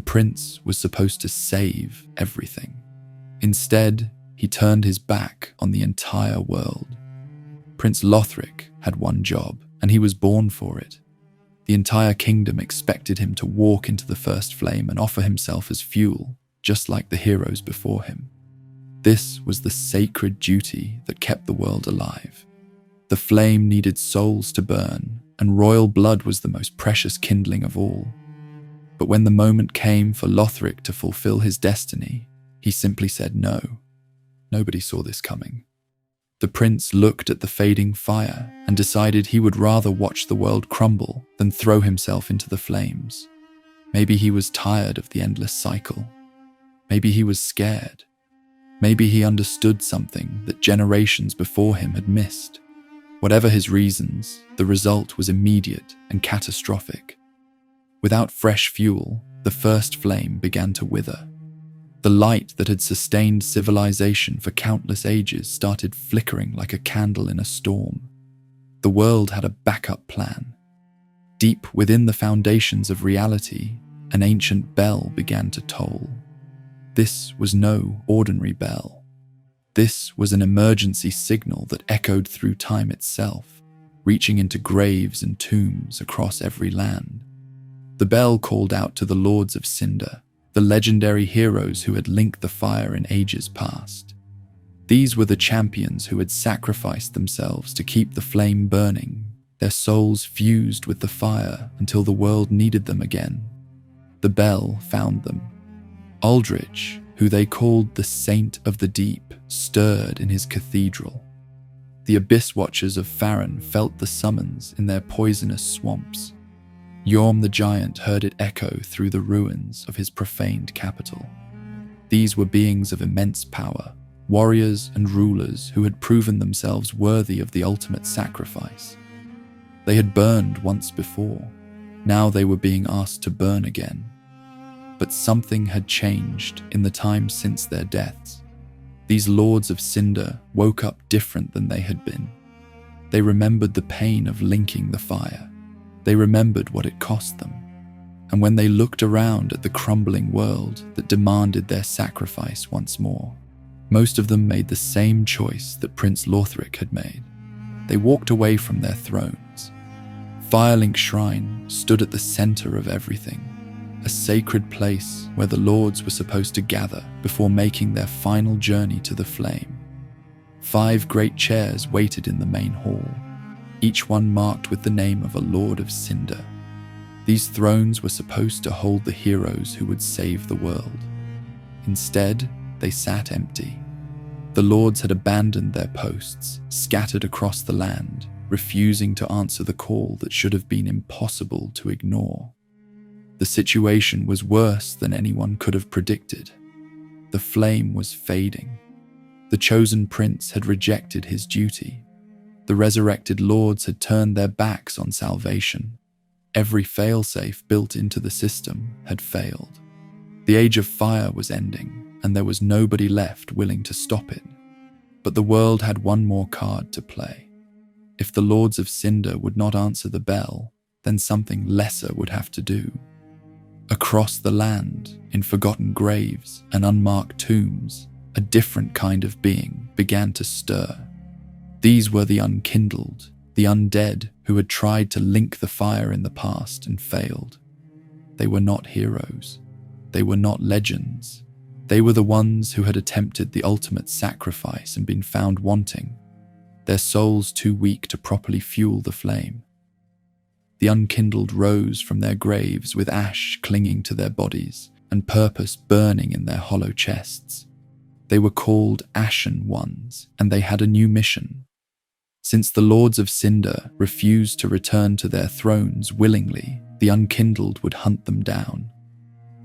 prince was supposed to save everything. Instead, he turned his back on the entire world. Prince Lothric had one job, and he was born for it. The entire kingdom expected him to walk into the first flame and offer himself as fuel, just like the heroes before him. This was the sacred duty that kept the world alive. The flame needed souls to burn, and royal blood was the most precious kindling of all. But when the moment came for Lothric to fulfill his destiny, he simply said no. Nobody saw this coming. The prince looked at the fading fire and decided he would rather watch the world crumble than throw himself into the flames. Maybe he was tired of the endless cycle. Maybe he was scared. Maybe he understood something that generations before him had missed. Whatever his reasons, the result was immediate and catastrophic. Without fresh fuel, the first flame began to wither. The light that had sustained civilization for countless ages started flickering like a candle in a storm. The world had a backup plan. Deep within the foundations of reality, an ancient bell began to toll. This was no ordinary bell. This was an emergency signal that echoed through time itself, reaching into graves and tombs across every land. The bell called out to the Lords of Cinder, the legendary heroes who had linked the fire in ages past. These were the champions who had sacrificed themselves to keep the flame burning, their souls fused with the fire until the world needed them again. The bell found them. Aldrich, who they called the Saint of the Deep, stirred in his cathedral. The Abyss Watchers of Farron felt the summons in their poisonous swamps. Yorm the Giant heard it echo through the ruins of his profaned capital. These were beings of immense power, warriors and rulers who had proven themselves worthy of the ultimate sacrifice. They had burned once before. Now they were being asked to burn again. But something had changed in the time since their deaths. These Lords of Cinder woke up different than they had been. They remembered the pain of linking the fire. They remembered what it cost them. And when they looked around at the crumbling world that demanded their sacrifice once more, most of them made the same choice that Prince Lothric had made. They walked away from their thrones. Firelink Shrine stood at the center of everything, a sacred place where the lords were supposed to gather before making their final journey to the flame. 5 great chairs waited in the main hall, each one marked with the name of a Lord of Cinder. These thrones were supposed to hold the heroes who would save the world. Instead, they sat empty. The lords had abandoned their posts, scattered across the land, refusing to answer the call that should have been impossible to ignore. The situation was worse than anyone could have predicted. The flame was fading. The chosen prince had rejected his duty. The resurrected lords had turned their backs on salvation. Every failsafe built into the system had failed. The Age of Fire was ending, and there was nobody left willing to stop it. But the world had one more card to play. If the Lords of Cinder would not answer the bell, then something lesser would have to do. Across the land, in forgotten graves and unmarked tombs, a different kind of being began to stir. These were the unkindled, the undead who had tried to link the fire in the past and failed. They were not heroes. They were not legends. They were the ones who had attempted the ultimate sacrifice and been found wanting, their souls too weak to properly fuel the flame. The unkindled rose from their graves with ash clinging to their bodies and purpose burning in their hollow chests. They were called Ashen Ones, and they had a new mission. Since the Lords of Cinder refused to return to their thrones willingly, the unkindled would hunt them down.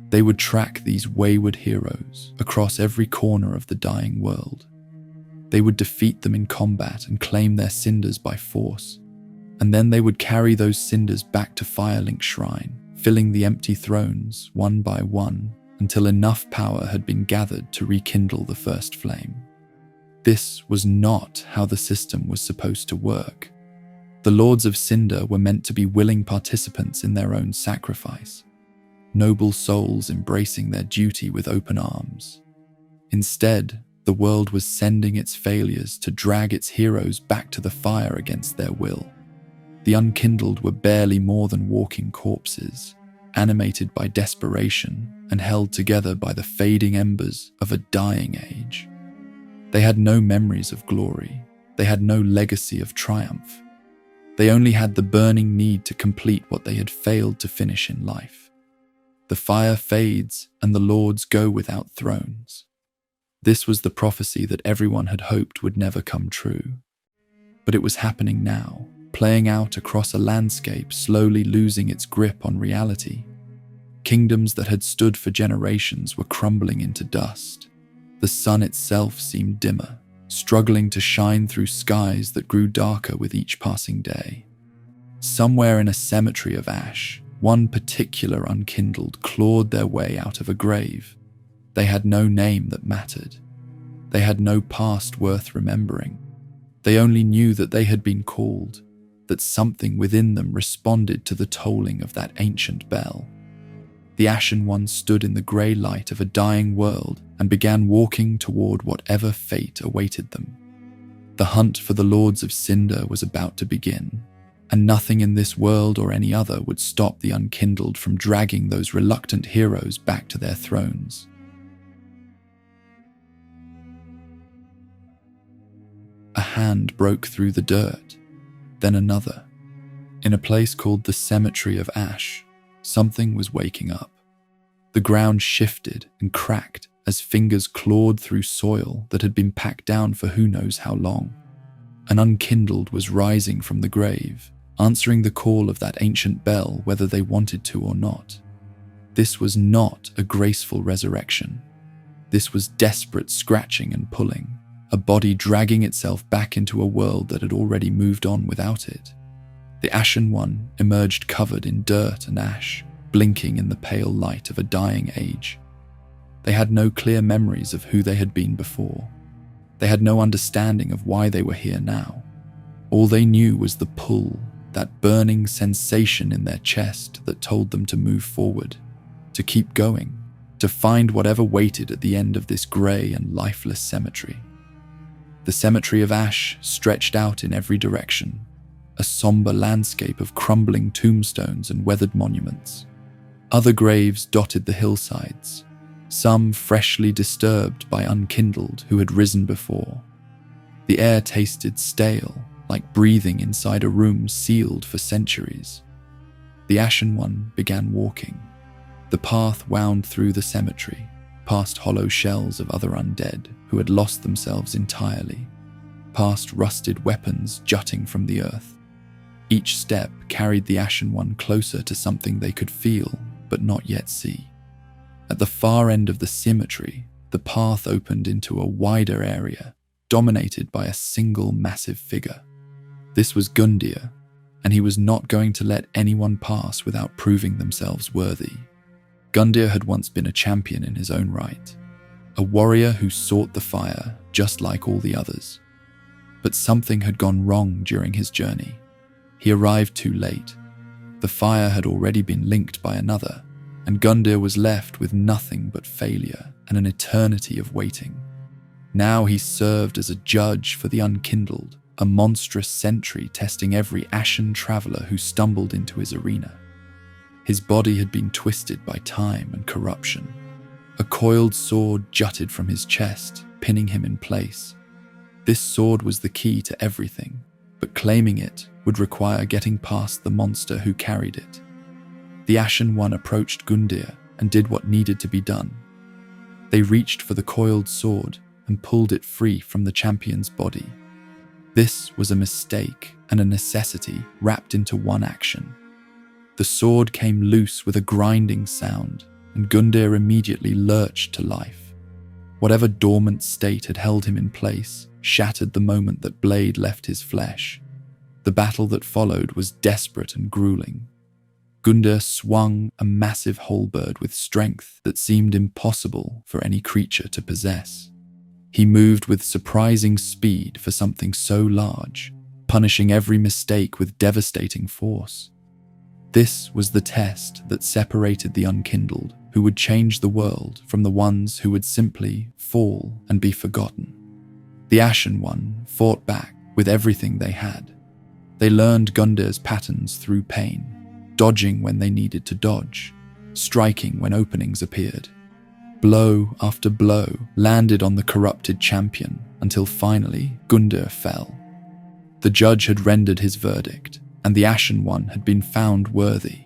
They would track these wayward heroes across every corner of the dying world. They would defeat them in combat and claim their cinders by force. And then they would carry those cinders back to Firelink Shrine, filling the empty thrones one by one until enough power had been gathered to rekindle the first flame. This was not how the system was supposed to work. The Lords of Cinder were meant to be willing participants in their own sacrifice. noble souls embracing their duty with open arms. Instead, the world was sending its failures to drag its heroes back to the fire against their will. The unkindled were barely more than walking corpses, animated by desperation and held together by the fading embers of a dying age. They had no memories of glory. They had no legacy of triumph. They only had the burning need to complete what they had failed to finish in life. The fire fades and the lords go without thrones. This was the prophecy that everyone had hoped would never come true. But it was happening now, playing out across a landscape slowly losing its grip on reality. Kingdoms that had stood for generations were crumbling into dust. The sun itself seemed dimmer, struggling to shine through skies that grew darker with each passing day. Somewhere in a cemetery of ash, one particular unkindled clawed their way out of a grave. They had no name that mattered. They had no past worth remembering. They only knew that they had been called, that something within them responded to the tolling of that ancient bell. The Ashen One stood in the grey light of a dying world and began walking toward whatever fate awaited them. The hunt for the Lords of Cinder was about to begin, and nothing in this world or any other would stop the unkindled from dragging those reluctant heroes back to their thrones. A hand broke through the dirt, then another. In a place called the Cemetery of Ash, something was waking up. The ground shifted and cracked as fingers clawed through soil that had been packed down for who knows how long. An unkindled was rising from the grave, answering the call of that ancient bell whether they wanted to or not. This was not a graceful resurrection. This was desperate scratching and pulling, a body dragging itself back into a world that had already moved on without it. The Ashen One emerged covered in dirt and ash, blinking in the pale light of a dying age. They had no clear memories of who they had been before. They had no understanding of why they were here now. All they knew was the pull, that burning sensation in their chest that told them to move forward, to keep going, to find whatever waited at the end of this grey and lifeless cemetery. The Cemetery of Ash stretched out in every direction, a somber landscape of crumbling tombstones and weathered monuments. Other graves dotted the hillsides, some freshly disturbed by unkindled who had risen before. The air tasted stale, like breathing inside a room sealed for centuries. The Ashen One began walking. The path wound through the cemetery, past hollow shells of other undead who had lost themselves entirely, past rusted weapons jutting from the earth. Each step carried the Ashen One closer to something they could feel but not yet see. At the far end of the cemetery, the path opened into a wider area, dominated by a single massive figure. This was Gundyr, and he was not going to let anyone pass without proving themselves worthy. Gundyr had once been a champion in his own right, a warrior who sought the fire just like all the others. But something had gone wrong during his journey. He arrived too late. The fire had already been linked by another, and Gundyr was left with nothing but failure and an eternity of waiting. Now he served as a judge for the unkindled, a monstrous sentry testing every ashen traveller who stumbled into his arena. His body had been twisted by time and corruption. A coiled sword jutted from his chest, pinning him in place. This sword was the key to everything, but claiming it would require getting past the monster who carried it. The Ashen One approached Gundyr and did what needed to be done. They reached for the coiled sword and pulled it free from the champion's body. This was a mistake and a necessity wrapped into one action. The sword came loose with a grinding sound, and Gundyr immediately lurched to life. Whatever dormant state had held him in place shattered the moment that blade left his flesh. The battle that followed was desperate and grueling. Gundyr swung a massive halberd with strength that seemed impossible for any creature to possess. He moved with surprising speed for something so large, punishing every mistake with devastating force. This was the test that separated the unkindled, who would change the world, from the ones who would simply fall and be forgotten. The Ashen One fought back with everything they had. They learned Gundir's patterns through pain, dodging when they needed to dodge, striking when openings appeared. Blow after blow landed on the corrupted champion until finally Gundir fell. The judge had rendered his verdict, and the Ashen One had been found worthy.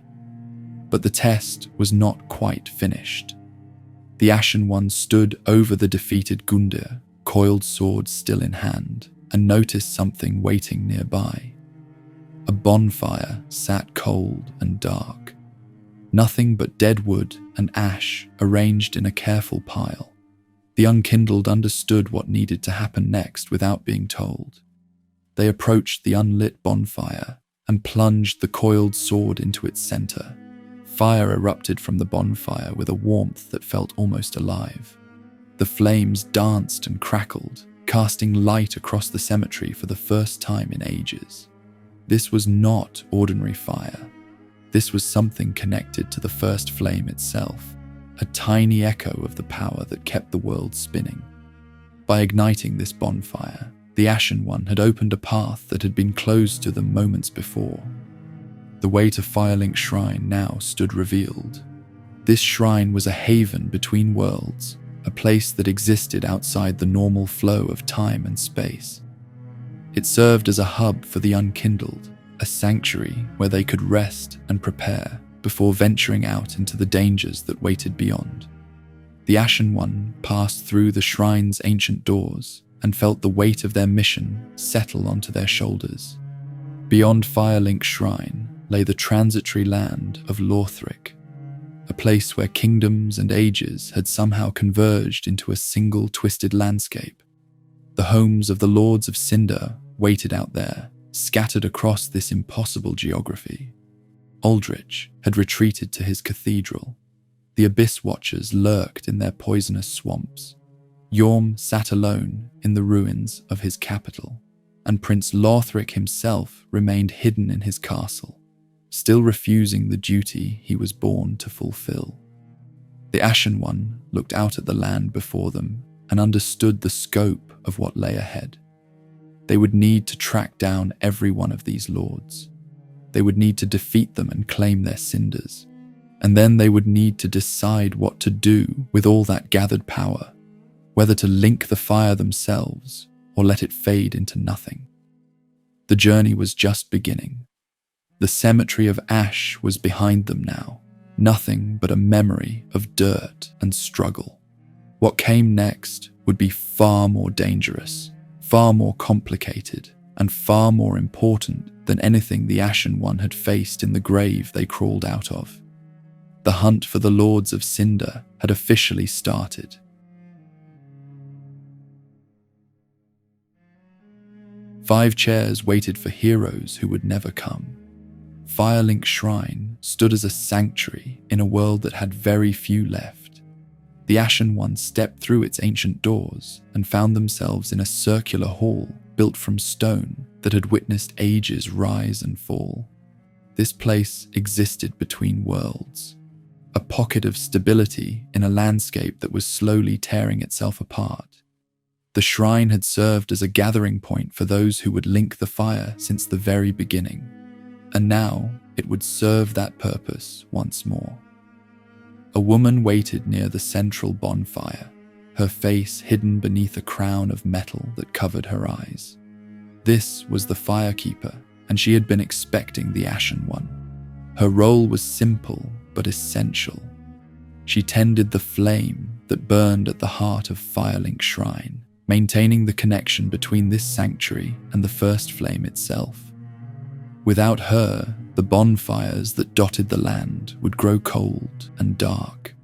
But the test was not quite finished. The Ashen One stood over the defeated Gundir, coiled sword still in hand, and noticed something waiting nearby. A bonfire sat cold and dark. Nothing but dead wood and ash arranged in a careful pile. The unkindled understood what needed to happen next without being told. They approached the unlit bonfire and plunged the coiled sword into its center. Fire erupted from the bonfire with a warmth that felt almost alive. The flames danced and crackled, casting light across the cemetery for the first time in ages. This was not ordinary fire. This was something connected to the first flame itself, a tiny echo of the power that kept the world spinning. By igniting this bonfire, the Ashen One had opened a path that had been closed to them moments before. The way to Firelink Shrine now stood revealed. This shrine was a haven between worlds, a place that existed outside the normal flow of time and space. It served as a hub for the unkindled, a sanctuary where they could rest and prepare before venturing out into the dangers that waited beyond. The Ashen One passed through the shrine's ancient doors and felt the weight of their mission settle onto their shoulders. Beyond Firelink Shrine lay the transitory land of Lothric, a place where kingdoms and ages had somehow converged into a single twisted landscape. The homes of the Lords of Cinder waited out there, scattered across this impossible geography. Aldrich had retreated to his cathedral. The Abyss Watchers lurked in their poisonous swamps. Yorm sat alone in the ruins of his capital, and Prince Lothric himself remained hidden in his castle, still refusing the duty he was born to fulfill. The Ashen One looked out at the land before them and understood the scope of what lay ahead. They would need to track down every one of these lords. They would need to defeat them and claim their cinders. And then they would need to decide what to do with all that gathered power, whether to link the fire themselves or let it fade into nothing. The journey was just beginning. The cemetery of ash was behind them now, nothing but a memory of dirt and struggle. What came next would be far more dangerous, far more complicated, and far more important than anything the Ashen One had faced in the grave they crawled out of. The hunt for the Lords of Cinder had officially started. Five chairs waited for heroes who would never come. Firelink Shrine stood as a sanctuary in a world that had very few left. The Ashen One stepped through its ancient doors and found themselves in a circular hall built from stone that had witnessed ages rise and fall. This place existed between worlds, a pocket of stability in a landscape that was slowly tearing itself apart. The shrine had served as a gathering point for those who would link the fire since the very beginning, and now it would serve that purpose once more. A woman waited near the central bonfire, her face hidden beneath a crown of metal that covered her eyes. This was the Firekeeper, and she had been expecting the Ashen One. Her role was simple but essential. She tended the flame that burned at the heart of Firelink Shrine, maintaining the connection between this sanctuary and the first flame itself. Without her, the bonfires that dotted the land would grow cold and dark.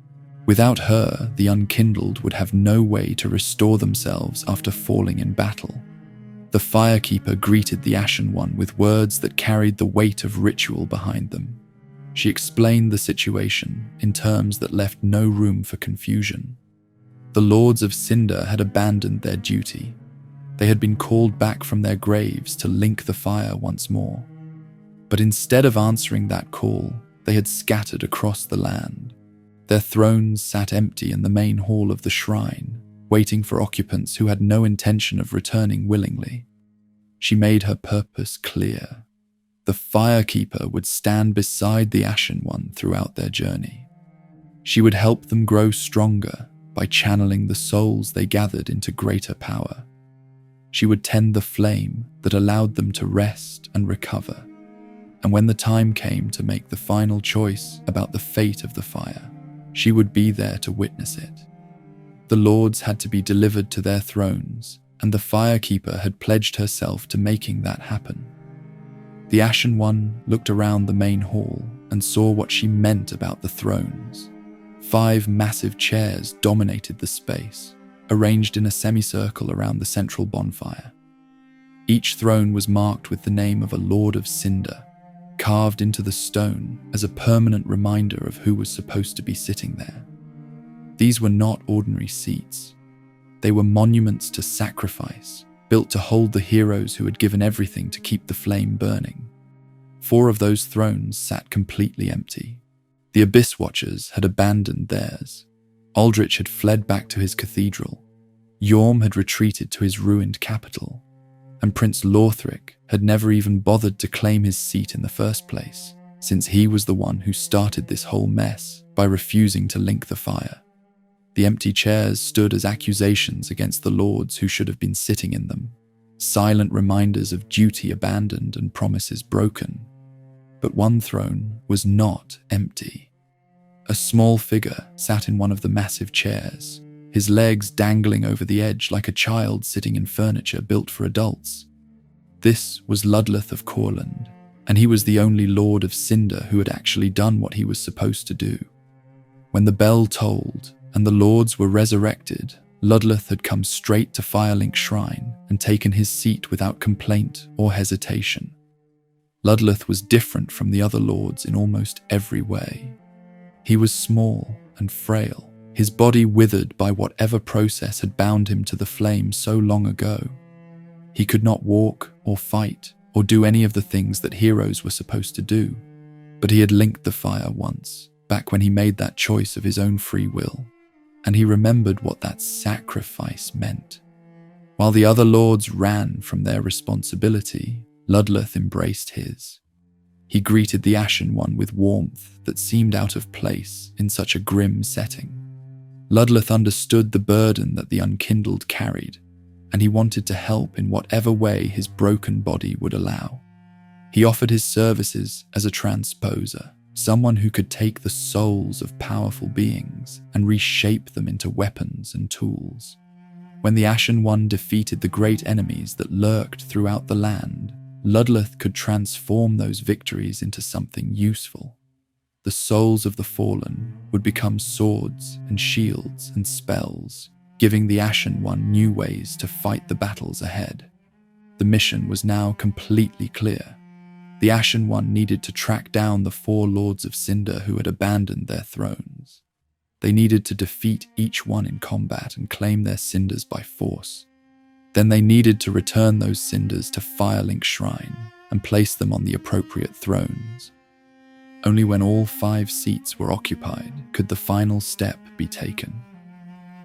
Without her, the unkindled would have no way to restore themselves after falling in battle. The Firekeeper greeted the Ashen One with words that carried the weight of ritual behind them. She explained the situation in terms that left no room for confusion. The Lords of Cinder had abandoned their duty. They had been called back from their graves to link the fire once more. But instead of answering that call, they had scattered across the land. Their thrones sat empty in the main hall of the shrine, waiting for occupants who had no intention of returning willingly. She made her purpose clear. The Firekeeper would stand beside the Ashen One throughout their journey. She would help them grow stronger by channeling the souls they gathered into greater power. She would tend the flame that allowed them to rest and recover. And when the time came to make the final choice about the fate of the fire, she would be there to witness it. The lords had to be delivered to their thrones, and the Firekeeper had pledged herself to making that happen. The Ashen One looked around the main hall and saw what she meant about the thrones. 5 massive chairs dominated the space, arranged in a semicircle around the central bonfire. Each throne was marked with the name of a Lord of Cinder, carved into the stone as a permanent reminder of who was supposed to be sitting there. These were not ordinary seats. They were monuments to sacrifice, built to hold the heroes who had given everything to keep the flame burning. 4 of those thrones sat completely empty. The Abyss Watchers had abandoned theirs. Aldrich had fled back to his cathedral. Yorm had retreated to his ruined capital. And Prince Lothric had never even bothered to claim his seat in the first place, since he was the one who started this whole mess by refusing to link the fire. The empty chairs stood as accusations against the lords who should have been sitting in them, silent reminders of duty abandoned and promises broken. But one throne was not empty. A small figure sat in one of the massive chairs, his legs dangling over the edge like a child sitting in furniture built for adults. This was Ludleth of Courland, and he was the only Lord of Cinder who had actually done what he was supposed to do. When the bell tolled and the lords were resurrected, Ludleth had come straight to Firelink Shrine and taken his seat without complaint or hesitation. Ludleth was different from the other lords in almost every way. He was small and frail, his body withered by whatever process had bound him to the flame so long ago. He could not walk or fight or do any of the things that heroes were supposed to do, but he had linked the fire once, back when he made that choice of his own free will, and he remembered what that sacrifice meant. While the other lords ran from their responsibility, Ludleth embraced his. He greeted the Ashen One with warmth that seemed out of place in such a grim setting. Ludleth understood the burden that the unkindled carried, and he wanted to help in whatever way his broken body would allow. He offered his services as a transposer, someone who could take the souls of powerful beings and reshape them into weapons and tools. When the Ashen One defeated the great enemies that lurked throughout the land, Ludleth could transform those victories into something useful. The souls of the fallen would become swords and shields and spells, giving the Ashen One new ways to fight the battles ahead. The mission was now completely clear. The Ashen One needed to track down the 4 Lords of Cinder who had abandoned their thrones. They needed to defeat each one in combat and claim their cinders by force. Then they needed to return those cinders to Firelink Shrine and place them on the appropriate thrones. Only when all 5 seats were occupied could the final step be taken.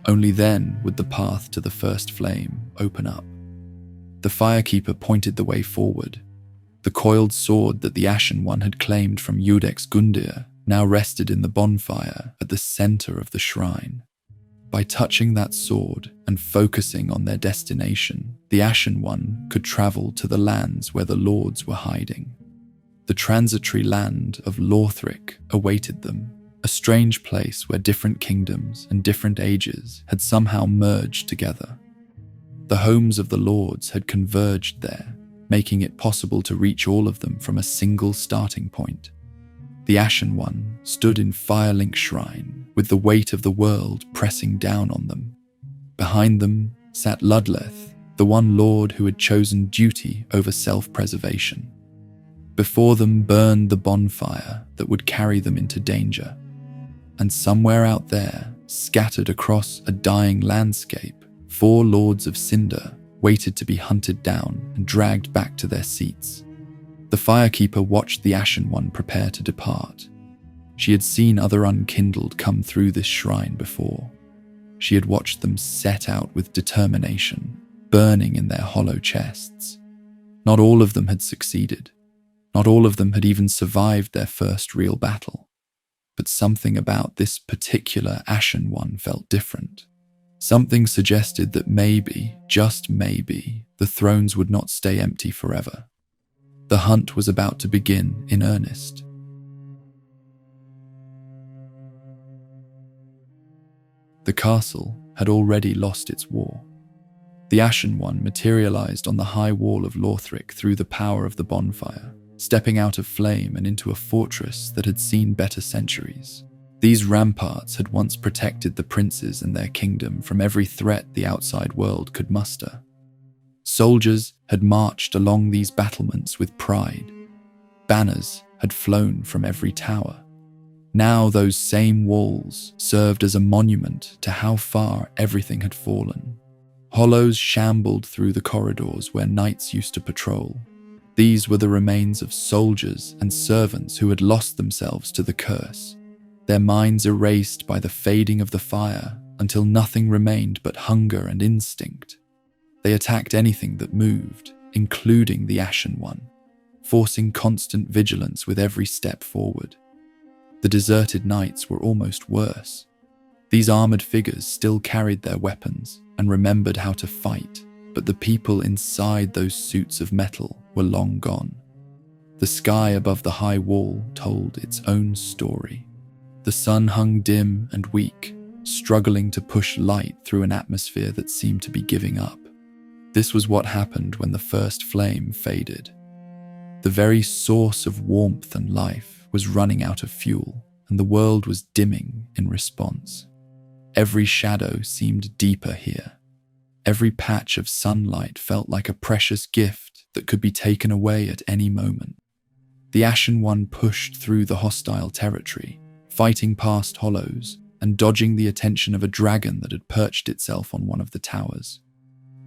Only then would the path to the first flame open up. The Firekeeper pointed the way forward. The coiled sword that the Ashen One had claimed from Iudex Gundir now rested in the bonfire at the center of the shrine. By touching that sword and focusing on their destination, the Ashen One could travel to the lands where the lords were hiding. The transitory land of Lothric awaited them, a strange place where different kingdoms and different ages had somehow merged together. The homes of the lords had converged there, making it possible to reach all of them from a single starting point. The Ashen One stood in Firelink Shrine, with the weight of the world pressing down on them. Behind them sat Ludleth, the one lord who had chosen duty over self-preservation. Before them burned the bonfire that would carry them into danger. And somewhere out there, scattered across a dying landscape, 4 Lords of Cinder waited to be hunted down and dragged back to their seats. The firekeeper watched the Ashen One prepare to depart. She had seen other unkindled come through this shrine before. She had watched them set out with determination, burning in their hollow chests. Not all of them had succeeded. Not all of them had even survived their first real battle. But something about this particular Ashen One felt different. Something suggested that maybe, just maybe, the thrones would not stay empty forever. The hunt was about to begin in earnest. The castle had already lost its war. The Ashen One materialized on the high wall of Lothric through the power of the bonfire, stepping out of flame and into a fortress that had seen better centuries. These ramparts had once protected the princes and their kingdom from every threat the outside world could muster. Soldiers had marched along these battlements with pride. Banners had flown from every tower. Now those same walls served as a monument to how far everything had fallen. Hollows shambled through the corridors where knights used to patrol. These were the remains of soldiers and servants who had lost themselves to the curse, their minds erased by the fading of the fire until nothing remained but hunger and instinct. They attacked anything that moved, including the Ashen One, forcing constant vigilance with every step forward. The deserted knights were almost worse. These armored figures still carried their weapons and remembered how to fight, but the people inside those suits of metal were long gone. The sky above the high wall told its own story. The sun hung dim and weak, struggling to push light through an atmosphere that seemed to be giving up. This was what happened when the first flame faded. The very source of warmth and life was running out of fuel, and the world was dimming in response. Every shadow seemed deeper here. Every patch of sunlight felt like a precious gift that could be taken away at any moment. The Ashen One pushed through the hostile territory, fighting past hollows and dodging the attention of a dragon that had perched itself on one of the towers.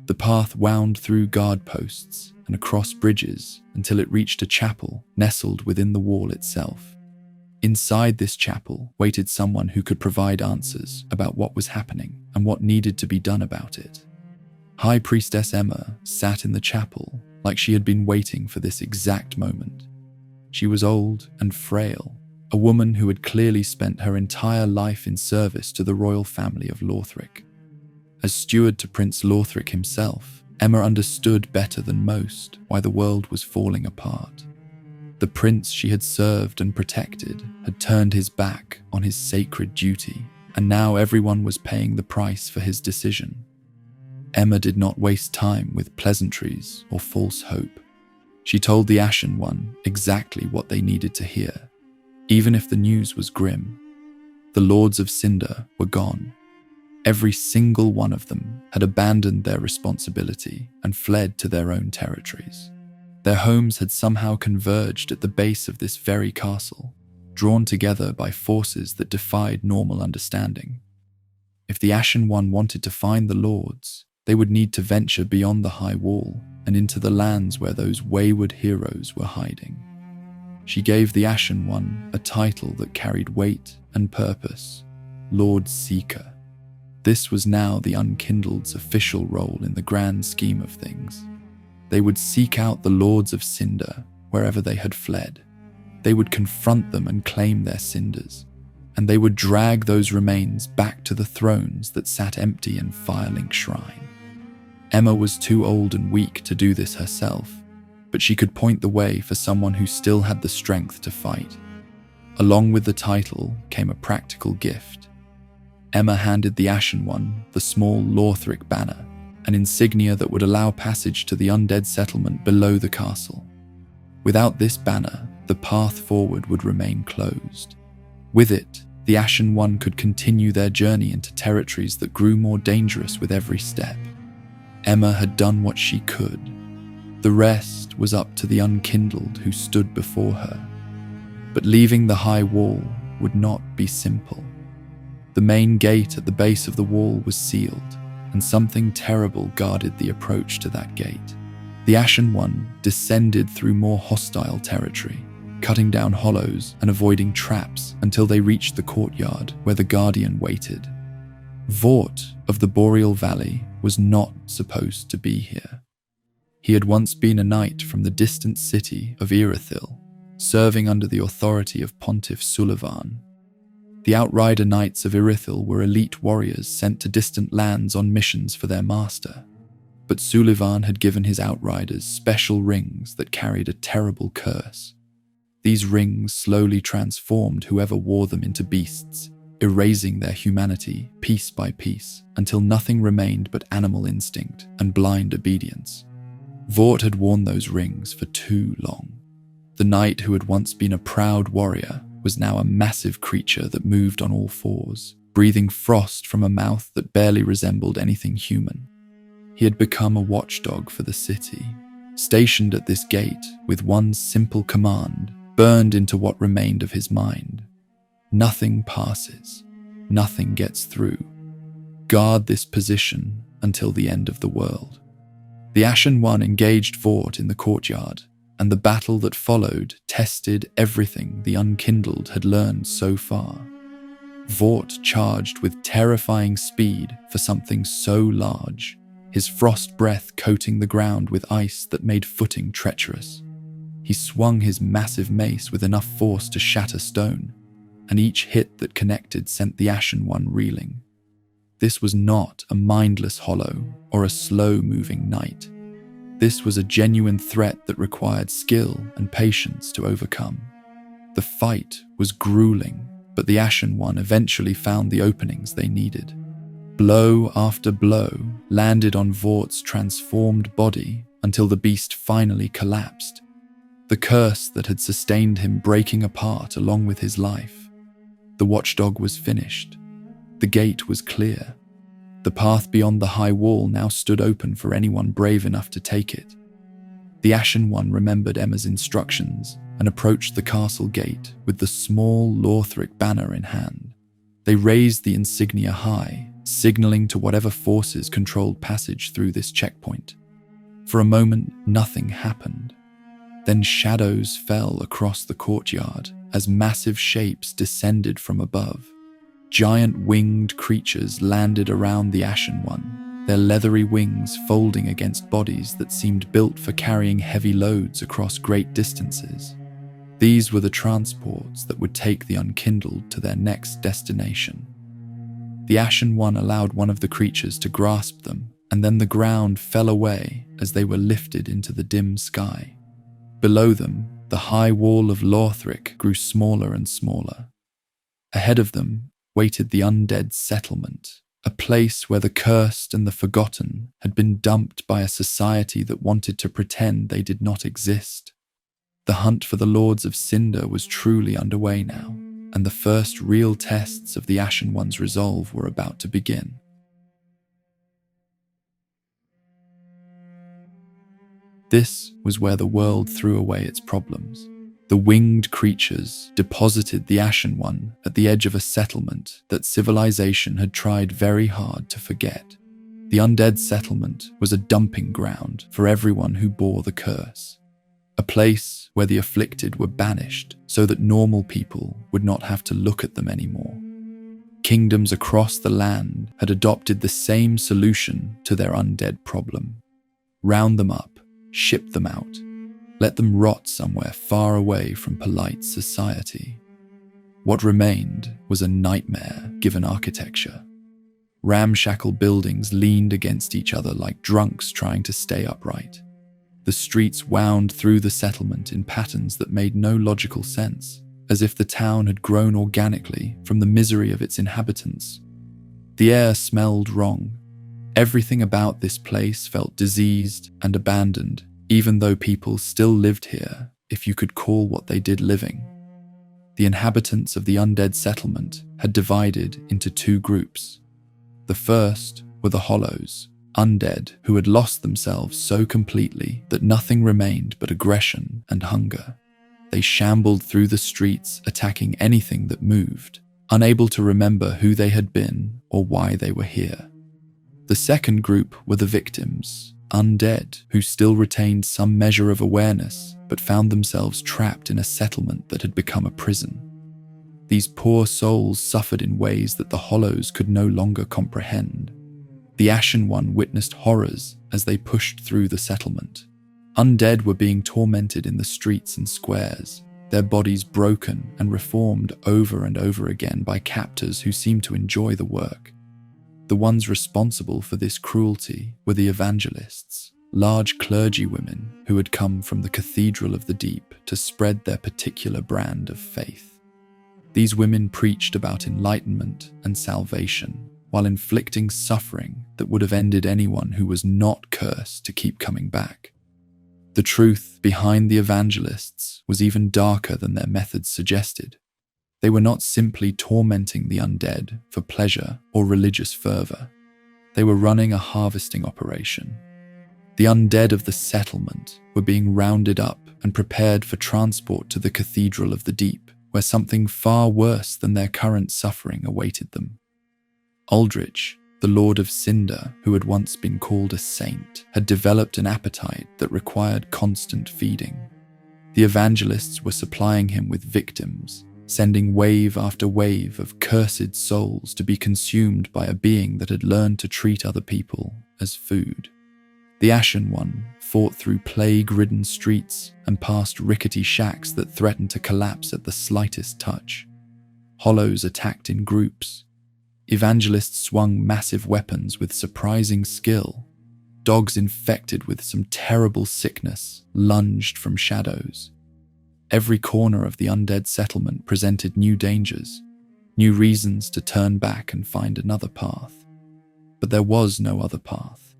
The path wound through guard posts and across bridges until it reached a chapel nestled within the wall itself. Inside this chapel waited someone who could provide answers about what was happening and what needed to be done about it. High Priestess Emma sat in the chapel like she had been waiting for this exact moment. She was old and frail, a woman who had clearly spent her entire life in service to the royal family of Lothric. As steward to Prince Lothric himself, Emma understood better than most why the world was falling apart. The prince she had served and protected had turned his back on his sacred duty, and now everyone was paying the price for his decision. Emma did not waste time with pleasantries or false hope. She told the Ashen One exactly what they needed to hear, even if the news was grim. The Lords of Cinder were gone. Every single one of them had abandoned their responsibility and fled to their own territories. Their homes had somehow converged at the base of this very castle, drawn together by forces that defied normal understanding. If the Ashen One wanted to find the Lords, they would need to venture beyond the high wall and into the lands where those wayward heroes were hiding. She gave the Ashen One a title that carried weight and purpose, Lord Seeker. This was now the Unkindled's official role in the grand scheme of things. They would seek out the Lords of Cinder wherever they had fled. They would confront them and claim their cinders, and they would drag those remains back to the thrones that sat empty in Firelink Shrine. Emma was too old and weak to do this herself, but she could point the way for someone who still had the strength to fight. Along with the title came a practical gift. Emma handed the Ashen One the small Lothric banner, an insignia that would allow passage to the undead settlement below the castle. Without this banner, the path forward would remain closed. With it, the Ashen One could continue their journey into territories that grew more dangerous with every step. Emma had done what she could. The rest was up to the Unkindled who stood before her. But leaving the high wall would not be simple. The main gate at the base of the wall was sealed, and something terrible guarded the approach to that gate. The Ashen One descended through more hostile territory, cutting down hollows and avoiding traps until they reached the courtyard where the Guardian waited. Vort of the Boreal Valley was not supposed to be here. He had once been a knight from the distant city of Irithyll, serving under the authority of Pontiff Sullivan. The Outrider Knights of Irithyll were elite warriors sent to distant lands on missions for their master. But Sullivan had given his Outriders special rings that carried a terrible curse. These rings slowly transformed whoever wore them into beasts, erasing their humanity piece by piece until nothing remained but animal instinct and blind obedience. Vort had worn those rings for too long. The knight who had once been a proud warrior was now a massive creature that moved on all fours, breathing frost from a mouth that barely resembled anything human. He had become a watchdog for the city, stationed at this gate with one simple command burned into what remained of his mind. Nothing passes, nothing gets through. Guard this position until the end of the world. The Ashen One engaged Vort in the courtyard, and the battle that followed tested everything the Unkindled had learned so far. Vort charged with terrifying speed for something so large, his frost breath coating the ground with ice that made footing treacherous. He swung his massive mace with enough force to shatter stone, and each hit that connected sent the Ashen One reeling. This was not a mindless hollow or a slow-moving knight. This was a genuine threat that required skill and patience to overcome. The fight was grueling, but the Ashen One eventually found the openings they needed. Blow after blow landed on Vort's transformed body until the beast finally collapsed, the curse that had sustained him breaking apart along with his life. The watchdog was finished. The gate was clear. The path beyond the high wall now stood open for anyone brave enough to take it. The Ashen One remembered Emma's instructions and approached the castle gate with the small Lothric banner in hand. They raised the insignia high, signaling to whatever forces controlled passage through this checkpoint. For a moment, nothing happened. Then shadows fell across the courtyard as massive shapes descended from above. Giant winged creatures landed around the Ashen One, their leathery wings folding against bodies that seemed built for carrying heavy loads across great distances. These were the transports that would take the Unkindled to their next destination. The Ashen One allowed one of the creatures to grasp them, and then the ground fell away as they were lifted into the dim sky. Below them, the high wall of Lothric grew smaller and smaller. Ahead of them waited the undead settlement, a place where the cursed and the forgotten had been dumped by a society that wanted to pretend they did not exist. The hunt for the Lords of Cinder was truly underway now, and the first real tests of the Ashen One's resolve were about to begin. This was where the world threw away its problems. The winged creatures deposited the Ashen One at the edge of a settlement that civilization had tried very hard to forget. The undead settlement was a dumping ground for everyone who bore the curse, a place where the afflicted were banished so that normal people would not have to look at them anymore. Kingdoms across the land had adopted the same solution to their undead problem. Round them up, ship them out, let them rot somewhere far away from polite society. What remained was a nightmare-given architecture. Ramshackle buildings leaned against each other like drunks trying to stay upright. The streets wound through the settlement in patterns that made no logical sense, as if the town had grown organically from the misery of its inhabitants. The air smelled wrong. Everything about this place felt diseased and abandoned, even though people still lived here, if you could call what they did living. The inhabitants of the undead settlement had divided into two groups. The first were the Hollows, undead who had lost themselves so completely that nothing remained but aggression and hunger. They shambled through the streets, attacking anything that moved, unable to remember who they had been or why they were here. The second group were the victims, undead who still retained some measure of awareness but found themselves trapped in a settlement that had become a prison. These poor souls suffered in ways that the Hollows could no longer comprehend. The Ashen One witnessed horrors as they pushed through the settlement. Undead were being tormented in the streets and squares, their bodies broken and reformed over and over again by captors who seemed to enjoy the work. The ones responsible for this cruelty were the evangelists, large clergywomen who had come from the Cathedral of the Deep to spread their particular brand of faith. These women preached about enlightenment and salvation, while inflicting suffering that would have ended anyone who was not cursed to keep coming back. The truth behind the evangelists was even darker than their methods suggested. They were not simply tormenting the undead for pleasure or religious fervor. They were running a harvesting operation. The undead of the settlement were being rounded up and prepared for transport to the Cathedral of the Deep, where something far worse than their current suffering awaited them. Aldrich, the Lord of Cinder, who had once been called a saint, had developed an appetite that required constant feeding. The evangelists were supplying him with victims, sending wave after wave of cursed souls to be consumed by a being that had learned to treat other people as food. The Ashen One fought through plague-ridden streets and past rickety shacks that threatened to collapse at the slightest touch. Hollows attacked in groups. Evangelists swung massive weapons with surprising skill. Dogs infected with some terrible sickness lunged from shadows. Every corner of the undead settlement presented new dangers, new reasons to turn back and find another path. But there was no other path.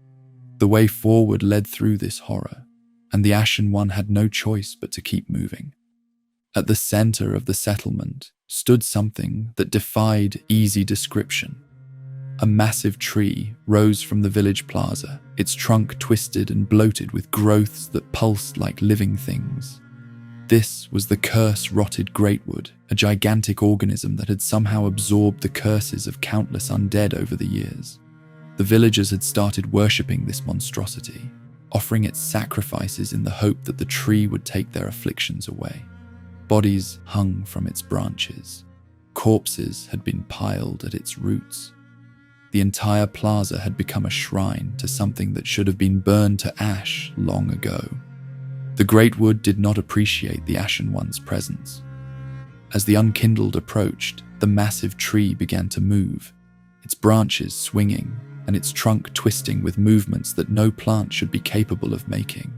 The way forward led through this horror, and the Ashen One had no choice but to keep moving. At the center of the settlement stood something that defied easy description. A massive tree rose from the village plaza, its trunk twisted and bloated with growths that pulsed like living things. This was the curse-rotted Greatwood, a gigantic organism that had somehow absorbed the curses of countless undead over the years. The villagers had started worshipping this monstrosity, offering it sacrifices in the hope that the tree would take their afflictions away. Bodies hung from its branches. Corpses had been piled at its roots. The entire plaza had become a shrine to something that should have been burned to ash long ago. The Greatwood did not appreciate the Ashen One's presence. As the unkindled approached, the massive tree began to move, its branches swinging and its trunk twisting with movements that no plant should be capable of making.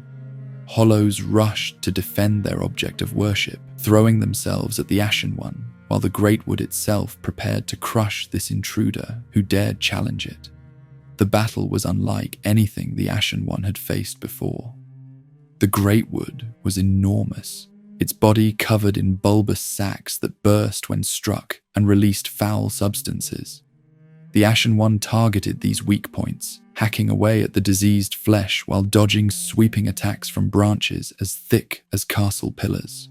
Hollows rushed to defend their object of worship, throwing themselves at the Ashen One, while the Greatwood itself prepared to crush this intruder who dared challenge it. The battle was unlike anything the Ashen One had faced before. The Greatwood was enormous, its body covered in bulbous sacs that burst when struck and released foul substances. The Ashen One targeted these weak points, hacking away at the diseased flesh while dodging sweeping attacks from branches as thick as castle pillars.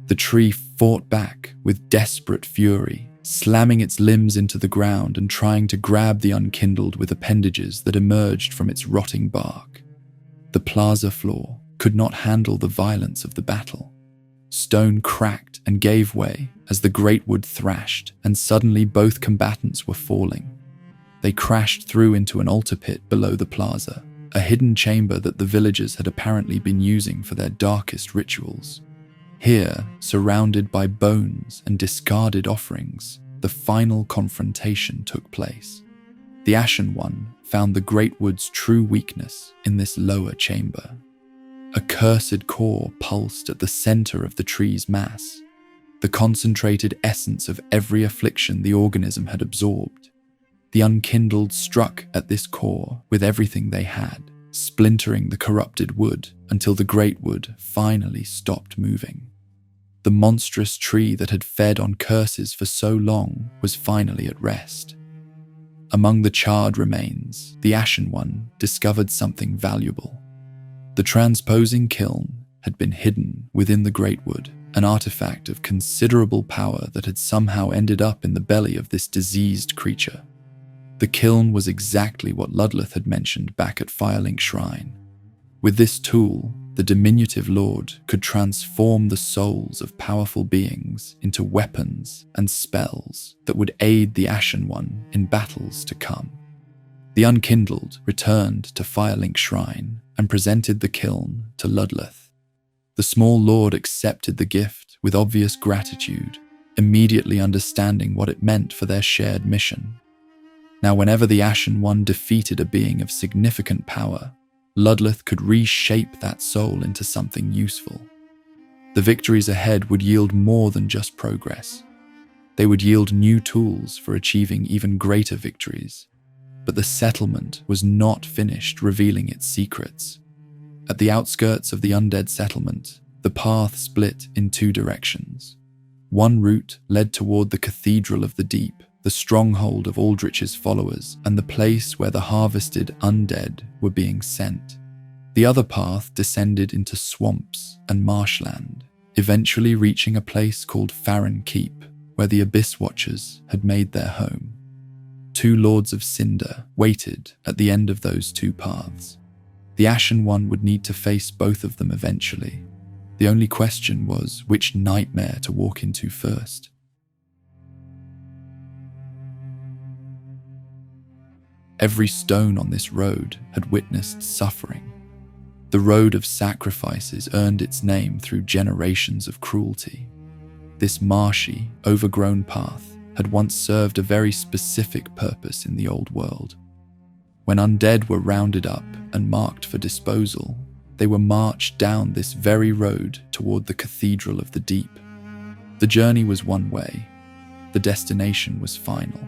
The tree fought back with desperate fury, slamming its limbs into the ground and trying to grab the unkindled with appendages that emerged from its rotting bark. The plaza floor could not handle the violence of the battle. Stone cracked and gave way as the Greatwood thrashed, and suddenly both combatants were falling. They crashed through into an altar pit below the plaza, a hidden chamber that the villagers had apparently been using for their darkest rituals. Here, surrounded by bones and discarded offerings, the final confrontation took place. The Ashen One found the Greatwood's true weakness in this lower chamber. A cursed core pulsed at the center of the tree's mass, the concentrated essence of every affliction the organism had absorbed. The unkindled struck at this core with everything they had, splintering the corrupted wood until the Greatwood finally stopped moving. The monstrous tree that had fed on curses for so long was finally at rest. Among the charred remains, the Ashen One discovered something valuable. The transposing kiln had been hidden within the Greatwood, an artifact of considerable power that had somehow ended up in the belly of this diseased creature. The kiln was exactly what Ludleth had mentioned back at Firelink Shrine. With this tool, the diminutive lord could transform the souls of powerful beings into weapons and spells that would aid the Ashen One in battles to come. The Unkindled returned to Firelink Shrine and presented the kiln to Ludleth. The small lord accepted the gift with obvious gratitude, immediately understanding what it meant for their shared mission. Now, whenever the Ashen One defeated a being of significant power, Ludleth could reshape that soul into something useful. The victories ahead would yield more than just progress. They would yield new tools for achieving even greater victories. But the settlement was not finished revealing its secrets. At the outskirts of the undead settlement, the path split in two directions. One route led toward the Cathedral of the Deep, the stronghold of Aldrich's followers and the place where the harvested undead were being sent. The other path descended into swamps and marshland, eventually reaching a place called Farron Keep, where the Abyss Watchers had made their home. Two Lords of Cinder waited at the end of those two paths. The Ashen One would need to face both of them eventually. The only question was which nightmare to walk into first. Every stone on this road had witnessed suffering. The road of sacrifices earned its name through generations of cruelty. This marshy, overgrown path had once served a very specific purpose in the old world. When undead were rounded up and marked for disposal, they were marched down this very road toward the Cathedral of the Deep. The journey was one way. The destination was final.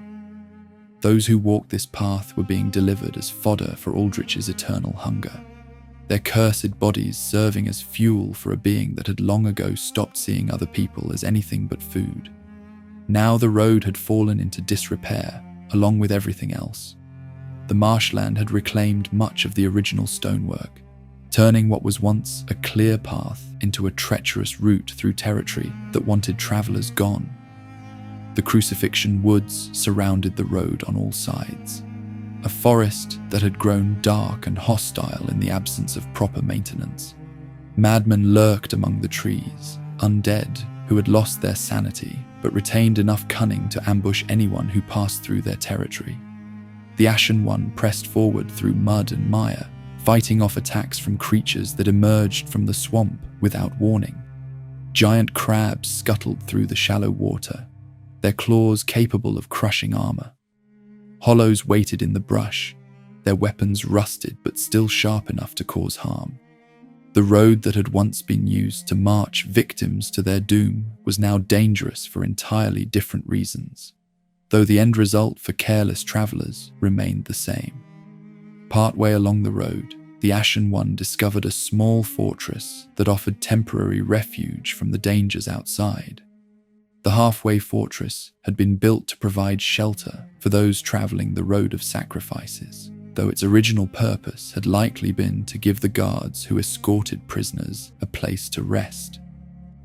Those who walked this path were being delivered as fodder for Aldrich's eternal hunger, their cursed bodies serving as fuel for a being that had long ago stopped seeing other people as anything but food. Now the road had fallen into disrepair, along with everything else. The marshland had reclaimed much of the original stonework, turning what was once a clear path into a treacherous route through territory that wanted travelers gone. The Crucifixion Woods surrounded the road on all sides, a forest that had grown dark and hostile in the absence of proper maintenance. Madmen lurked among the trees, undead who had lost their sanity but retained enough cunning to ambush anyone who passed through their territory. The Ashen One pressed forward through mud and mire, fighting off attacks from creatures that emerged from the swamp without warning. Giant crabs scuttled through the shallow water, their claws capable of crushing armor. Hollows waited in the brush, their weapons rusted but still sharp enough to cause harm. The road that had once been used to march victims to their doom was now dangerous for entirely different reasons, though the end result for careless travelers remained the same. Partway along the road, the Ashen One discovered a small fortress that offered temporary refuge from the dangers outside. The halfway fortress had been built to provide shelter for those traveling the road of sacrifices, though its original purpose had likely been to give the guards who escorted prisoners a place to rest.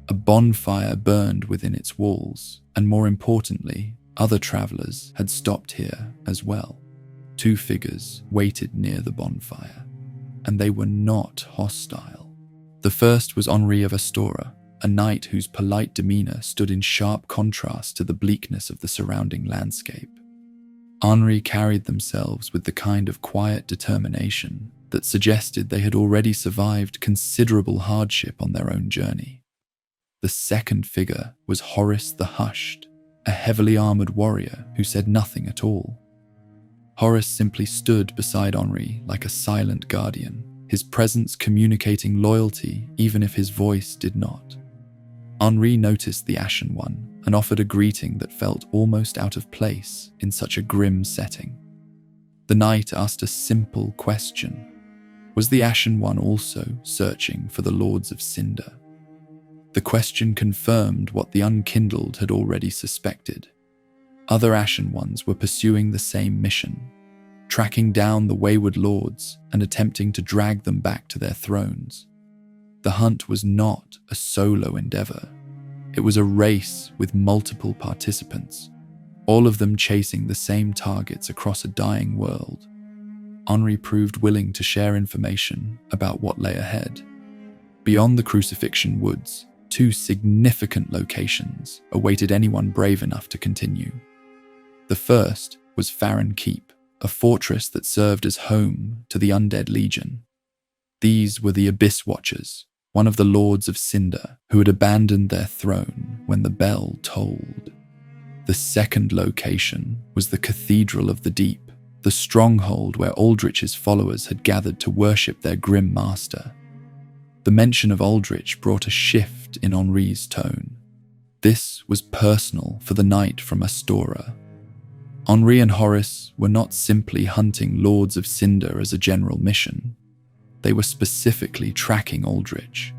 A bonfire burned within its walls, and more importantly, other travelers had stopped here as well. Two figures waited near the bonfire, and they were not hostile. The first was Henri of Astora, a knight whose polite demeanor stood in sharp contrast to the bleakness of the surrounding landscape. Henri carried themselves with the kind of quiet determination that suggested they had already survived considerable hardship on their own journey. The second figure was Horace the Hushed, a heavily armored warrior who said nothing at all. Horace simply stood beside Henri like a silent guardian, his presence communicating loyalty even if his voice did not. Henri noticed the Ashen One and offered a greeting that felt almost out of place in such a grim setting. The knight asked a simple question. Was the Ashen One also searching for the Lords of Cinder? The question confirmed what the Unkindled had already suspected. Other Ashen Ones were pursuing the same mission, tracking down the wayward lords and attempting to drag them back to their thrones. The hunt was not a solo endeavor. It was a race with multiple participants. all of them chasing the same targets across a dying world. Henri proved willing to share information about what lay ahead. Beyond the Crucifixion Woods, 2 significant locations awaited anyone brave enough to continue. The first was Farron Keep, a fortress that served as home to the Undead Legion. These were the Abyss Watchers, one of the Lords of Cinder, who had abandoned their throne when the bell tolled. The second location was the Cathedral of the Deep, the stronghold where Aldrich's followers had gathered to worship their grim master. The mention of Aldrich brought a shift in Henri's tone. This was personal for the knight from Astora. Henri and Horace were not simply hunting Lords of Cinder as a general mission. They were specifically tracking Aldrich,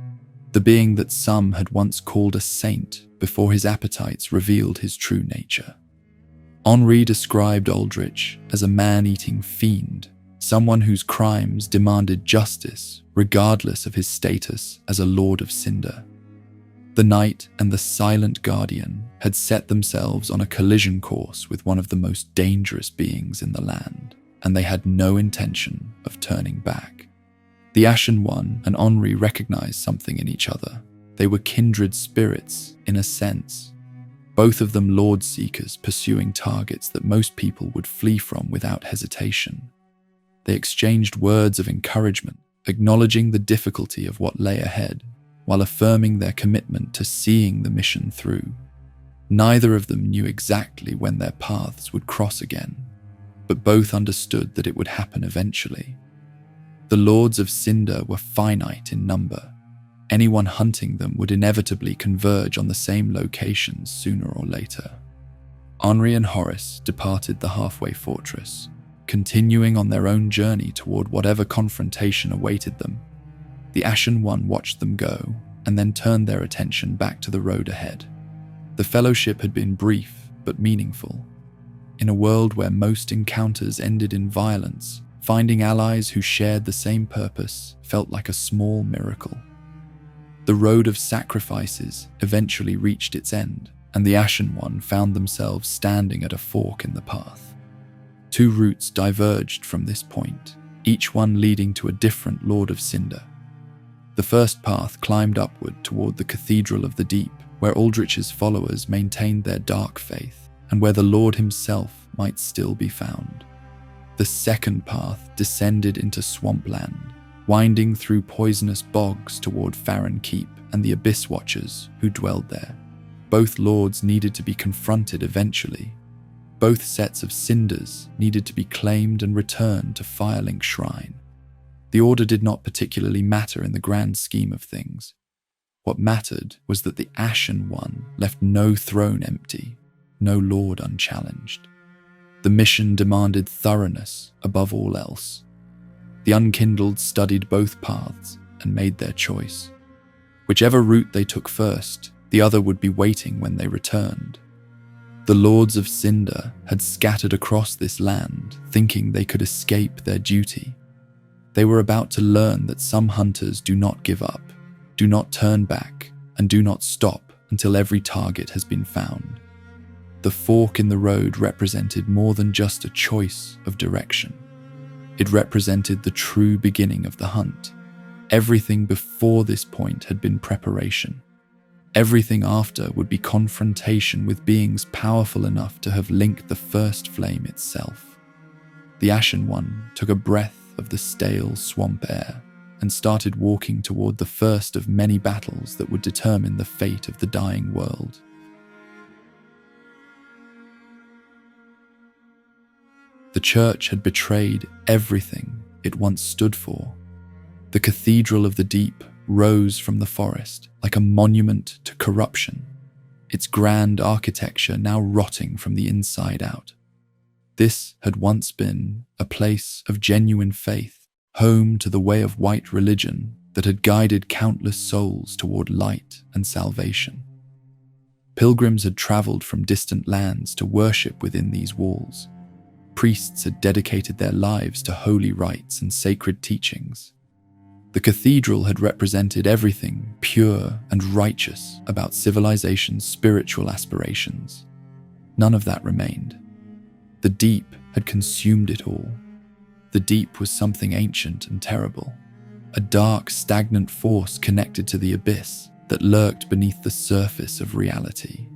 the being that some had once called a saint before his appetites revealed his true nature. Henri described Aldrich as a man-eating fiend, someone whose crimes demanded justice regardless of his status as a Lord of Cinder. The Knight and the Silent Guardian had set themselves on a collision course with one of the most dangerous beings in the land, and they had no intention of turning back. The Ashen One and Henri recognized something in each other. They were kindred spirits, in a sense. Both of them Lord Seekers pursuing targets that most people would flee from without hesitation. They exchanged words of encouragement, acknowledging the difficulty of what lay ahead, while affirming their commitment to seeing the mission through. Neither of them knew exactly when their paths would cross again, but both understood that it would happen eventually. The Lords of Cinder were finite in number. Anyone hunting them would inevitably converge on the same locations sooner or later. Henri and Horace departed the halfway fortress, continuing on their own journey toward whatever confrontation awaited them. The Ashen One watched them go, and then turned their attention back to the road ahead. The fellowship had been brief but meaningful. In a world where most encounters ended in violence, finding allies who shared the same purpose felt like a small miracle. The road of sacrifices eventually reached its end, and the Ashen One found themselves standing at a fork in the path. 2 routes diverged from this point, each one leading to a different Lord of Cinder. The first path climbed upward toward the Cathedral of the Deep, where Aldrich's followers maintained their dark faith, and where the Lord himself might still be found. The second path descended into swampland, winding through poisonous bogs toward Farron Keep and the Abyss Watchers who dwelled there. Both lords needed to be confronted eventually. Both sets of cinders needed to be claimed and returned to Firelink Shrine. The order did not particularly matter in the grand scheme of things. What mattered was that the Ashen One left no throne empty, no lord unchallenged. The mission demanded thoroughness above all else. The Unkindled studied both paths and made their choice. Whichever route they took first, the other would be waiting when they returned. The Lords of Cinder had scattered across this land, thinking they could escape their duty. They were about to learn that some hunters do not give up, do not turn back, and do not stop until every target has been found. The fork in the road represented more than just a choice of direction. It represented the true beginning of the hunt. Everything before this point had been preparation. Everything after would be confrontation with beings powerful enough to have linked the first flame itself. The Ashen One took a breath of the stale swamp air and started walking toward the first of many battles that would determine the fate of the dying world. The church had betrayed everything it once stood for. The Cathedral of the Deep rose from the forest like a monument to corruption, its grand architecture now rotting from the inside out. This had once been a place of genuine faith, home to the way of white religion that had guided countless souls toward light and salvation. Pilgrims had traveled from distant lands to worship within these walls. Priests had dedicated their lives to holy rites and sacred teachings. The cathedral had represented everything pure and righteous about civilization's spiritual aspirations. None of that remained. The deep had consumed it all. The deep was something ancient and terrible, a dark, stagnant force connected to the abyss that lurked beneath the surface of reality.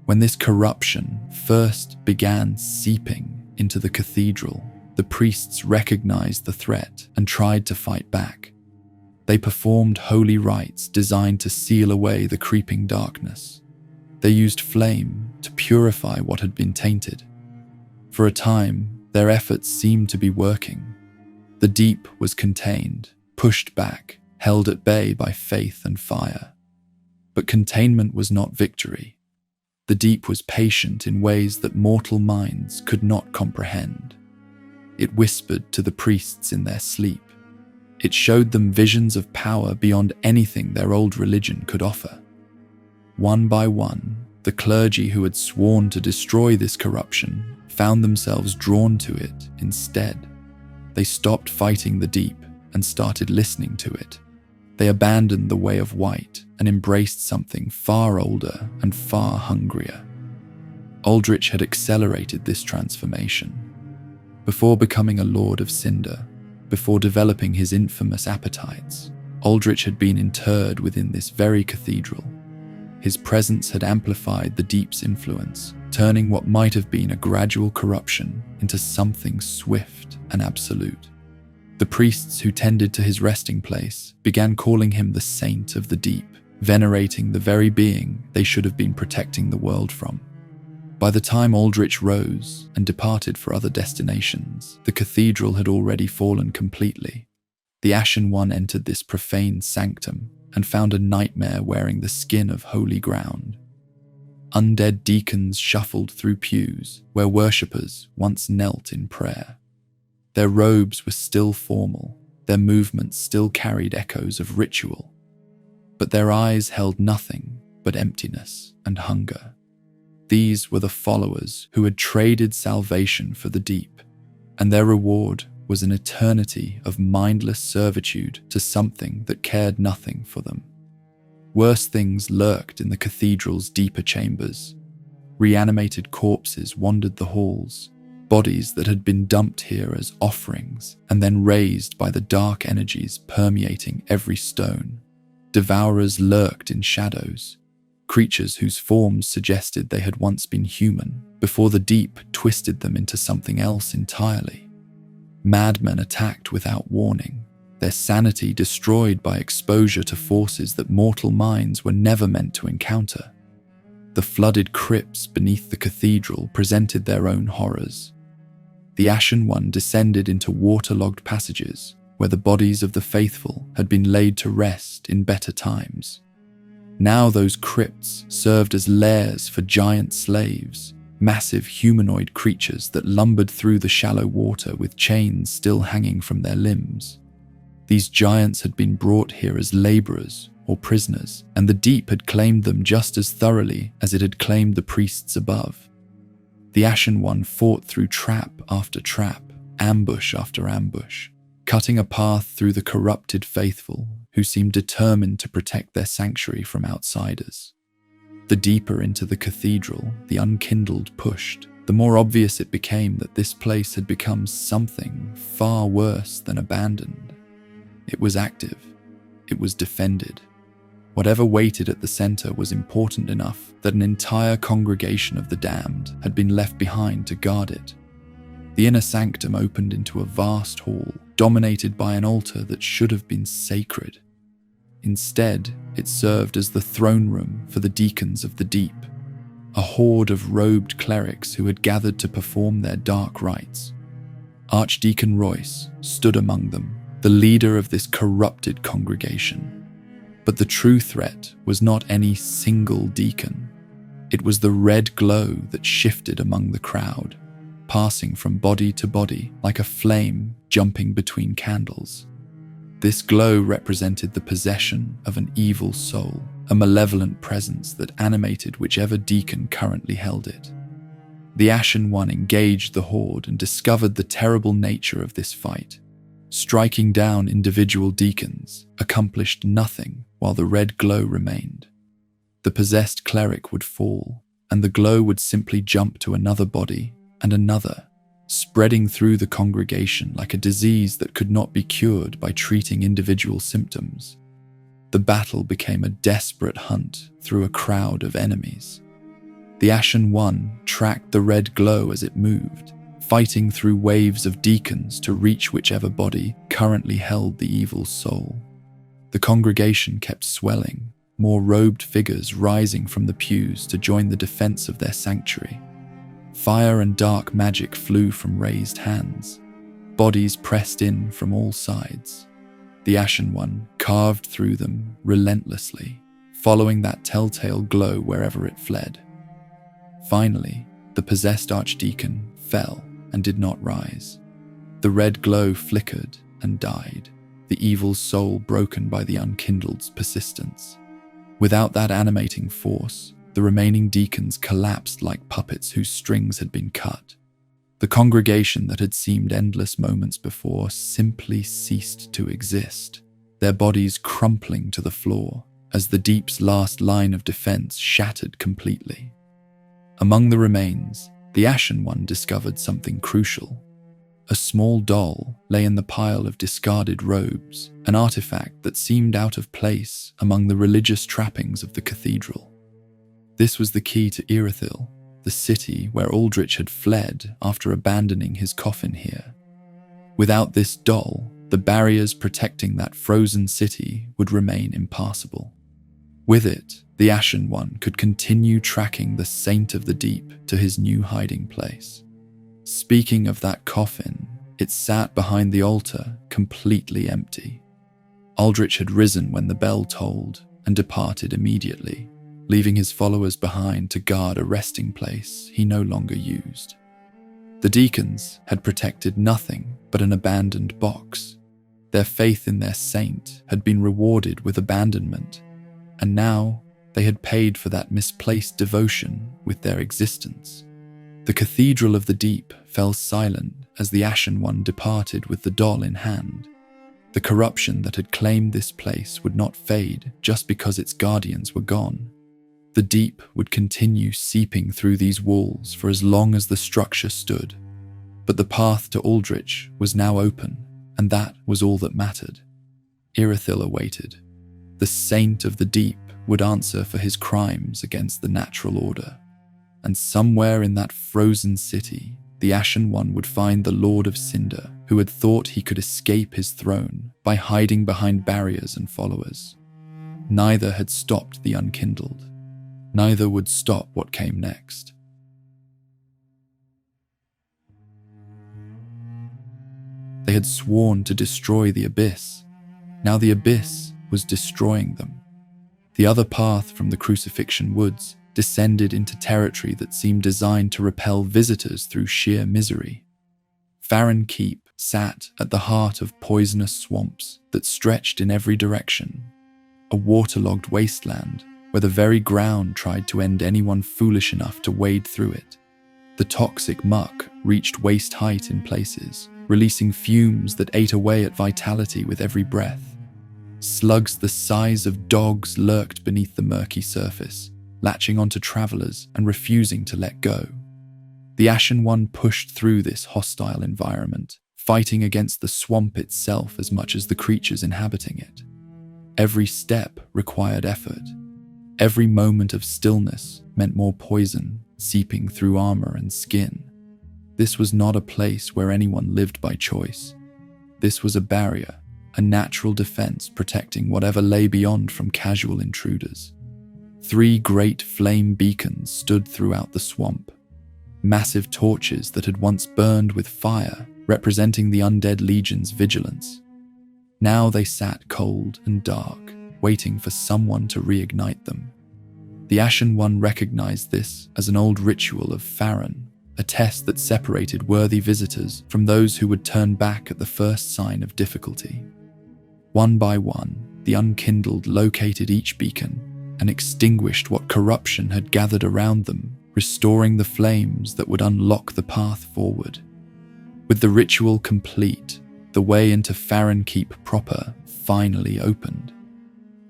When this corruption first began seeping into the cathedral, the priests recognized the threat and tried to fight back. They performed holy rites designed to seal away the creeping darkness. They used flame to purify what had been tainted. For a time, their efforts seemed to be working. The deep was contained, pushed back, held at bay by faith and fire. But containment was not victory. The deep was patient in ways that mortal minds could not comprehend. It whispered to the priests in their sleep. It showed them visions of power beyond anything their old religion could offer. One by one, the clergy who had sworn to destroy this corruption found themselves drawn to it instead. They stopped fighting the deep and started listening to it. They abandoned the way of white and embraced something far older and far hungrier. Aldrich had accelerated this transformation. Before becoming a Lord of Cinder, before developing his infamous appetites, Aldrich had been interred within this very cathedral. His presence had amplified the deep's influence, turning what might have been a gradual corruption into something swift and absolute. The priests who tended to his resting place began calling him the Saint of the Deep, venerating the very being they should have been protecting the world from. By the time Aldrich rose and departed for other destinations, the cathedral had already fallen completely. The Ashen One entered this profane sanctum and found a nightmare wearing the skin of holy ground. Undead deacons shuffled through pews where worshippers once knelt in prayer. Their robes were still formal, their movements still carried echoes of ritual, but their eyes held nothing but emptiness and hunger. These were the followers who had traded salvation for the deep, and their reward was an eternity of mindless servitude to something that cared nothing for them. Worse things lurked in the cathedral's deeper chambers. Reanimated corpses wandered the halls, bodies that had been dumped here as offerings and then raised by the dark energies permeating every stone. Devourers lurked in shadows, creatures whose forms suggested they had once been human before the deep twisted them into something else entirely. Madmen attacked without warning, their sanity destroyed by exposure to forces that mortal minds were never meant to encounter. The flooded crypts beneath the cathedral presented their own horrors. The Ashen One descended into waterlogged passages where the bodies of the faithful had been laid to rest in better times. Now those crypts served as lairs for giant slaves, massive humanoid creatures that lumbered through the shallow water with chains still hanging from their limbs. These giants had been brought here as laborers or prisoners, and the deep had claimed them just as thoroughly as it had claimed the priests above. The Ashen One fought through trap after trap, ambush after ambush, cutting a path through the corrupted faithful who seemed determined to protect their sanctuary from outsiders. The deeper into the cathedral the unkindled pushed, the more obvious it became that this place had become something far worse than abandoned. It was active. It was defended. Whatever waited at the center was important enough that an entire congregation of the damned had been left behind to guard it. The inner sanctum opened into a vast hall, dominated by an altar that should have been sacred. Instead, it served as the throne room for the deacons of the deep, a horde of robed clerics who had gathered to perform their dark rites. Archdeacon Royce stood among them, the leader of this corrupted congregation. But the true threat was not any single deacon. It was the red glow that shifted among the crowd, passing from body to body like a flame jumping between candles. This glow represented the possession of an evil soul, a malevolent presence that animated whichever deacon currently held it. The Ashen One engaged the horde and discovered the terrible nature of this fight. Striking down individual deacons accomplished nothing while the red glow remained. The possessed cleric would fall, and the glow would simply jump to another body and another, spreading through the congregation like a disease that could not be cured by treating individual symptoms. The battle became a desperate hunt through a crowd of enemies. The Ashen One tracked the red glow as it moved, fighting through waves of deacons to reach whichever body currently held the evil soul. The congregation kept swelling, more robed figures rising from the pews to join the defense of their sanctuary. Fire and dark magic flew from raised hands. Bodies pressed in from all sides. The Ashen One carved through them relentlessly, following that telltale glow wherever it fled. Finally, the possessed archdeacon fell and did not rise. The red glow flickered and died, the evil soul broken by the unkindled's persistence. Without that animating force, the remaining deacons collapsed like puppets whose strings had been cut. The congregation that had seemed endless moments before simply ceased to exist, their bodies crumpling to the floor as the Deep's last line of defense shattered completely. Among the remains, the Ashen One discovered something crucial. A small doll lay in the pile of discarded robes, an artifact that seemed out of place among the religious trappings of the cathedral. This was the key to Irithyll, the city where Aldrich had fled after abandoning his coffin here. Without this doll, the barriers protecting that frozen city would remain impassable. With it, the Ashen One could continue tracking the Saint of the Deep to his new hiding place. Speaking of that coffin, it sat behind the altar, completely empty. Aldrich had risen when the bell tolled and departed immediately, leaving his followers behind to guard a resting place he no longer used. The deacons had protected nothing but an abandoned box. Their faith in their saint had been rewarded with abandonment, and now they had paid for that misplaced devotion with their existence. The Cathedral of the Deep fell silent as the Ashen One departed with the doll in hand. The corruption that had claimed this place would not fade just because its guardians were gone. The Deep would continue seeping through these walls for as long as the structure stood. But the path to Aldrich was now open, and that was all that mattered. Irithyll awaited. The Saint of the Deep would answer for his crimes against the natural order. And somewhere in that frozen city, the Ashen One would find the Lord of Cinder, who had thought he could escape his throne by hiding behind barriers and followers. Neither had stopped the unkindled. Neither would stop what came next. They had sworn to destroy the Abyss. Now the Abyss was destroying them. The other path from the Crucifixion Woods descended into territory that seemed designed to repel visitors through sheer misery. Farron Keep sat at the heart of poisonous swamps that stretched in every direction, a waterlogged wasteland where the very ground tried to end anyone foolish enough to wade through it. The toxic muck reached waist height in places, releasing fumes that ate away at vitality with every breath. Slugs the size of dogs lurked beneath the murky surface, latching onto travelers and refusing to let go. The Ashen One pushed through this hostile environment, fighting against the swamp itself as much as the creatures inhabiting it. Every step required effort. Every moment of stillness meant more poison seeping through armor and skin. This was not a place where anyone lived by choice. This was a barrier, a natural defense protecting whatever lay beyond from casual intruders. 3 great flame beacons stood throughout the swamp, massive torches that had once burned with fire, representing the undead legion's vigilance. Now they sat cold and dark, waiting for someone to reignite them. The Ashen One recognized this as an old ritual of Farron, a test that separated worthy visitors from those who would turn back at the first sign of difficulty. One by one, the unkindled located each beacon and extinguished what corruption had gathered around them, restoring the flames that would unlock the path forward. With the ritual complete, the way into Farron Keep proper finally opened.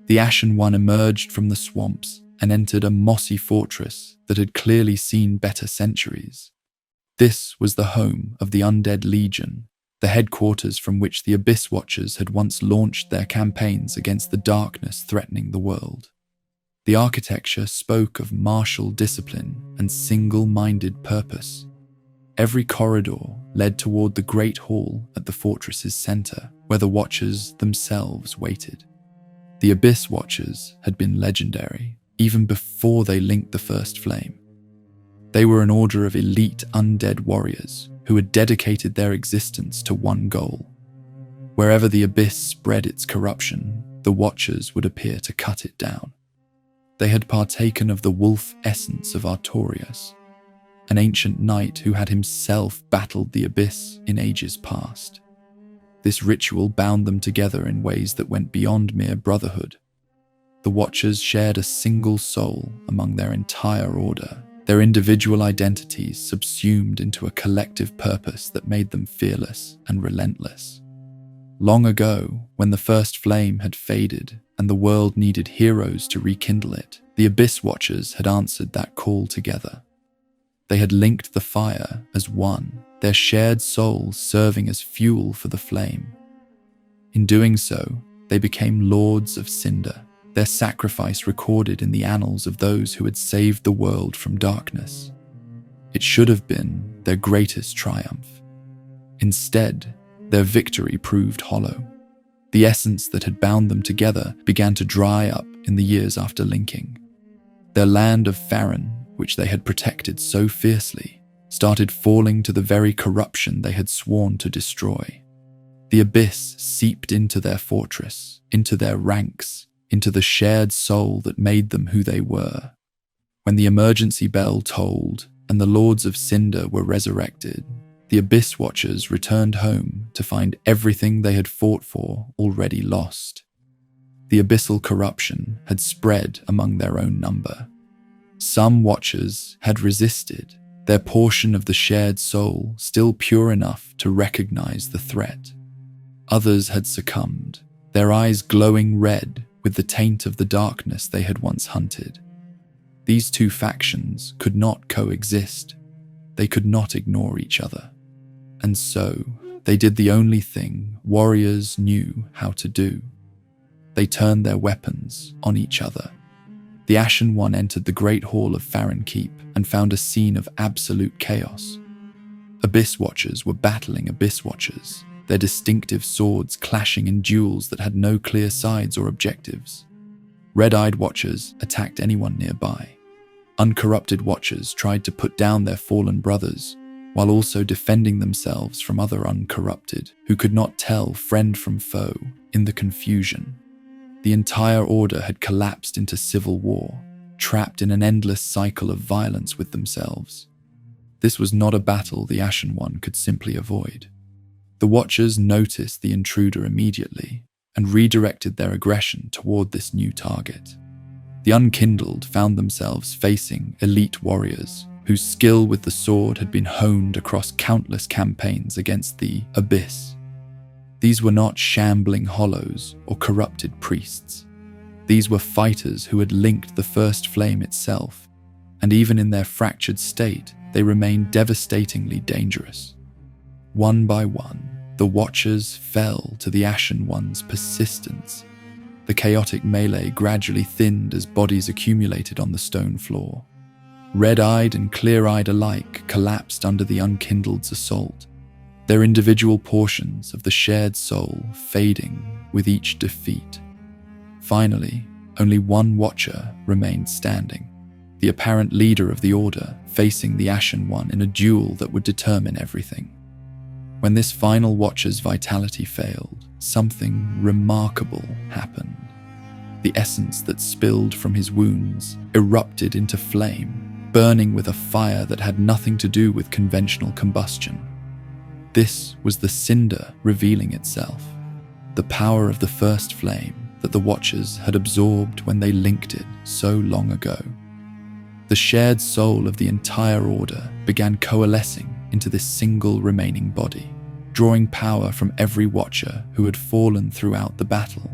The Ashen One emerged from the swamps, and entered a mossy fortress that had clearly seen better centuries. This was the home of the Undead Legion, the headquarters from which the Abyss Watchers had once launched their campaigns against the darkness threatening the world. The architecture spoke of martial discipline and single-minded purpose. Every corridor led toward the great hall at the fortress's center, where the Watchers themselves waited. The Abyss Watchers had been legendary, even before they linked the First Flame. They were an order of elite undead warriors who had dedicated their existence to one goal. Wherever the Abyss spread its corruption, the Watchers would appear to cut it down. They had partaken of the wolf essence of Artorias, an ancient knight who had himself battled the Abyss in ages past. This ritual bound them together in ways that went beyond mere brotherhood. The Watchers shared a single soul among their entire order, their individual identities subsumed into a collective purpose that made them fearless and relentless. Long ago, when the First Flame had faded and the world needed heroes to rekindle it, the Abyss Watchers had answered that call together. They had linked the fire as one, their shared souls serving as fuel for the flame. In doing so, they became Lords of Cinder, their sacrifice recorded in the annals of those who had saved the world from darkness. It should have been their greatest triumph. Instead, their victory proved hollow. The essence that had bound them together began to dry up in the years after linking. Their land of Farron, which they had protected so fiercely, started falling to the very corruption they had sworn to destroy. The Abyss seeped into their fortress, into their ranks, into the shared soul that made them who they were. When the emergency bell tolled and the Lords of Cinder were resurrected, the Abyss Watchers returned home to find everything they had fought for already lost. The abyssal corruption had spread among their own number. Some Watchers had resisted, their portion of the shared soul still pure enough to recognize the threat. Others had succumbed, their eyes glowing red with the taint of the darkness they had once hunted. These two factions could not coexist. They could not ignore each other. And so, they did the only thing warriors knew how to do. They turned their weapons on each other. The Ashen One entered the Great Hall of Farron Keep and found a scene of absolute chaos. Abyss Watchers were battling Abyss Watchers, their distinctive swords clashing in duels that had no clear sides or objectives. Red-eyed Watchers attacked anyone nearby. Uncorrupted Watchers tried to put down their fallen brothers, while also defending themselves from other uncorrupted who could not tell friend from foe in the confusion. The entire order had collapsed into civil war, trapped in an endless cycle of violence with themselves. This was not a battle the Ashen One could simply avoid. The Watchers noticed the intruder immediately and redirected their aggression toward this new target. The Unkindled found themselves facing elite warriors whose skill with the sword had been honed across countless campaigns against the Abyss. These were not shambling hollows or corrupted priests. These were fighters who had linked the First Flame itself, and even in their fractured state, they remained devastatingly dangerous. One by one, the Watchers fell to the Ashen One's persistence. The chaotic melee gradually thinned as bodies accumulated on the stone floor. Red-eyed and clear-eyed alike collapsed under the Unkindled's assault, their individual portions of the shared soul fading with each defeat. Finally, only one Watcher remained standing, the apparent leader of the Order, facing the Ashen One in a duel that would determine everything. When this final Watcher's vitality failed, something remarkable happened. The essence that spilled from his wounds erupted into flame, burning with a fire that had nothing to do with conventional combustion. This was the Cinder revealing itself, the power of the First Flame that the Watchers had absorbed when they linked it so long ago. The shared soul of the entire Order began coalescing into this single remaining body, drawing power from every Watcher who had fallen throughout the battle.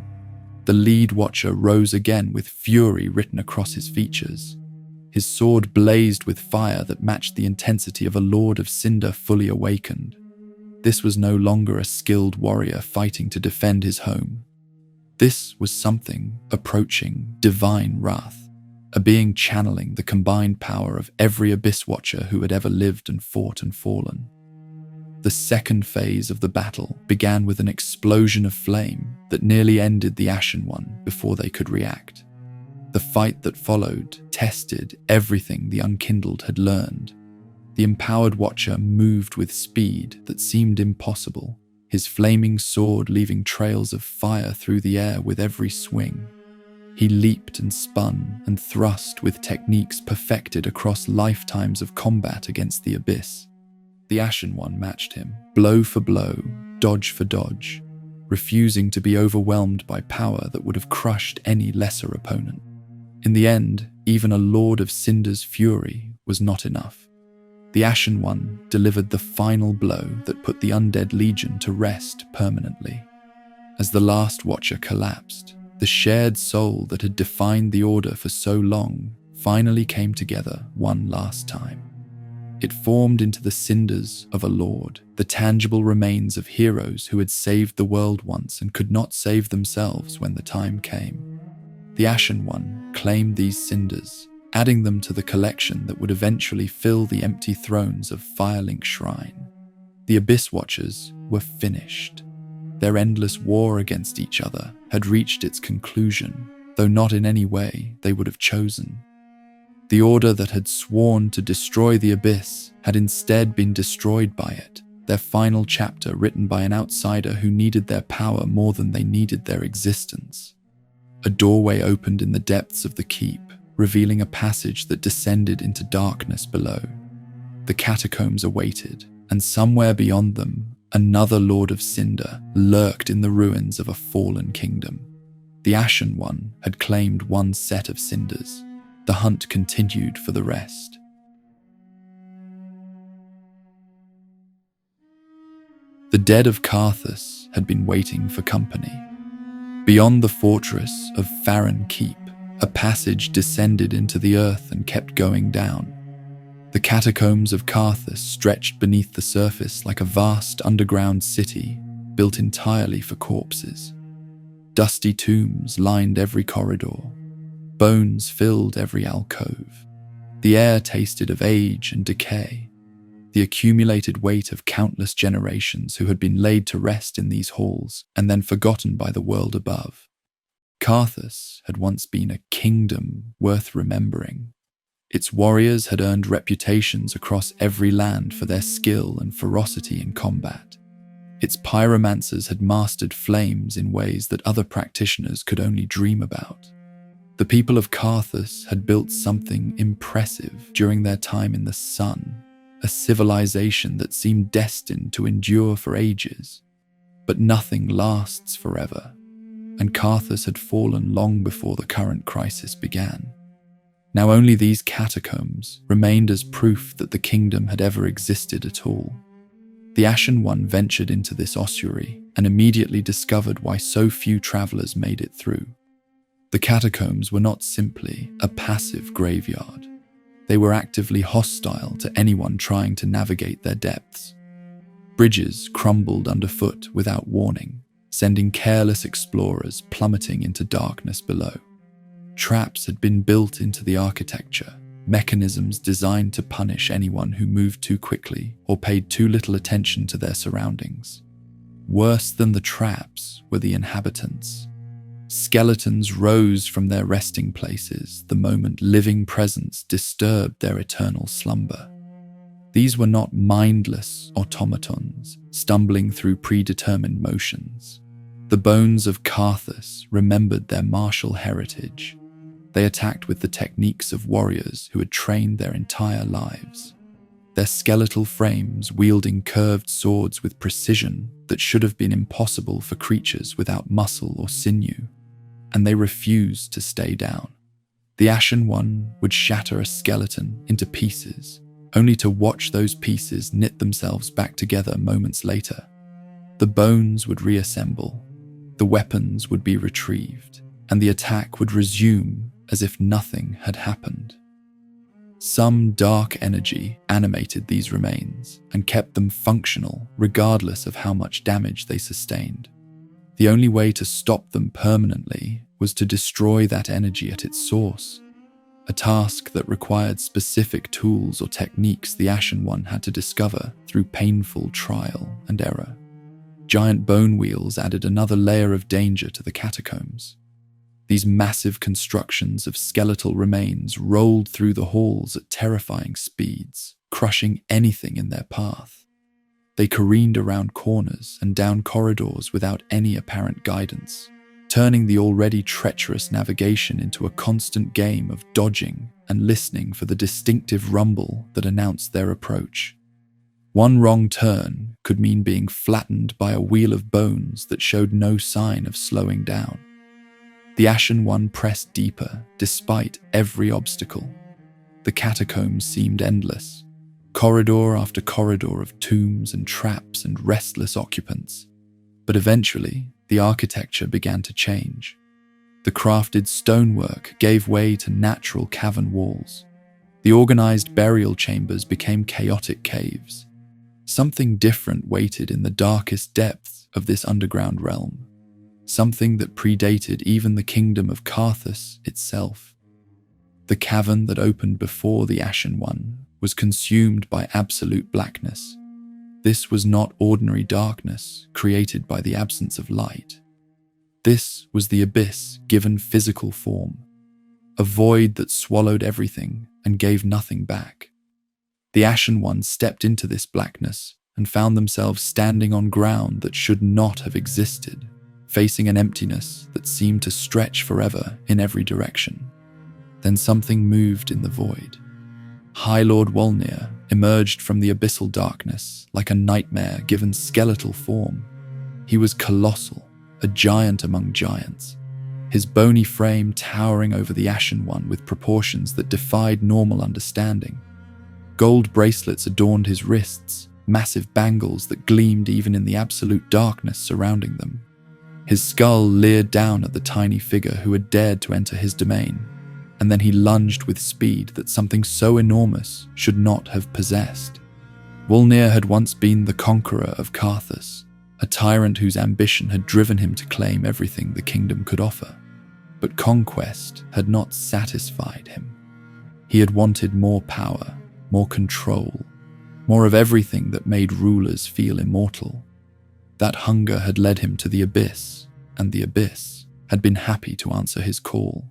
The lead watcher rose again with fury written across his features. His sword blazed with fire that matched the intensity of a Lord of Cinder fully awakened. This was no longer a skilled warrior fighting to defend his home. This was something approaching divine wrath, a being channeling the combined power of every Abyss Watcher who had ever lived and fought and fallen. The second phase of the battle began with an explosion of flame that nearly ended the Ashen One before they could react. The fight that followed tested everything the Unkindled had learned. The empowered Watcher moved with speed that seemed impossible, his flaming sword leaving trails of fire through the air with every swing. He leaped and spun and thrust with techniques perfected across lifetimes of combat against the Abyss. The Ashen One matched him, blow for blow, dodge for dodge, refusing to be overwhelmed by power that would have crushed any lesser opponent. In the end, even a Lord of Cinder's fury was not enough. The Ashen One delivered the final blow that put the Undead Legion to rest permanently. As the last Watcher collapsed, the shared soul that had defined the Order for so long finally came together one last time. It formed into the cinders of a lord, the tangible remains of heroes who had saved the world once and could not save themselves when the time came. The Ashen One claimed these cinders, adding them to the collection that would eventually fill the empty thrones of Firelink Shrine. The Abyss Watchers were finished. Their endless war against each other had reached its conclusion, though not in any way they would have chosen. The Order that had sworn to destroy the Abyss had instead been destroyed by it, their final chapter written by an outsider who needed their power more than they needed their existence. A doorway opened in the depths of the keep, revealing a passage that descended into darkness below. The catacombs awaited, and somewhere beyond them, another Lord of Cinder lurked in the ruins of a fallen kingdom. The Ashen One had claimed one set of cinders. The hunt continued for the rest. The dead of Karthus had been waiting for company. Beyond the fortress of Farron Keep, a passage descended into the earth and kept going down. The catacombs of Karthus stretched beneath the surface like a vast underground city built entirely for corpses. Dusty tombs lined every corridor. Bones filled every alcove. The air tasted of age and decay, the accumulated weight of countless generations who had been laid to rest in these halls and then forgotten by the world above. Karthus had once been a kingdom worth remembering. Its warriors had earned reputations across every land for their skill and ferocity in combat. Its pyromancers had mastered flames in ways that other practitioners could only dream about. The people of Karthus had built something impressive during their time in the sun, a civilization that seemed destined to endure for ages. But nothing lasts forever, and Karthus had fallen long before the current crisis began. Now only these catacombs remained as proof that the kingdom had ever existed at all. The Ashen One ventured into this ossuary and immediately discovered why so few travelers made it through. The catacombs were not simply a passive graveyard. They were actively hostile to anyone trying to navigate their depths. Bridges crumbled underfoot without warning, sending careless explorers plummeting into darkness below. Traps had been built into the architecture, mechanisms designed to punish anyone who moved too quickly or paid too little attention to their surroundings. Worse than the traps were the inhabitants. Skeletons rose from their resting places the moment living presence disturbed their eternal slumber. These were not mindless automatons stumbling through predetermined motions. The bones of Karthus remembered their martial heritage. They attacked with the techniques of warriors who had trained their entire lives. Their skeletal frames wielding curved swords with precision that should have been impossible for creatures without muscle or sinew. And they refused to stay down. The Ashen One would shatter a skeleton into pieces, only to watch those pieces knit themselves back together moments later. The bones would reassemble, The weapons would be retrieved, and the attack would resume as if nothing had happened. Some dark energy animated these remains and kept them functional regardless of how much damage they sustained. The only way to stop them permanently was to destroy that energy at its source, a task that required specific tools or techniques the Ashen One had to discover through painful trial and error. Giant bone wheels added another layer of danger to the catacombs. These massive constructions of skeletal remains rolled through the halls at terrifying speeds, crushing anything in their path. They careened around corners and down corridors without any apparent guidance, turning the already treacherous navigation into a constant game of dodging and listening for the distinctive rumble that announced their approach. One wrong turn could mean being flattened by a wheel of bones that showed no sign of slowing down. The Ashen One pressed deeper, despite every obstacle. The catacombs seemed endless, corridor after corridor of tombs and traps and restless occupants. But eventually, the architecture began to change. The crafted stonework gave way to natural cavern walls. The organized burial chambers became chaotic caves. Something different waited in the darkest depths of this underground realm. Something that predated even the kingdom of Carthus itself. The cavern that opened before the Ashen One was consumed by absolute blackness. This was not ordinary darkness created by the absence of light. This was the abyss given physical form, a void that swallowed everything and gave nothing back. The Ashen One stepped into this blackness and found themselves standing on ground that should not have existed, facing an emptiness that seemed to stretch forever in every direction. Then something moved in the void. High Lord Wolnir emerged from the abyssal darkness like a nightmare given skeletal form. He was colossal, a giant among giants, his bony frame towering over the Ashen One with proportions that defied normal understanding. Gold bracelets adorned his wrists, massive bangles that gleamed even in the absolute darkness surrounding them. His skull leered down at the tiny figure who had dared to enter his domain, and then he lunged with speed that something so enormous should not have possessed. Wolnir had once been the conqueror of Carthus, a tyrant whose ambition had driven him to claim everything the kingdom could offer. But conquest had not satisfied him. He had wanted more power, more control, more of everything that made rulers feel immortal. That hunger had led him to the abyss, and the abyss had been happy to answer his call.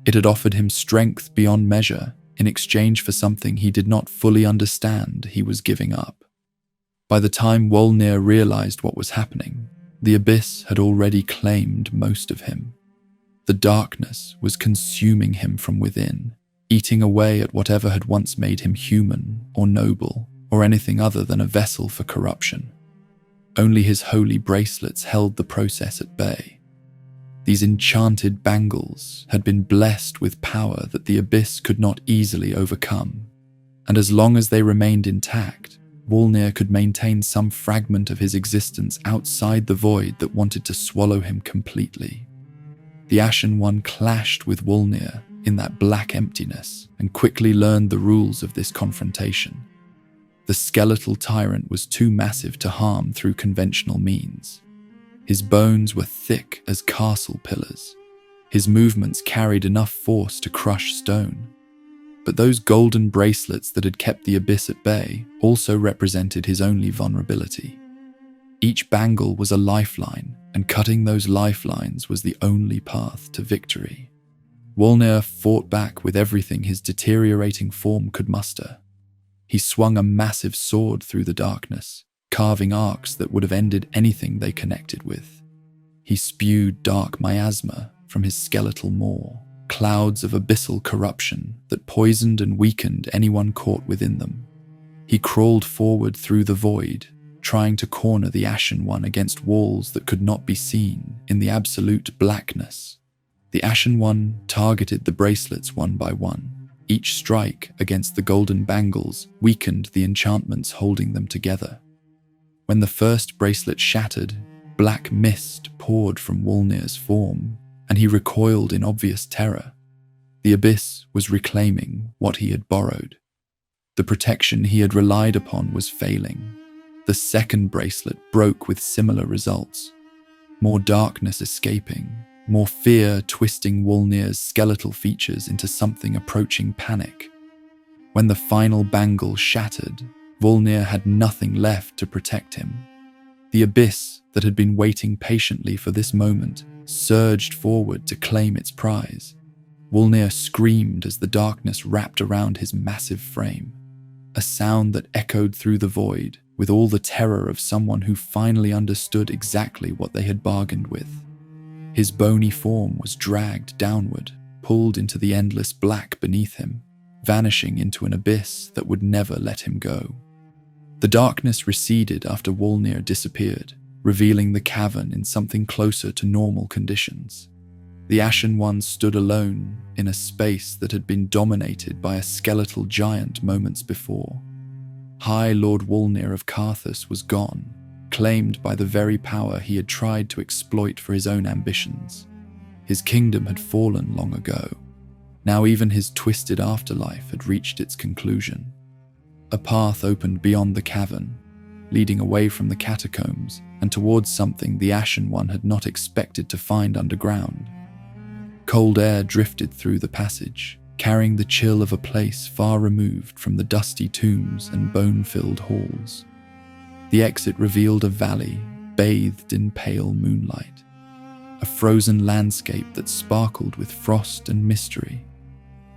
It had offered him strength beyond measure in exchange for something he did not fully understand he was giving up. By the time Wolnir realized what was happening, the abyss had already claimed most of him. The darkness was consuming him from within, eating away at whatever had once made him human or noble or anything other than a vessel for corruption. Only his holy bracelets held the process at bay. These enchanted bangles had been blessed with power that the abyss could not easily overcome, and as long as they remained intact, Wolnir could maintain some fragment of his existence outside the void that wanted to swallow him completely. The Ashen One clashed with Wolnir in that black emptiness and quickly learned the rules of this confrontation. The skeletal tyrant was too massive to harm through conventional means. His bones were thick as castle pillars. His movements carried enough force to crush stone. But those golden bracelets that had kept the abyss at bay also represented his only vulnerability. Each bangle was a lifeline, and cutting those lifelines was the only path to victory. Wolnir fought back with everything his deteriorating form could muster. He swung a massive sword through the darkness, carving arcs that would have ended anything they connected with. He spewed dark miasma from his skeletal maw, clouds of abyssal corruption that poisoned and weakened anyone caught within them. He crawled forward through the void, trying to corner the Ashen One against walls that could not be seen in the absolute blackness. The Ashen One targeted the bracelets one by one. Each strike against the golden bangles weakened the enchantments holding them together. When the first bracelet shattered, Black mist poured from Wolnir's form, and he recoiled in obvious terror. The abyss was reclaiming what he had borrowed. The protection he had relied upon was failing. The second bracelet broke with similar results. More darkness escaping, more fear twisting Wolnir's skeletal features into something approaching panic. When the final bangle shattered, Wolnir had nothing left to protect him. The abyss that had been waiting patiently for this moment surged forward to claim its prize. Wolnir screamed as the darkness wrapped around his massive frame, a sound that echoed through the void with all the terror of someone who finally understood exactly what they had bargained with. His bony form was dragged downward, pulled into the endless black beneath him, vanishing into an abyss that would never let him go. The darkness receded after Wolnir disappeared, revealing the cavern in something closer to normal conditions. The Ashen One stood alone in a space that had been dominated by a skeletal giant moments before. High Lord Wolnir of Karthus was gone, claimed by the very power he had tried to exploit for his own ambitions. His kingdom had fallen long ago. Now even his twisted afterlife had reached its conclusion. A path opened beyond the cavern, leading away from the catacombs and towards something the Ashen One had not expected to find underground. Cold air drifted through the passage, carrying the chill of a place far removed from the dusty tombs and bone-filled halls. The exit revealed a valley bathed in pale moonlight, a frozen landscape that sparkled with frost and mystery.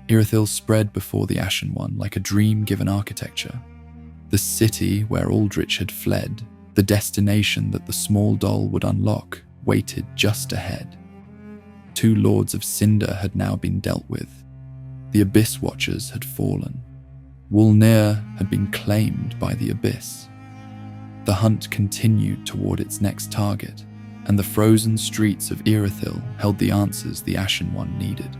Irithyll spread before the Ashen One like a dream-given architecture. The city where Aldrich had fled, the destination that the small doll would unlock, waited just ahead. 2 Lords of Cinder had now been dealt with. The Abyss Watchers had fallen. Wolnir had been claimed by the Abyss. The hunt continued toward its next target, and the frozen streets of Irithyll held the answers the Ashen One needed.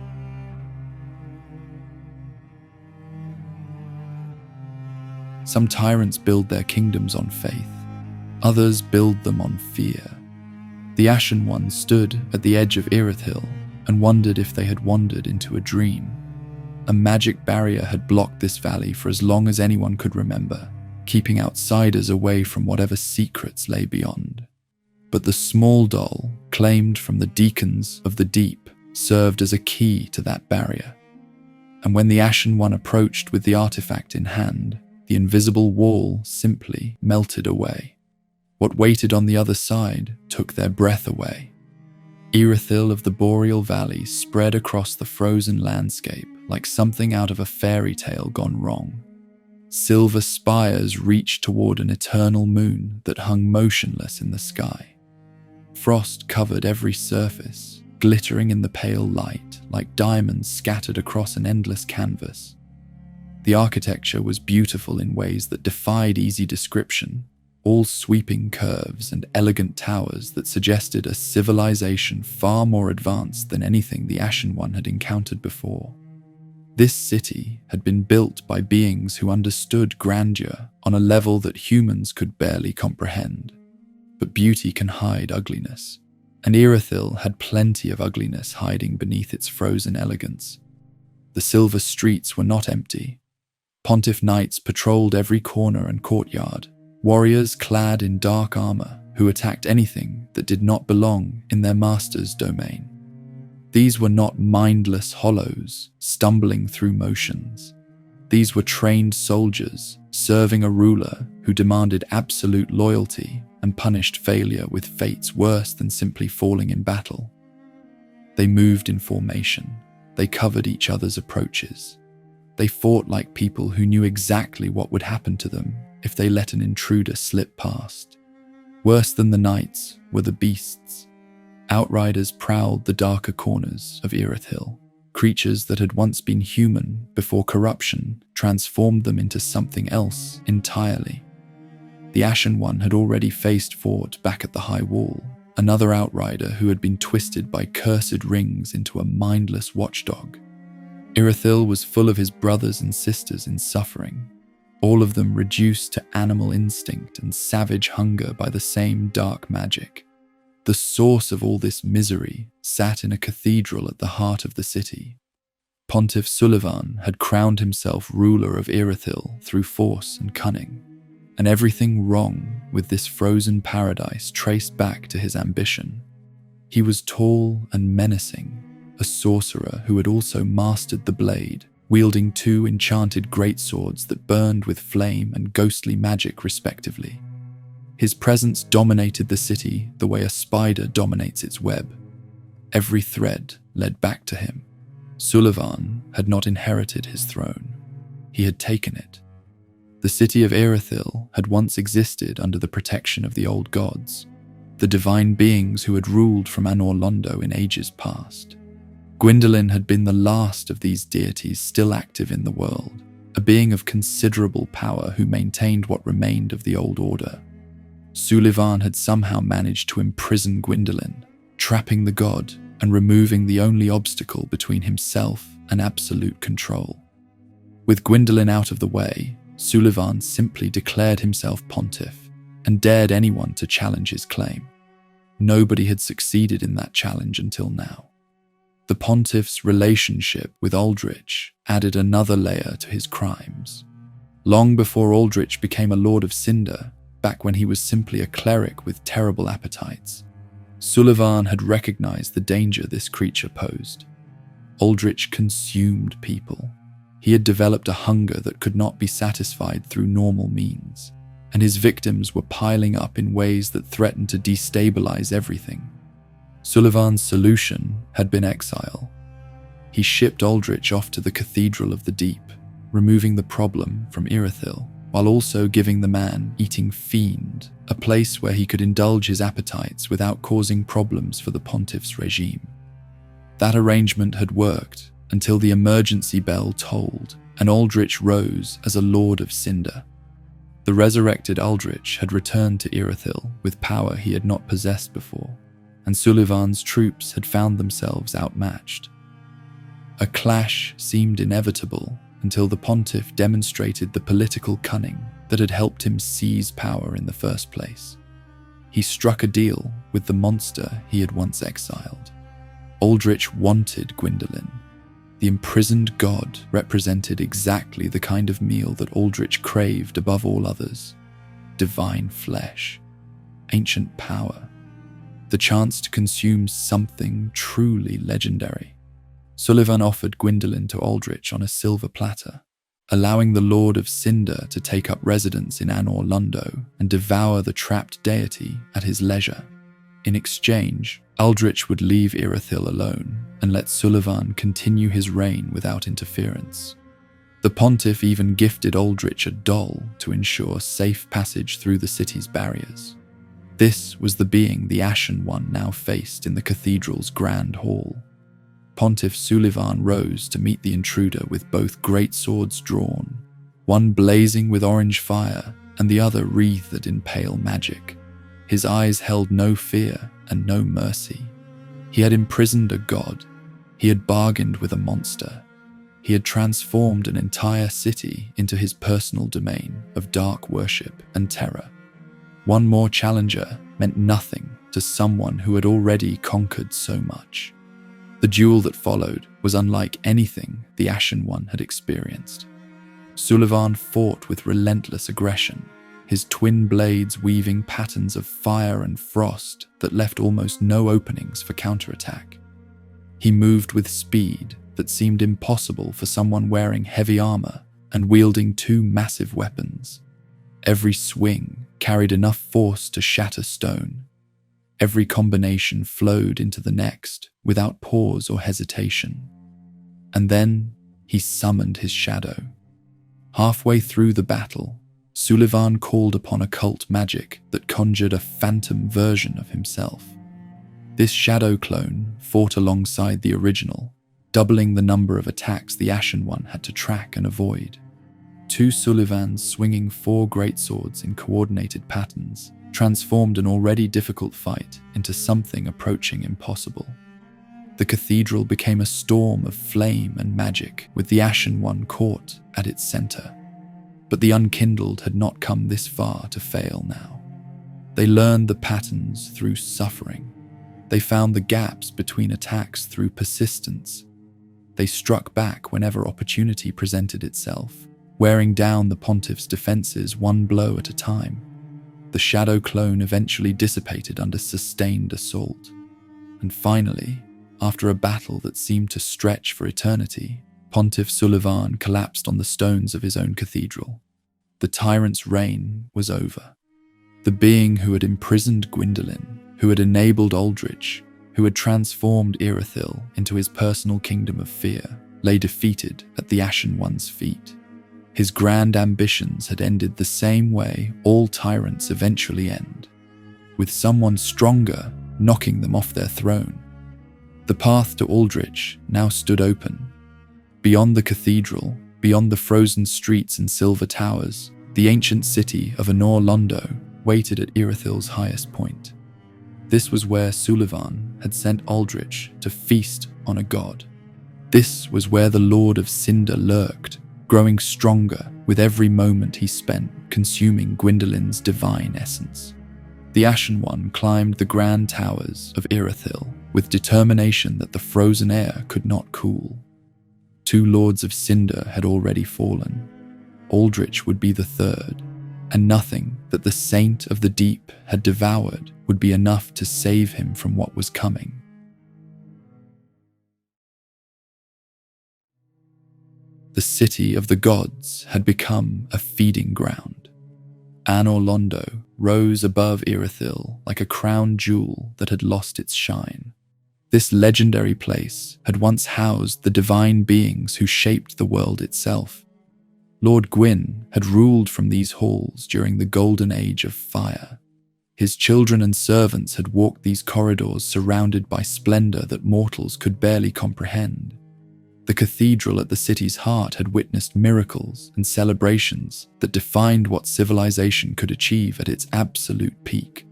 Some tyrants build their kingdoms on faith, others build them on fear. The Ashen One stood at the edge of Irithyll and wondered if they had wandered into a dream. A magic barrier had blocked this valley for as long as anyone could remember, keeping outsiders away from whatever secrets lay beyond. But the small doll, claimed from the Deacons of the Deep, served as a key to that barrier. And when the Ashen One approached with the artifact in hand, the invisible wall simply melted away. What waited on the other side took their breath away. Irithyll of the Boreal Valley spread across the frozen landscape like something out of a fairy tale gone wrong. Silver spires reached toward an eternal moon that hung motionless in the sky. Frost covered every surface, glittering in the pale light like diamonds scattered across an endless canvas. The architecture was beautiful in ways that defied easy description, all sweeping curves and elegant towers that suggested a civilization far more advanced than anything the Ashen One had encountered before. This city had been built by beings who understood grandeur on a level that humans could barely comprehend. But beauty can hide ugliness, and Irithyll had plenty of ugliness hiding beneath its frozen elegance. The silver streets were not empty. Pontiff knights patrolled every corner and courtyard, warriors clad in dark armor who attacked anything that did not belong in their master's domain. These were not mindless hollows stumbling through motions. These were trained soldiers serving a ruler who demanded absolute loyalty and punished failure with fates worse than simply falling in battle. They moved in formation. They covered each other's approaches. They fought like people who knew exactly what would happen to them if they let an intruder slip past. Worse than the knights were the beasts. Outriders prowled the darker corners of Irithyll, creatures that had once been human before corruption transformed them into something else entirely. The Ashen One had already faced Fort back at the High Wall, another outrider who had been twisted by cursed rings into a mindless watchdog. Irithyll was full of his brothers and sisters in suffering, all of them reduced to animal instinct and savage hunger by the same dark magic. The source of all this misery sat in a cathedral at the heart of the city. Pontiff Sulivan had crowned himself ruler of Irithyll through force and cunning, and everything wrong with this frozen paradise traced back to his ambition. He was tall and menacing, a sorcerer who had also mastered the blade, wielding 2 enchanted greatswords that burned with flame and ghostly magic respectively. His presence dominated the city the way a spider dominates its web. Every thread led back to him. Sulivan had not inherited his throne. He had taken it. The city of Irithyll had once existed under the protection of the old gods, the divine beings who had ruled from Anor Londo in ages past. Gwyn had been the last of these deities still active in the world, a being of considerable power who maintained what remained of the old order. Sulivan had somehow managed to imprison Gwyn, trapping the god and removing the only obstacle between himself and absolute control. With Gwyn out of the way, Sulivan simply declared himself pontiff and dared anyone to challenge his claim. Nobody had succeeded in that challenge until now. The pontiff's relationship with Aldrich added another layer to his crimes. Long before Aldrich became a Lord of Cinder, back when he was simply a cleric with terrible appetites, Sulivan had recognized the danger this creature posed. Aldrich consumed people. He had developed a hunger that could not be satisfied through normal means, and his victims were piling up in ways that threatened to destabilize everything. Sulivan's solution had been exile. He shipped Aldrich off to the Cathedral of the Deep, removing the problem from Irithyll, while also giving the man-eating fiend a place where he could indulge his appetites without causing problems for the pontiff's regime. That arrangement had worked until the emergency bell tolled and Aldrich rose as a Lord of Cinder. The resurrected Aldrich had returned to Irithyll with power he had not possessed before, and Sulivan's troops had found themselves outmatched. A clash seemed inevitable until the pontiff demonstrated the political cunning that had helped him seize power in the first place. He struck a deal with the monster he had once exiled. Aldrich wanted Gwyn. The imprisoned god represented exactly the kind of meal that Aldrich craved above all others: divine flesh, ancient power, the chance to consume something truly legendary. Sulivan offered Gwyn to Aldrich on a silver platter, allowing the Lord of Cinder to take up residence in Anor Londo and devour the trapped deity at his leisure. In exchange, Aldrich would leave Irithyll alone and let Sulivan continue his reign without interference. The pontiff even gifted Aldrich a doll to ensure safe passage through the city's barriers. This was the being the Ashen One now faced in the cathedral's grand hall. Pontiff Sulivan rose to meet the intruder with both great swords drawn, one blazing with orange fire and the other wreathed in pale magic. His eyes held no fear and no mercy. He had imprisoned a god. He had bargained with a monster. He had transformed an entire city into his personal domain of dark worship and terror. One more challenger meant nothing to someone who had already conquered so much. The duel that followed was unlike anything the Ashen One had experienced. Sulivan fought with relentless aggression, his twin blades weaving patterns of fire and frost that left almost no openings for counterattack. He moved with speed that seemed impossible for someone wearing heavy armor and wielding 2 massive weapons. Every swing carried enough force to shatter stone. Every combination flowed into the next without pause or hesitation. And then he summoned his shadow. Halfway through the battle, Sulivan called upon occult magic that conjured a phantom version of himself. This shadow clone fought alongside the original, doubling the number of attacks the Ashen One had to track and avoid. 2 Sulivans swinging 4 greatswords in coordinated patterns transformed an already difficult fight into something approaching impossible. The cathedral became a storm of flame and magic, with the Ashen One caught at its center. But the Unkindled had not come this far to fail now. They learned the patterns through suffering, They found the gaps between attacks through persistence. They struck back whenever opportunity presented itself, wearing down the Pontiff's defenses one blow at a time. The shadow clone eventually dissipated under sustained assault. And finally, after a battle that seemed to stretch for eternity, Pontiff Suleiman collapsed on the stones of his own cathedral. The tyrant's reign was over. The being who had imprisoned Gwendolyn, who had enabled Aldrich, who had transformed Irithyll into his personal kingdom of fear, lay defeated at the Ashen One's feet. His grand ambitions had ended the same way all tyrants eventually end, with someone stronger knocking them off their throne. The path to Aldrich now stood open. Beyond the cathedral, beyond the frozen streets and silver towers, the ancient city of Anor Londo waited at Irithyll's highest point. This was where Suleiman had sent Aldrich to feast on a god. This was where the Lord of Cinder lurked, growing stronger with every moment he spent consuming Gwendolyn's divine essence. The Ashen One climbed the grand towers of Irithyll with determination that the frozen air could not cool. 2 Lords of Cinder had already fallen. Aldrich would be the 3rd, and nothing that the Saint of the Deep had devoured would be enough to save him from what was coming. The city of the gods had become a feeding ground. Anor Londo rose above Irithyll like a crown jewel that had lost its shine. This legendary place had once housed the divine beings who shaped the world itself. Lord Gwyn had ruled from these halls during the golden age of fire. His children and servants had walked these corridors surrounded by splendor that mortals could barely comprehend. The cathedral at the city's heart had witnessed miracles and celebrations that defined what civilization could achieve at its absolute peak.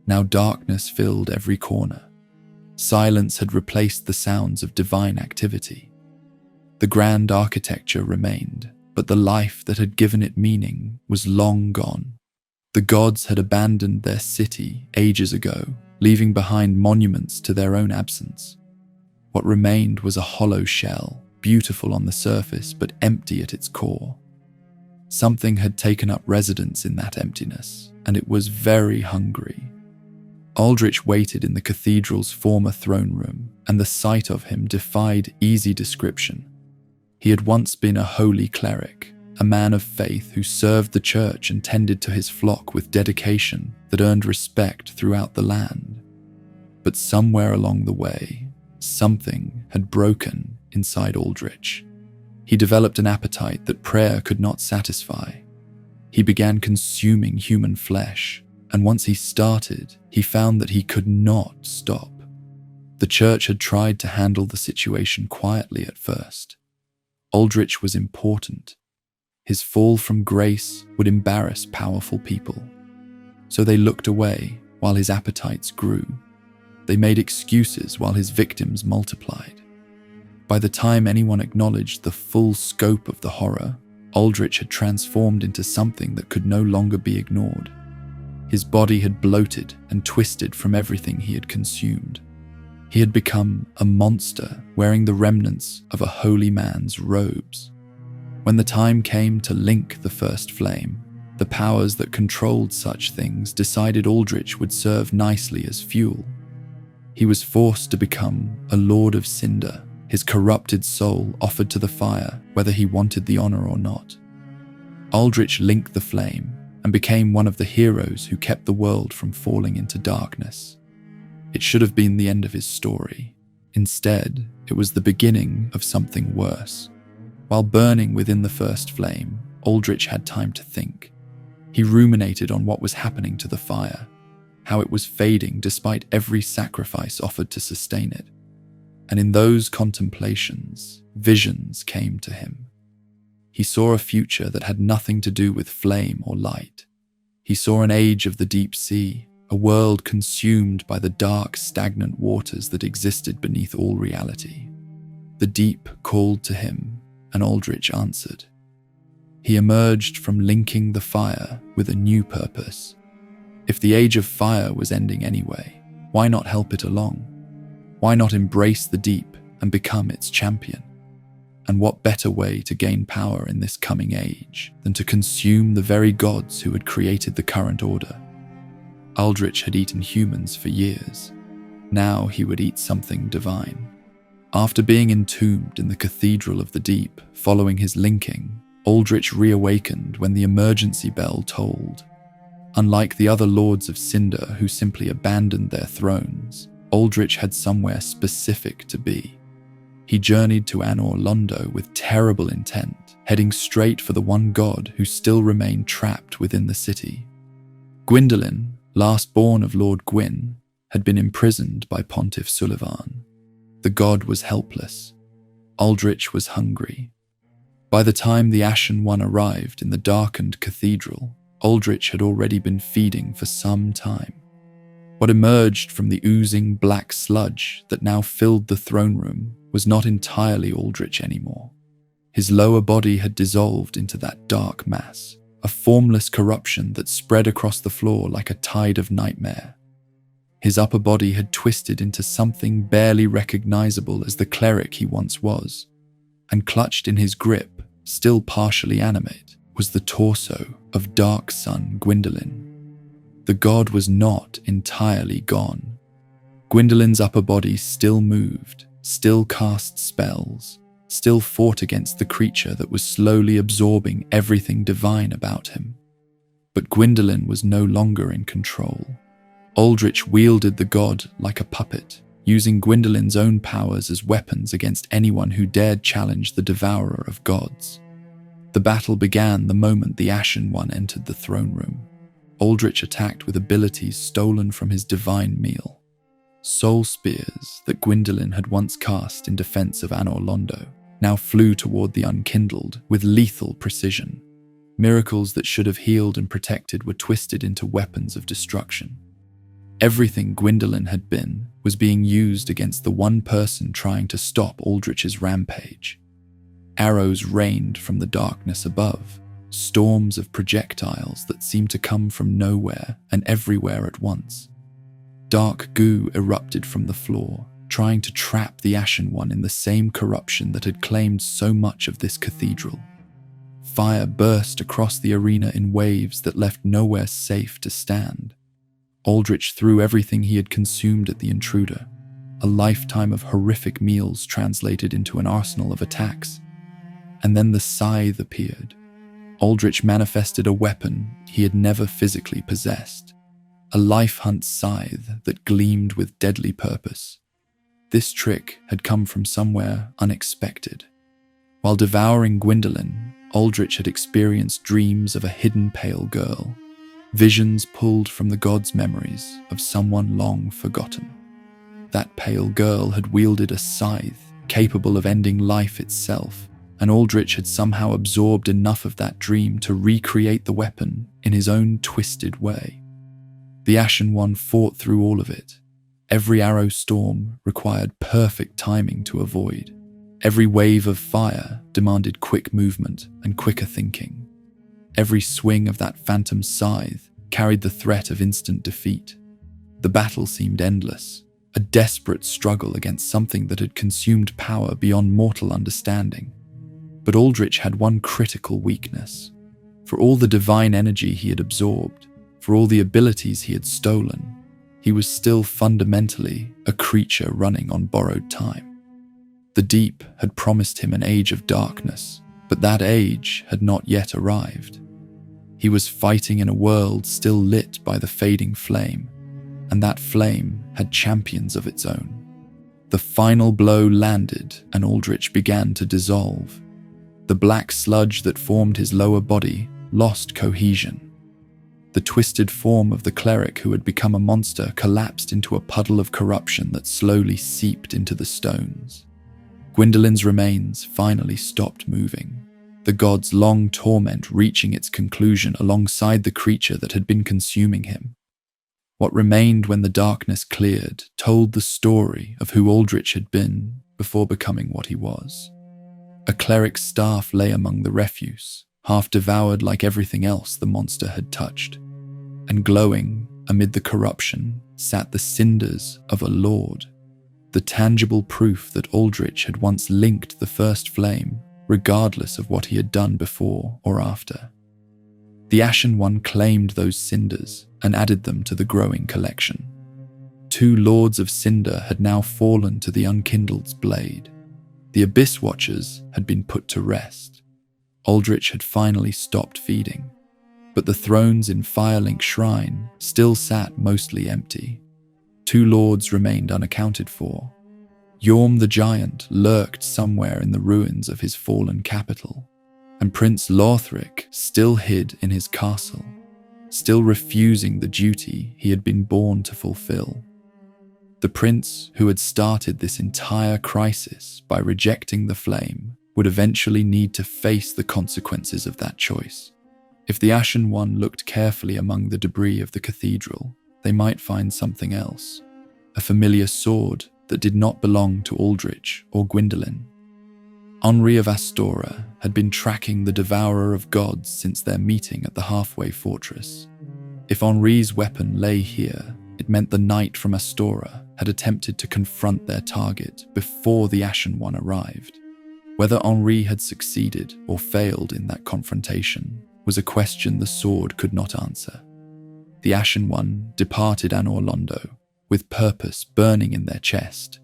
Now darkness filled every corner. Silence had replaced the sounds of divine activity. The grand architecture remained, but the life that had given it meaning was long gone. The gods had abandoned their city ages ago, leaving behind monuments to their own absence. What remained was a hollow shell, beautiful on the surface but empty at its core. Something had taken up residence in that emptiness, and it was very hungry. Aldrich waited in the cathedral's former throne room, and the sight of him defied easy description. He had once been a holy cleric, a man of faith who served the church and tended to his flock with dedication that earned respect throughout the land. But somewhere along the way, something had broken inside Aldrich. He developed an appetite that prayer could not satisfy. He began consuming human flesh, and once he started, he found that he could not stop. The church had tried to handle the situation quietly at first. Aldrich was important. His fall from grace would embarrass powerful people. So they looked away while his appetites grew. They made excuses while his victims multiplied. By the time anyone acknowledged the full scope of the horror, Aldrich had transformed into something that could no longer be ignored. His body had bloated and twisted from everything he had consumed. He had become a monster wearing the remnants of a holy man's robes. When the time came to link the first flame, the powers that controlled such things decided Aldrich would serve nicely as fuel. He was forced to become a Lord of Cinder, his corrupted soul offered to the fire whether he wanted the honor or not. Aldrich linked the flame and became one of the heroes who kept the world from falling into darkness. It should have been the end of his story. Instead, it was the beginning of something worse. While burning within the first flame, Aldrich had time to think. He ruminated on what was happening to the fire, how it was fading despite every sacrifice offered to sustain it. And in those contemplations, visions came to him. He saw a future that had nothing to do with flame or light. He saw an age of the deep sea, a world consumed by the dark, stagnant waters that existed beneath all reality. The deep called to him, and Aldrich answered. He emerged from linking the fire with a new purpose. If the age of fire was ending anyway, Why not help it along? Why not embrace the deep and become its champion? And what better way to gain power in this coming age than to consume the very gods who had created the current order? Aldrich had eaten humans for years. Now he would eat something divine. After being entombed in the Cathedral of the Deep following his linking, Aldrich reawakened when the emergency bell tolled. Unlike the other Lords of Cinder who simply abandoned their thrones, Aldrich had somewhere specific to be. He journeyed to Anor Londo with terrible intent, heading straight for the one god who still remained trapped within the city. Gwyndolin, last born of Lord Gwyn, had been imprisoned by Pontiff Sullivan. The god was helpless. Aldrich was hungry. By the time the Ashen One arrived in the darkened cathedral, Aldrich had already been feeding for some time. What emerged from the oozing black sludge that now filled the throne room was not entirely Aldrich anymore. His lower body had dissolved into that dark mass, a formless corruption that spread across the floor like a tide of nightmare. His upper body had twisted into something barely recognizable as the cleric he once was, and clutched in his grip, still partially animate, was the torso of Dark Sun Gwyndolin. The god was not entirely gone. Gwyndolin's upper body still moved, still cast spells, still fought against the creature that was slowly absorbing everything divine about him. But Gwyndolin was no longer in control. Aldrich wielded the god like a puppet, using Gwyndolin's own powers as weapons against anyone who dared challenge the devourer of gods. The battle began the moment the Ashen One entered the throne room. Aldrich attacked with abilities stolen from his divine meal. Soul spears that Gwyndolin had once cast in defense of Anor Londo now flew toward the unkindled with lethal precision. Miracles that should have healed and protected were twisted into weapons of destruction. Everything Gwyndolin had been was being used against the one person trying to stop Aldrich's rampage. Arrows rained from the darkness above, storms of projectiles that seemed to come from nowhere and everywhere at once. Dark goo erupted from the floor, trying to trap the Ashen One in the same corruption that had claimed so much of this cathedral. Fire burst across the arena in waves that left nowhere safe to stand. Aldrich threw everything he had consumed at the intruder, a lifetime of horrific meals translated into an arsenal of attacks. And then the scythe appeared. Aldrich manifested a weapon he had never physically possessed, a life hunt scythe that gleamed with deadly purpose. This trick had come from somewhere unexpected. While devouring Gwyndolin, Aldrich had experienced dreams of a hidden pale girl, visions pulled from the god's memories of someone long forgotten. That pale girl had wielded a scythe capable of ending life itself, and Aldrich had somehow absorbed enough of that dream to recreate the weapon in his own twisted way. The Ashen One fought through all of it. Every arrow storm required perfect timing to avoid. Every wave of fire demanded quick movement and quicker thinking. Every swing of that phantom scythe carried the threat of instant defeat. The battle seemed endless, a desperate struggle against something that had consumed power beyond mortal understanding. But Aldrich had one critical weakness. For all the divine energy he had absorbed, for all the abilities he had stolen, he was still fundamentally a creature running on borrowed time. The deep had promised him an age of darkness, but that age had not yet arrived. He was fighting in a world still lit by the fading flame, and that flame had champions of its own. The final blow landed, and Aldrich began to dissolve. The black sludge that formed his lower body lost cohesion. The twisted form of the cleric who had become a monster collapsed into a puddle of corruption that slowly seeped into the stones. Gwyndolин's remains finally stopped moving, the god's long torment reaching its conclusion alongside the creature that had been consuming him. What remained when the darkness cleared told the story of who Aldrich had been before becoming what he was. A cleric's staff lay among the refuse, half devoured like everything else the monster had touched. And glowing, amid the corruption, sat the cinders of a lord, the tangible proof that Aldrich had once linked the first flame, regardless of what he had done before or after. The Ashen One claimed those cinders and added them to the growing collection. 2 Lords of Cinder had now fallen to the unkindled's blade. The Abyss Watchers had been put to rest. Aldrich had finally stopped feeding, but the thrones in Firelink Shrine still sat mostly empty. 2 lords remained unaccounted for. Yorm the Giant lurked somewhere in the ruins of his fallen capital, and Prince Lothric still hid in his castle, still refusing the duty he had been born to fulfill. The prince who had started this entire crisis by rejecting the flame would eventually need to face the consequences of that choice. If the Ashen One looked carefully among the debris of the cathedral, they might find something else, a familiar sword that did not belong to Aldrich or Gwyndolin. Henri of Astora had been tracking the Devourer of Gods since their meeting at the halfway fortress. If Henri's weapon lay here, it meant the knight from Astora had attempted to confront their target before the Ashen One arrived. Whether Henri had succeeded or failed in that confrontation was a question the sword could not answer. The Ashen One departed Anor Londo, with purpose burning in their chest.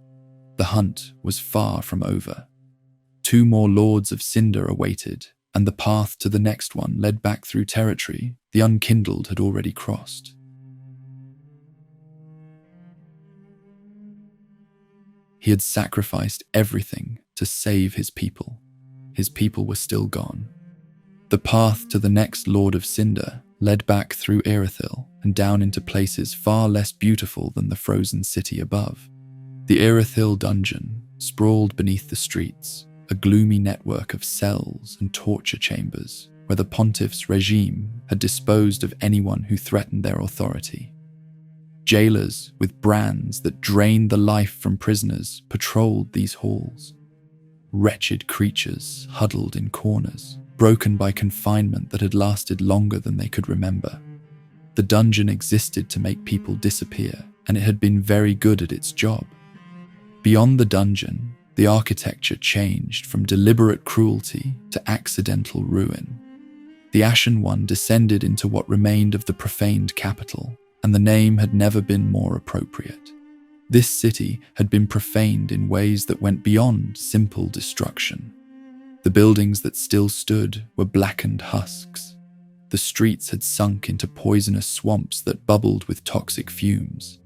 The hunt was far from over. 2 more Lords of Cinder awaited, and the path to the next one led back through territory the Unkindled had already crossed. He had sacrificed everything to save his people. His people were still gone. The path to the next Lord of Cinder led back through Irithyll and down into places far less beautiful than the frozen city above. The Irithyll dungeon sprawled beneath the streets, a gloomy network of cells and torture chambers where the Pontiff's regime had disposed of anyone who threatened their authority. Jailers with brands that drained the life from prisoners patrolled these halls. Wretched creatures huddled in corners, broken by confinement that had lasted longer than they could remember. The dungeon existed to make people disappear, and it had been very good at its job. Beyond the dungeon, the architecture changed from deliberate cruelty to accidental ruin. The Ashen One descended into what remained of the profaned capital, and the name had never been more appropriate. This city had been profaned in ways that went beyond simple destruction. The buildings that still stood were blackened husks. The streets had sunk into poisonous swamps that bubbled with toxic fumes.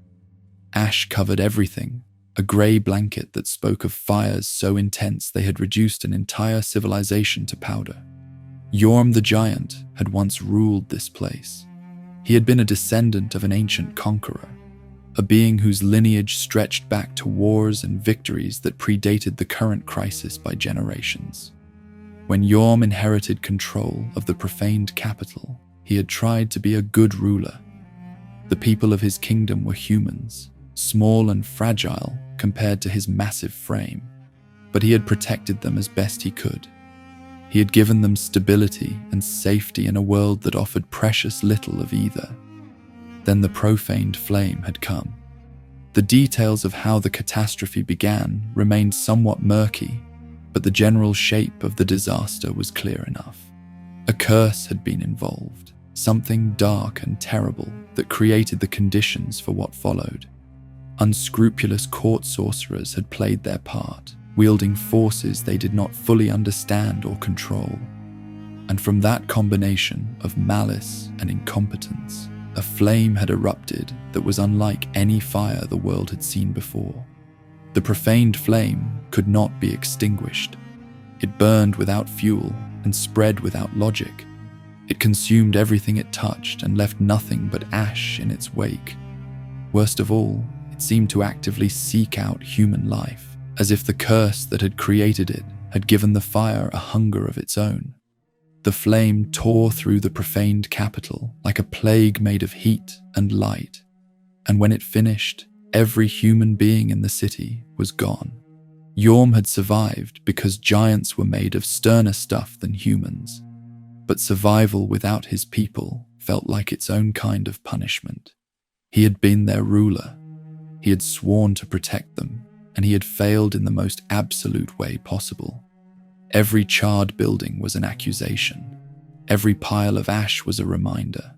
Ash covered everything, a grey blanket that spoke of fires so intense they had reduced an entire civilization to powder. Yorm the Giant had once ruled this place. He had been a descendant of an ancient conqueror, a being whose lineage stretched back to wars and victories that predated the current crisis by generations. When Yorm inherited control of the profaned capital, he had tried to be a good ruler. The people of his kingdom were humans, small and fragile compared to his massive frame, but he had protected them as best he could. He had given them stability and safety in a world that offered precious little of either. Then the profaned flame had come. The details of how the catastrophe began remained somewhat murky, but the general shape of the disaster was clear enough. A curse had been involved, something dark and terrible that created the conditions for what followed. Unscrupulous court sorcerers had played their part, wielding forces they did not fully understand or control. And from that combination of malice and incompetence, a flame had erupted that was unlike any fire the world had seen before. The profaned flame could not be extinguished. It burned without fuel and spread without logic. It consumed everything it touched and left nothing but ash in its wake. Worst of all, it seemed to actively seek out human life, as if the curse that had created it had given the fire a hunger of its own. The flame tore through the profaned capital like a plague made of heat and light, and when it finished, every human being in the city was gone. Yorm had survived because giants were made of sterner stuff than humans, but survival without his people felt like its own kind of punishment. He had been their ruler. He had sworn to protect them, and he had failed in the most absolute way possible. Every charred building was an accusation. Every pile of ash was a reminder.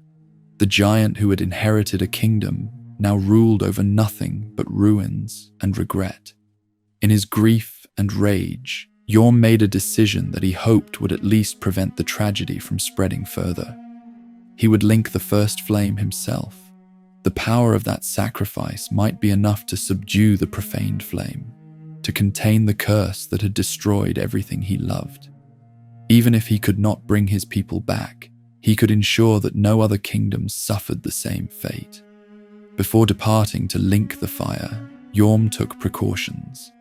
The giant who had inherited a kingdom now ruled over nothing but ruins and regret. In his grief and rage, Yorm made a decision that he hoped would at least prevent the tragedy from spreading further. He would link the first flame himself. The power of that sacrifice might be enough to subdue the profaned flame, to contain the curse that had destroyed everything he loved. Even if he could not bring his people back, he could ensure that no other kingdoms suffered the same fate. Before departing to link the fire, Yorm took precautions.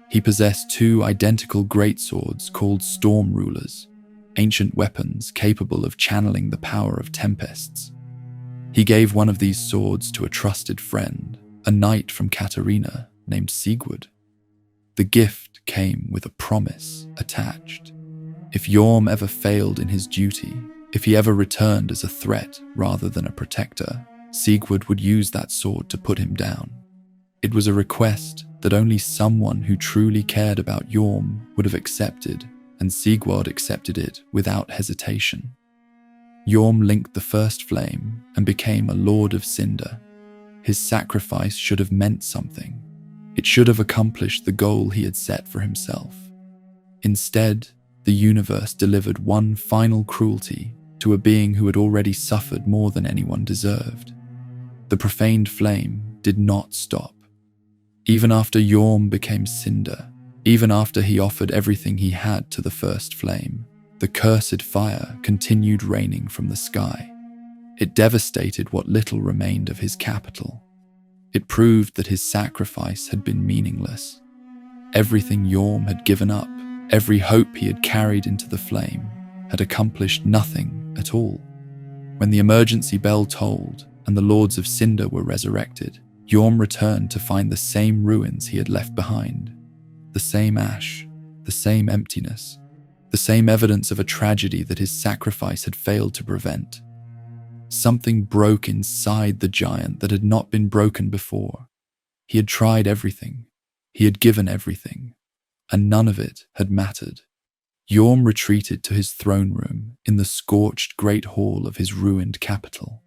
He possessed 2 identical greatswords called Storm Rulers, ancient weapons capable of channeling the power of tempests. He gave one of these swords to a trusted friend, a knight from Katarina named Sigurd. The gift came with a promise attached. If Yorm ever failed in his duty, if he ever returned as a threat rather than a protector, Sigurd would use that sword to put him down. It was a request that only someone who truly cared about Yorm would have accepted, and Sigurd accepted it without hesitation. Yorm linked the first flame and became a Lord of Cinder. His sacrifice should have meant something. It should have accomplished the goal he had set for himself. Instead, the universe delivered one final cruelty to a being who had already suffered more than anyone deserved. The profaned flame did not stop. Even after Yorm became cinder, even after he offered everything he had to the first flame, the cursed fire continued raining from the sky. It devastated what little remained of his capital. It proved that his sacrifice had been meaningless. Everything Yorm had given up, every hope he had carried into the flame, had accomplished nothing at all. When the emergency bell tolled and the Lords of Cinder were resurrected, Yorm returned to find the same ruins he had left behind. The same ash, the same emptiness, the same evidence of a tragedy that his sacrifice had failed to prevent. Something broke inside the giant that had not been broken before. He had tried everything. He had given everything, and none of it had mattered. Yorm retreated to his throne room in the scorched great hall of his ruined capital.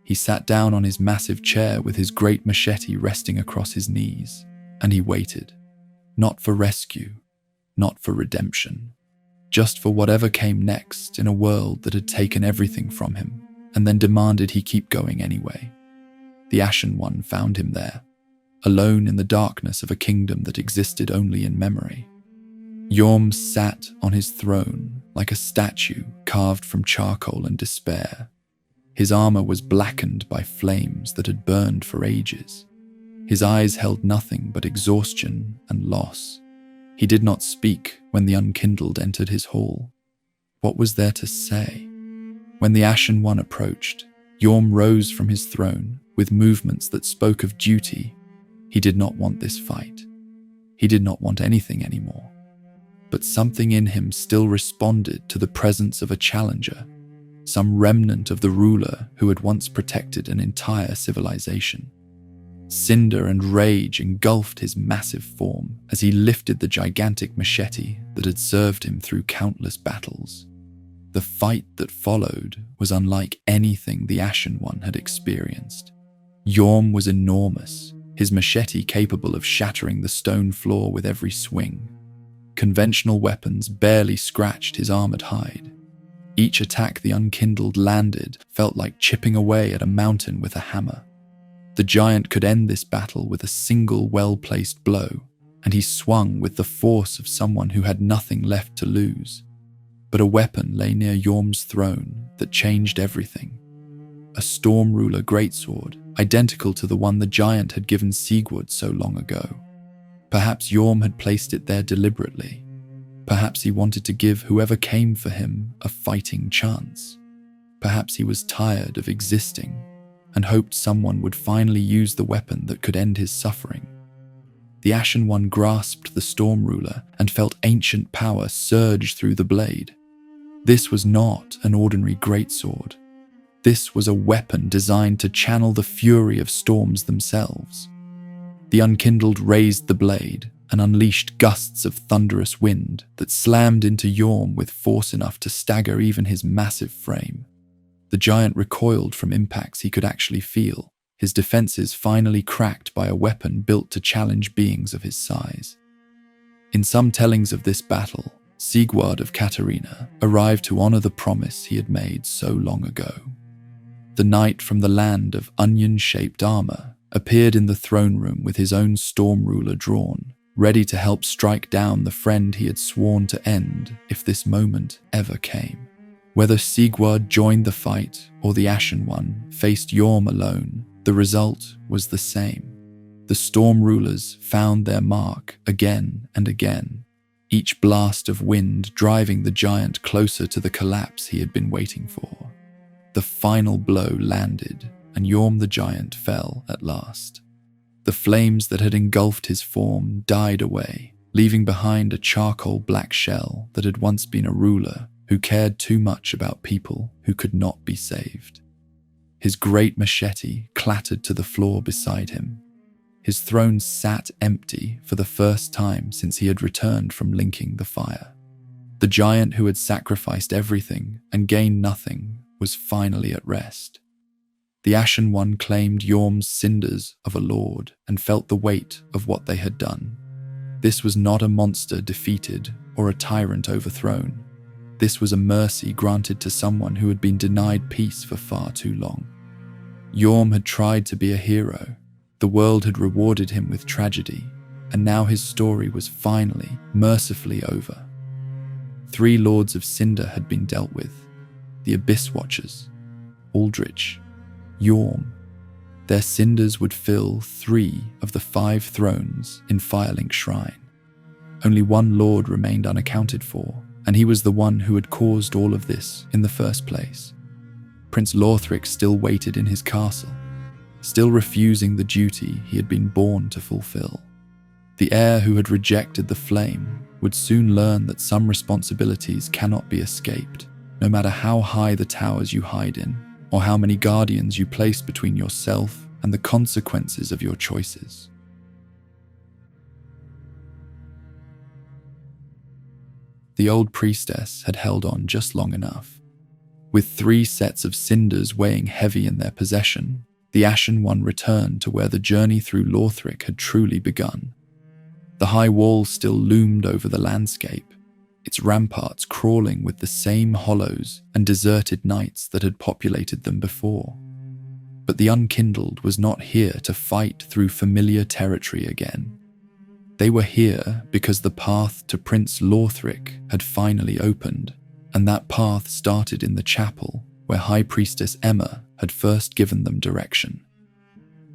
He sat down on his massive chair with his great machete resting across his knees, and he waited, not for rescue, not for redemption, just for whatever came next in a world that had taken everything from him and then demanded he keep going anyway. The Ashen One found him there, alone in the darkness of a kingdom that existed only in memory. Yorm sat on his throne like a statue carved from charcoal and despair. His armor was blackened by flames that had burned for ages. His eyes held nothing but exhaustion and loss. He did not speak when the unkindled entered his hall. What was there to say? When the Ashen One approached, Yorm rose from his throne with movements that spoke of duty. He did not want this fight. He did not want anything anymore. But something in him still responded to the presence of a challenger, some remnant of the ruler who had once protected an entire civilization. Cinder and rage engulfed his massive form as he lifted the gigantic machete that had served him through countless battles. The fight that followed was unlike anything the Ashen One had experienced. Yorm was enormous, his machete capable of shattering the stone floor with every swing. Conventional weapons barely scratched his armored hide. Each attack the unkindled landed felt like chipping away at a mountain with a hammer. The giant could end this battle with a single well-placed blow, and he swung with the force of someone who had nothing left to lose. But a weapon lay near Yorm's throne that changed everything. A Storm Ruler greatsword, identical to the one the giant had given Sigurd so long ago. Perhaps Yorm had placed it there deliberately. Perhaps he wanted to give whoever came for him a fighting chance. Perhaps he was tired of existing and hoped someone would finally use the weapon that could end his suffering. The Ashen One grasped the Storm Ruler and felt ancient power surge through the blade. This was not an ordinary greatsword. This was a weapon designed to channel the fury of storms themselves. The unkindled raised the blade and unleashed gusts of thunderous wind that slammed into Yorm with force enough to stagger even his massive frame. The giant recoiled from impacts he could actually feel, his defenses finally cracked by a weapon built to challenge beings of his size. In some tellings of this battle, Sigurd of Katarina arrived to honor the promise he had made so long ago. The knight from the land of onion-shaped armor appeared in the throne room with his own storm ruler drawn, ready to help strike down the friend he had sworn to end if this moment ever came. Whether Sigurd joined the fight or the Ashen One faced Yorm alone, the result was the same. The storm rulers found their mark again and again, each blast of wind driving the giant closer to the collapse he had been waiting for. The final blow landed, and Yorm the giant fell at last. The flames that had engulfed his form died away, leaving behind a charcoal black shell that had once been a ruler who cared too much about people who could not be saved. His great machete clattered to the floor beside him. His throne sat empty for the first time since he had returned from linking the fire. The giant who had sacrificed everything and gained nothing was finally at rest. The Ashen One claimed Yorm's cinders of a lord and felt the weight of what they had done. This was not a monster defeated or a tyrant overthrown. This was a mercy granted to someone who had been denied peace for far too long. Yorm had tried to be a hero. The world had rewarded him with tragedy, and now his story was finally, mercifully over. 3 Lords of Cinder had been dealt with: the Abyss Watchers, Aldrich, Yorm. Their cinders would fill 3 of the 5 thrones in Firelink Shrine. Only 1 lord remained unaccounted for, and he was the one who had caused all of this in the first place. Prince Lothric still waited in his castle, still refusing the duty he had been born to fulfill. The heir who had rejected the flame would soon learn that some responsibilities cannot be escaped, no matter how high the towers you hide in, or how many guardians you place between yourself and the consequences of your choices. The old priestess had held on just long enough. With 3 sets of cinders weighing heavy in their possession, the Ashen One returned to where the journey through Lothric had truly begun. The high wall still loomed over the landscape, its ramparts crawling with the same hollows and deserted knights that had populated them before. But the Unkindled was not here to fight through familiar territory again. They were here because the path to Prince Lothric had finally opened, and that path started in the chapel where High Priestess Emma had first given them direction.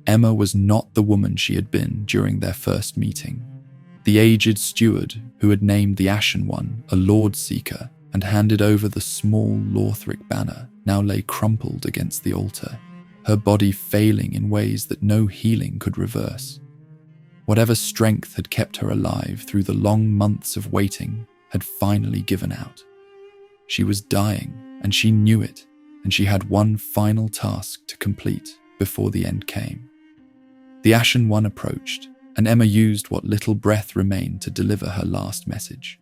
Emma was not the woman she had been during their first meeting. The aged steward who had named the Ashen One a Lord Seeker and handed over the small Lothric banner now lay crumpled against the altar, her body failing in ways that no healing could reverse. Whatever strength had kept her alive through the long months of waiting had finally given out. She was dying, and she knew it, and she had one final task to complete before the end came. The Ashen One approached, and Emma used what little breath remained to deliver her last message.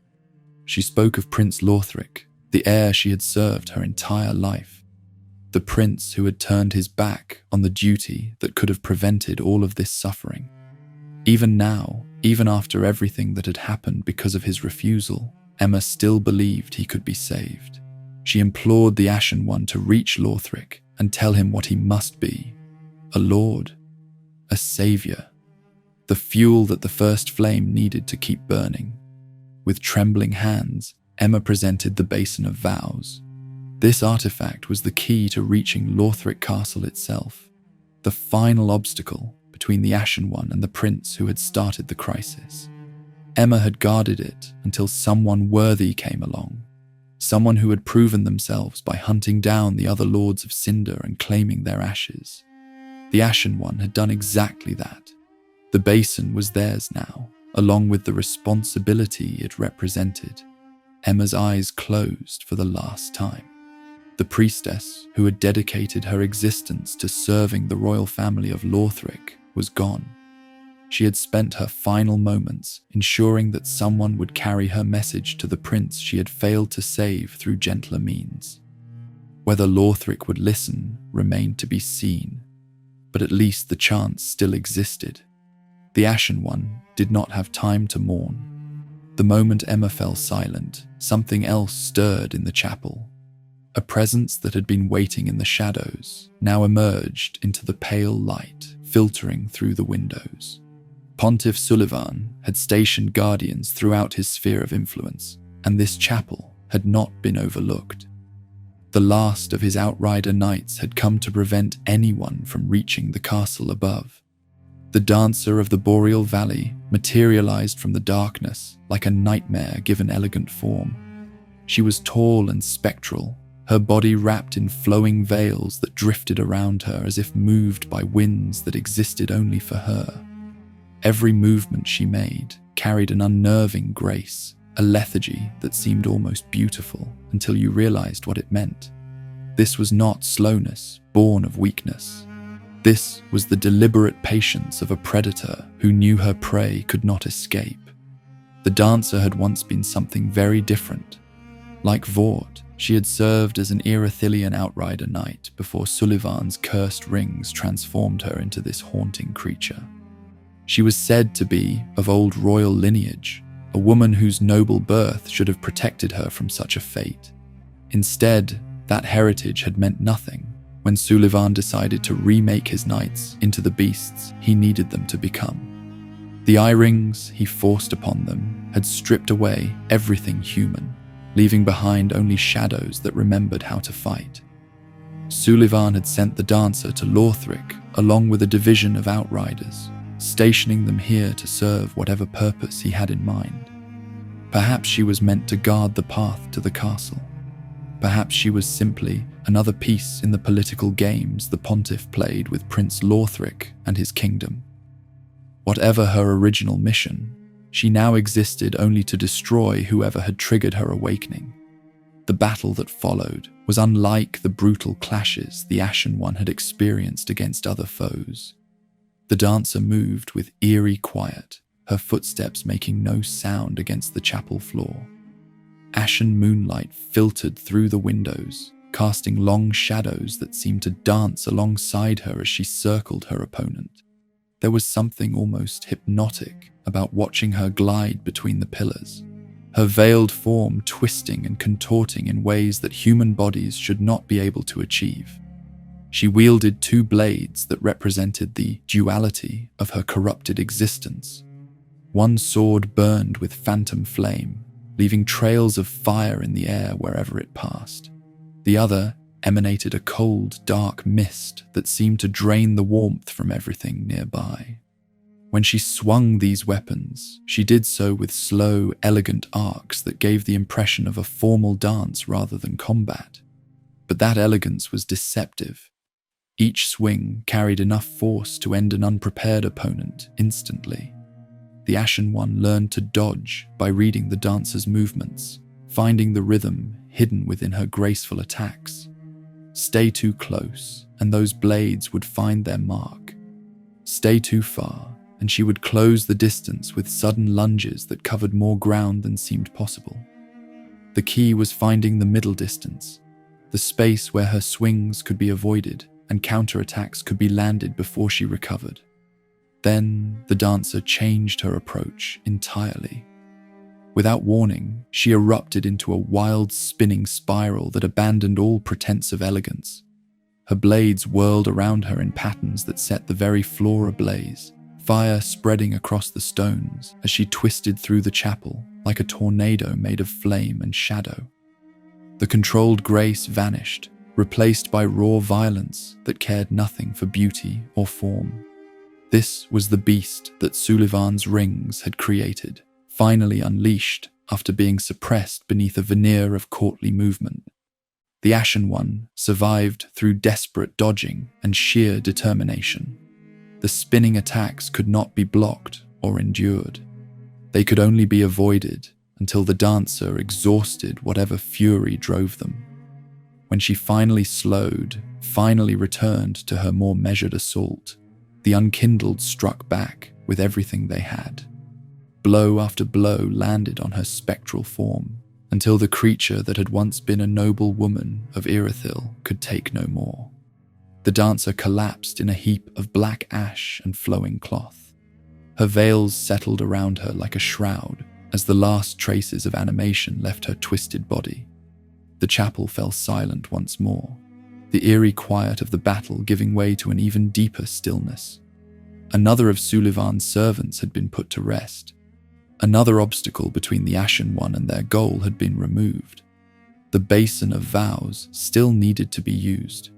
She spoke of Prince Lothric, the heir she had served her entire life, the prince who had turned his back on the duty that could have prevented all of this suffering. Even now, even after everything that had happened because of his refusal, Emma still believed he could be saved. She implored the Ashen One to reach Lothric and tell him what he must be: a lord, a savior, the fuel that the first flame needed to keep burning. With trembling hands, Emma presented the Basin of Vows. This artifact was the key to reaching Lothric Castle itself, the final obstacle between the Ashen One and the prince who had started the crisis. Emma had guarded it until someone worthy came along, someone who had proven themselves by hunting down the other Lords of Cinder and claiming their ashes. The Ashen One had done exactly that. The basin was theirs now, along with the responsibility it represented. Emma's eyes closed for the last time. The priestess, who had dedicated her existence to serving the royal family of Lothric, was gone. She had spent her final moments ensuring that someone would carry her message to the prince she had failed to save through gentler means. Whether Lothric would listen remained to be seen, but at least the chance still existed. The Ashen One did not have time to mourn. The moment Emma fell silent, something else stirred in the chapel. A presence that had been waiting in the shadows now emerged into the pale light filtering through the windows. Pontiff Sullivan had stationed guardians throughout his sphere of influence, and this chapel had not been overlooked. The last of his outrider knights had come to prevent anyone from reaching the castle above. The dancer of the Boreal Valley materialized from the darkness like a nightmare given elegant form. She was tall and spectral, her body wrapped in flowing veils that drifted around her as if moved by winds that existed only for her. Every movement she made carried an unnerving grace, a lethargy that seemed almost beautiful until you realized what it meant. This was not slowness born of weakness. This was the deliberate patience of a predator who knew her prey could not escape. The dancer had once been something very different. Like Vort, she had served as an Erathilian outrider knight before Sullivan's cursed rings transformed her into this haunting creature. She was said to be of old royal lineage, a woman whose noble birth should have protected her from such a fate. Instead, that heritage had meant nothing when Sullivan decided to remake his knights into the beasts he needed them to become. The eye rings he forced upon them had stripped away everything human, leaving behind only shadows that remembered how to fight. Sullivan had sent the dancer to Lothric along with a division of outriders, stationing them here to serve whatever purpose he had in mind. Perhaps she was meant to guard the path to the castle. Perhaps she was simply another piece in the political games the Pontiff played with Prince Lothric and his kingdom. Whatever her original mission, she now existed only to destroy whoever had triggered her awakening. The battle that followed was unlike the brutal clashes the Ashen One had experienced against other foes. The dancer moved with eerie quiet, her footsteps making no sound against the chapel floor. Ashen moonlight filtered through the windows, casting long shadows that seemed to dance alongside her as she circled her opponent. There was something almost hypnotic about watching her glide between the pillars, her veiled form twisting and contorting in ways that human bodies should not be able to achieve. She wielded two blades that represented the duality of her corrupted existence. One sword burned with phantom flame, leaving trails of fire in the air wherever it passed. The other emanated a cold, dark mist that seemed to drain the warmth from everything nearby. When she swung these weapons, she did so with slow, elegant arcs that gave the impression of a formal dance rather than combat. But that elegance was deceptive. Each swing carried enough force to end an unprepared opponent instantly. The Ashen One learned to dodge by reading the dancer's movements, finding the rhythm hidden within her graceful attacks. Stay too close, and those blades would find their mark. Stay too far, and she would close the distance with sudden lunges that covered more ground than seemed possible. The key was finding the middle distance, the space where her swings could be avoided and counterattacks could be landed before she recovered. Then the dancer changed her approach entirely. Without warning, she erupted into a wild spinning spiral that abandoned all pretense of elegance. Her blades whirled around her in patterns that set the very floor ablaze, fire spreading across the stones as she twisted through the chapel like a tornado made of flame and shadow. The controlled grace vanished, replaced by raw violence that cared nothing for beauty or form. This was the beast that Sullivan's rings had created, finally unleashed after being suppressed beneath a veneer of courtly movement. The Ashen One survived through desperate dodging and sheer determination. The spinning attacks could not be blocked or endured. They could only be avoided until the dancer exhausted whatever fury drove them. When she finally slowed, finally returned to her more measured assault, the unkindled struck back with everything they had. Blow after blow landed on her spectral form, until the creature that had once been a noble woman of Irithyll could take no more. The dancer collapsed in a heap of black ash and flowing cloth. Her veils settled around her like a shroud as the last traces of animation left her twisted body. The chapel fell silent once more, the eerie quiet of the battle giving way to an even deeper stillness. Another of Sullivan's servants had been put to rest. Another obstacle between the Ashen One and their goal had been removed. The basin of vows still needed to be used.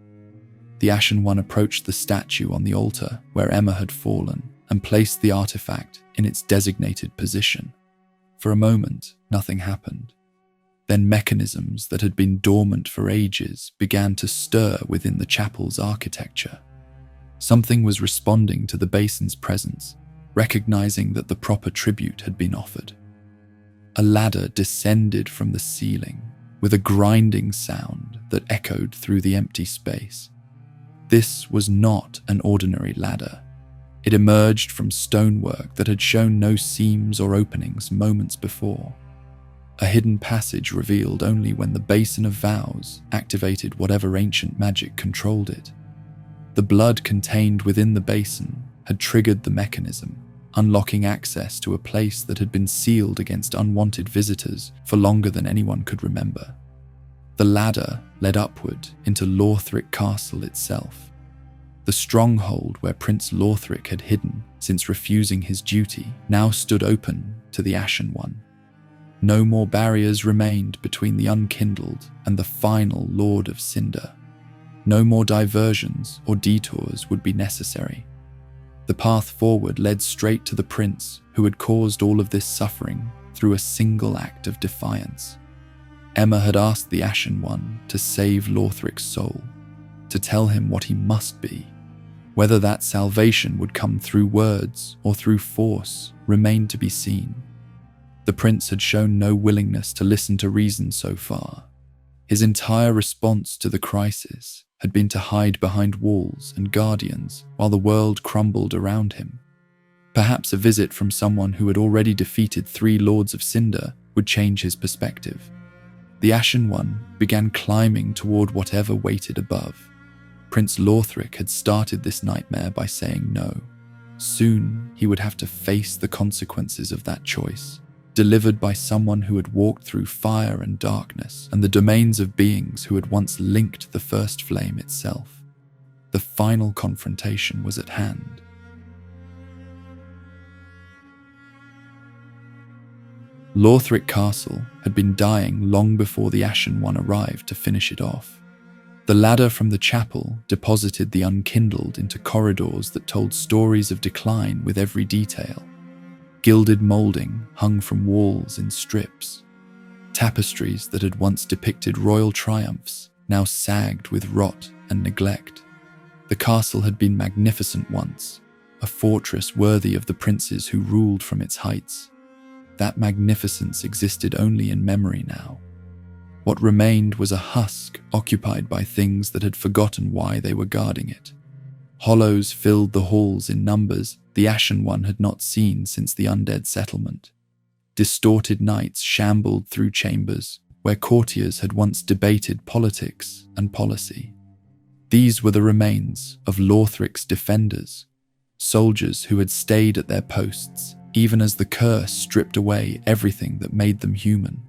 The Ashen One approached the statue on the altar where Emma had fallen and placed the artifact in its designated position. For a moment, nothing happened. Then mechanisms that had been dormant for ages began to stir within the chapel's architecture. Something was responding to the basin's presence, recognizing that the proper tribute had been offered. A ladder descended from the ceiling with a grinding sound that echoed through the empty space. This was not an ordinary ladder. It emerged from stonework that had shown no seams or openings moments before. A hidden passage revealed only when the Basin of Vows activated whatever ancient magic controlled it. The blood contained within the basin had triggered the mechanism, unlocking access to a place that had been sealed against unwanted visitors for longer than anyone could remember. The ladder led upward into Lothric Castle itself, the stronghold where Prince Lothric had hidden since refusing his duty now stood open to the Ashen One. No more barriers remained between the unkindled and the final Lord of Cinder. No more diversions or detours would be necessary. The path forward led straight to the prince who had caused all of this suffering through a single act of defiance. Emma had asked the Ashen One to save Lothric's soul, to tell him what he must be. Whether that salvation would come through words or through force remained to be seen. The prince had shown no willingness to listen to reason so far. His entire response to the crisis had been to hide behind walls and guardians while the world crumbled around him. Perhaps a visit from someone who had already defeated 3 Lords of Cinder would change his perspective. The Ashen One began climbing toward whatever waited above. Prince Lothric had started this nightmare by saying no. Soon he would have to face the consequences of that choice, delivered by someone who had walked through fire and darkness and the domains of beings who had once linked the first flame itself. The final confrontation was at hand. Lothric Castle had been dying long before the Ashen One arrived to finish it off. The ladder from the chapel deposited the unkindled into corridors that told stories of decline with every detail. Gilded moulding hung from walls in strips. Tapestries that had once depicted royal triumphs now sagged with rot and neglect. The castle had been magnificent once, a fortress worthy of the princes who ruled from its heights. That magnificence existed only in memory now. What remained was a husk occupied by things that had forgotten why they were guarding it. Hollows filled the halls in numbers the Ashen One had not seen since the undead settlement. Distorted knights shambled through chambers where courtiers had once debated politics and policy. These were the remains of Lothric's defenders, soldiers who had stayed at their posts even as the curse stripped away everything that made them human.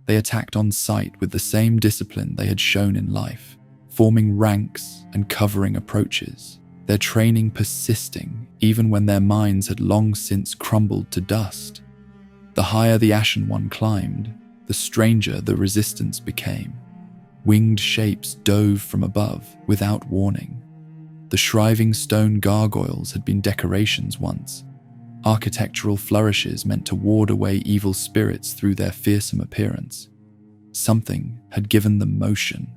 They attacked on sight with the same discipline they had shown in life, forming ranks and covering approaches, their training persisting even when their minds had long since crumbled to dust. The higher the Ashen One climbed, the stranger the resistance became. Winged shapes dove from above without warning. The shriving stone gargoyles had been decorations once, architectural flourishes meant to ward away evil spirits through their fearsome appearance. Something had given them motion.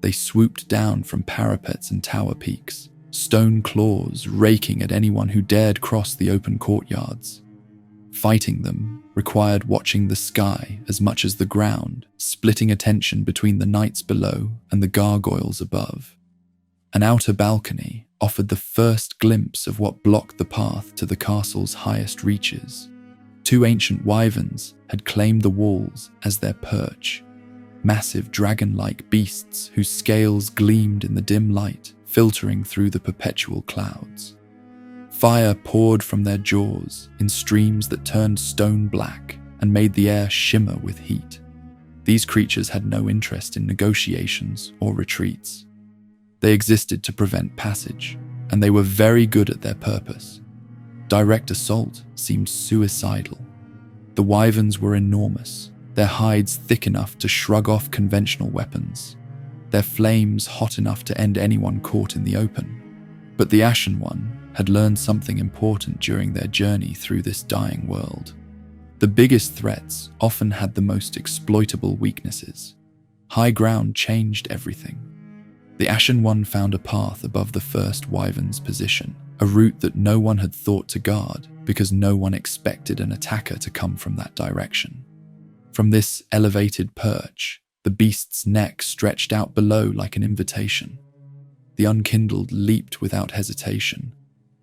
They swooped down from parapets and tower peaks, stone claws raking at anyone who dared cross the open courtyards. Fighting them required watching the sky as much as the ground, splitting attention between the knights below and the gargoyles above. An outer balcony offered the first glimpse of what blocked the path to the castle's highest reaches. Two ancient wyverns had claimed the walls as their perch, massive dragon-like beasts whose scales gleamed in the dim light, filtering through the perpetual clouds. Fire poured from their jaws in streams that turned stone black and made the air shimmer with heat. These creatures had no interest in negotiations or retreats. They existed to prevent passage, and they were very good at their purpose. Direct assault seemed suicidal. The wyverns were enormous, their hides thick enough to shrug off conventional weapons, their flames hot enough to end anyone caught in the open. But the Ashen One had learned something important during their journey through this dying world. The biggest threats often had the most exploitable weaknesses. High ground changed everything. The Ashen One found a path above the first wyvern's position, a route that no one had thought to guard because no one expected an attacker to come from that direction. From this elevated perch, the beast's neck stretched out below like an invitation. The unkindled leaped without hesitation,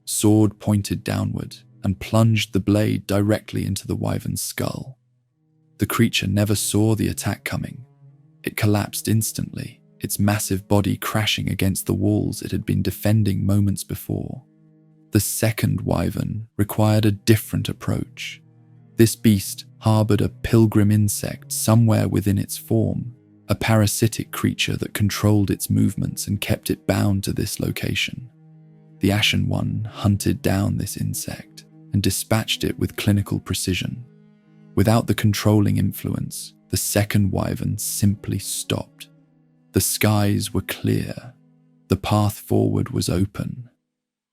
sword pointed downward, and plunged the blade directly into the wyvern's skull. The creature never saw the attack coming. It collapsed instantly, its massive body crashing against the walls it had been defending moments before. The second wyvern required a different approach. This beast harbored a pilgrim insect somewhere within its form, a parasitic creature that controlled its movements and kept it bound to this location. The Ashen One hunted down this insect and dispatched it with clinical precision. Without the controlling influence, the second wyvern simply stopped. The skies were clear. The path forward was open.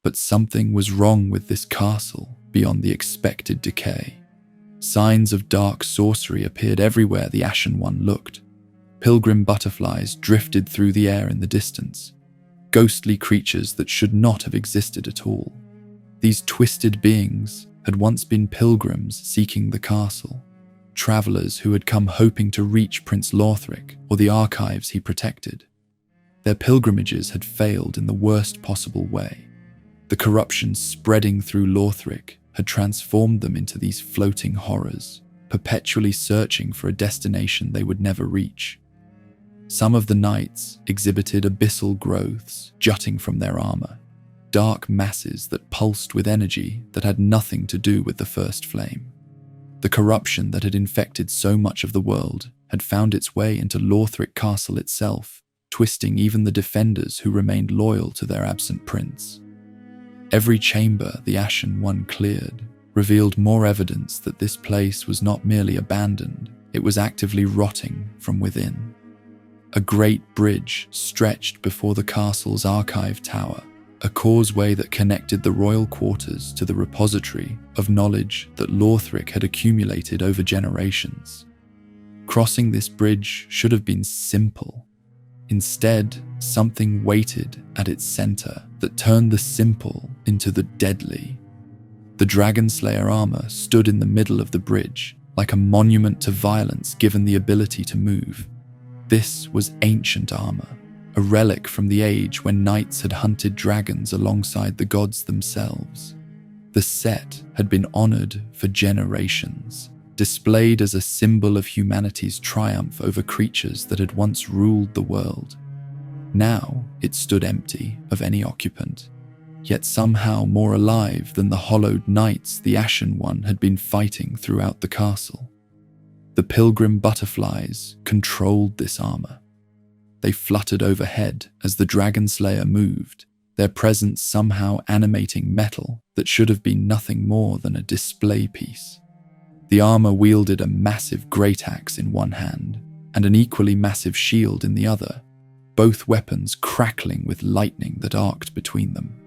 But something was wrong with this castle beyond the expected decay. Signs of dark sorcery appeared everywhere the Ashen One looked. Pilgrim butterflies drifted through the air in the distance, ghostly creatures that should not have existed at all. These twisted beings had once been pilgrims seeking the castle, travelers who had come hoping to reach Prince Lothric or the archives he protected. Their pilgrimages had failed in the worst possible way. The corruption spreading through Lothric had transformed them into these floating horrors, perpetually searching for a destination they would never reach. Some of the knights exhibited abyssal growths jutting from their armor, dark masses that pulsed with energy that had nothing to do with the first flame. The corruption that had infected so much of the world had found its way into Lothric Castle itself, twisting even the defenders who remained loyal to their absent prince. Every chamber the Ashen One cleared revealed more evidence that this place was not merely abandoned, it was actively rotting from within. A great bridge stretched before the castle's archive tower, a causeway that connected the royal quarters to the repository of knowledge that Lothric had accumulated over generations. Crossing this bridge should have been simple. Instead, something waited at its center that turned the simple into the deadly. The Dragonslayer armor stood in the middle of the bridge, like a monument to violence given the ability to move. This was ancient armor, a relic from the age when knights had hunted dragons alongside the gods themselves. The set had been honored for generations, displayed as a symbol of humanity's triumph over creatures that had once ruled the world. Now it stood empty of any occupant, yet somehow more alive than the hollowed knights the Ashen One had been fighting throughout the castle. The pilgrim butterflies controlled this armor. They fluttered overhead as the Dragonslayer moved, their presence somehow animating metal that should have been nothing more than a display piece. The armor wielded a massive great axe in one hand and an equally massive shield in the other, both weapons crackling with lightning that arced between them.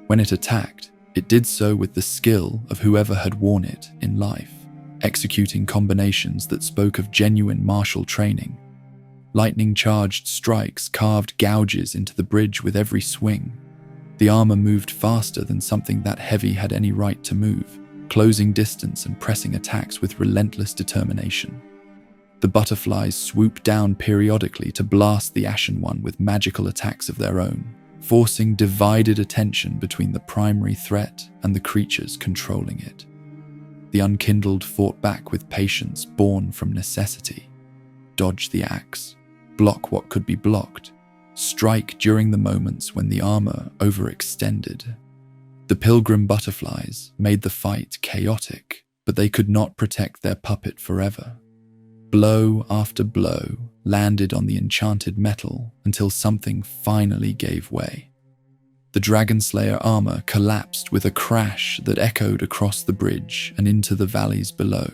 When it attacked, it did so with the skill of whoever had worn it in life, executing combinations that spoke of genuine martial training. Lightning-charged strikes carved gouges into the bridge with every swing. The armor moved faster than something that heavy had any right to move, closing distance and pressing attacks with relentless determination. The butterflies swoop down periodically to blast the Ashen One with magical attacks of their own, forcing divided attention between the primary threat and the creatures controlling it. The Unkindled fought back with patience born from necessity. Dodge the axe, block what could be blocked, strike during the moments when the armor overextended. The pilgrim butterflies made the fight chaotic, but they could not protect their puppet forever. Blow after blow landed on the enchanted metal until something finally gave way. The Dragonslayer armor collapsed with a crash that echoed across the bridge and into the valleys below.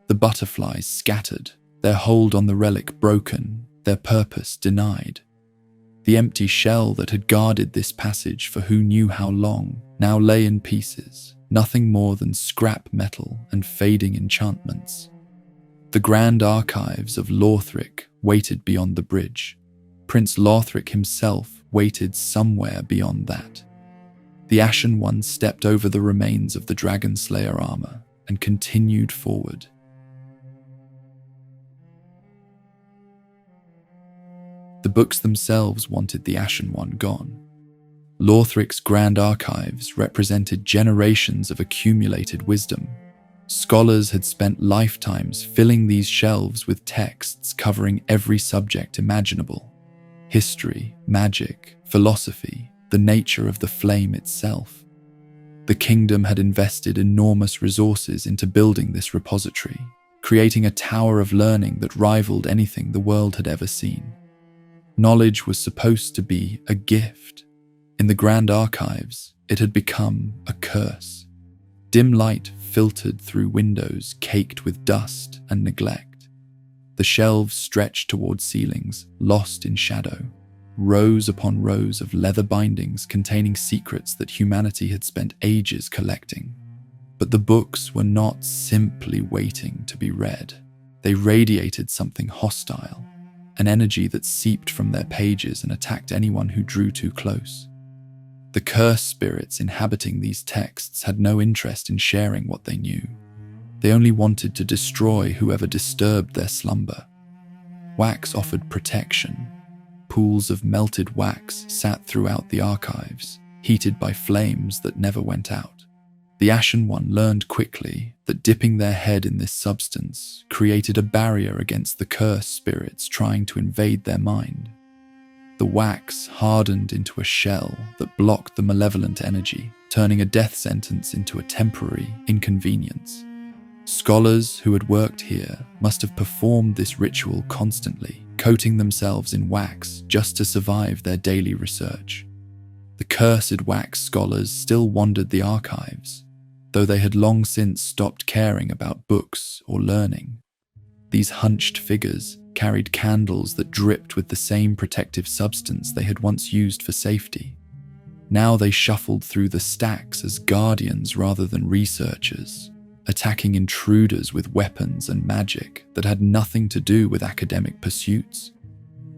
The butterflies scattered, their hold on the relic broken, their purpose denied. The empty shell that had guarded this passage for who knew how long now lay in pieces, nothing more than scrap metal and fading enchantments. The grand archives of Lothric waited beyond the bridge. Prince Lothric himself waited somewhere beyond that. The Ashen One stepped over the remains of the Dragonslayer armor and continued forward. The books themselves wanted the Ashen One gone. Lothric's grand archives represented generations of accumulated wisdom. Scholars had spent lifetimes filling these shelves with texts covering every subject imaginable: history, magic, philosophy, the nature of the flame itself. The kingdom had invested enormous resources into building this repository, creating a tower of learning that rivaled anything the world had ever seen. Knowledge was supposed to be a gift. In the grand archives, it had become a curse. Dim light filtered through windows caked with dust and neglect. The shelves stretched toward ceilings, lost in shadow, rows upon rows of leather bindings containing secrets that humanity had spent ages collecting. But the books were not simply waiting to be read. They radiated something hostile, an energy that seeped from their pages and attacked anyone who drew too close. The cursed spirits inhabiting these texts had no interest in sharing what they knew. They only wanted to destroy whoever disturbed their slumber. Wax offered protection. Pools of melted wax sat throughout the archives, heated by flames that never went out. The Ashen One learned quickly that dipping their head in this substance created a barrier against the cursed spirits trying to invade their mind. The wax hardened into a shell that blocked the malevolent energy, turning a death sentence into a temporary inconvenience. Scholars who had worked here must have performed this ritual constantly, coating themselves in wax just to survive their daily research. The cursed wax scholars still wandered the archives, though they had long since stopped caring about books or learning. These hunched figures carried candles that dripped with the same protective substance they had once used for safety. Now they shuffled through the stacks as guardians rather than researchers, attacking intruders with weapons and magic that had nothing to do with academic pursuits.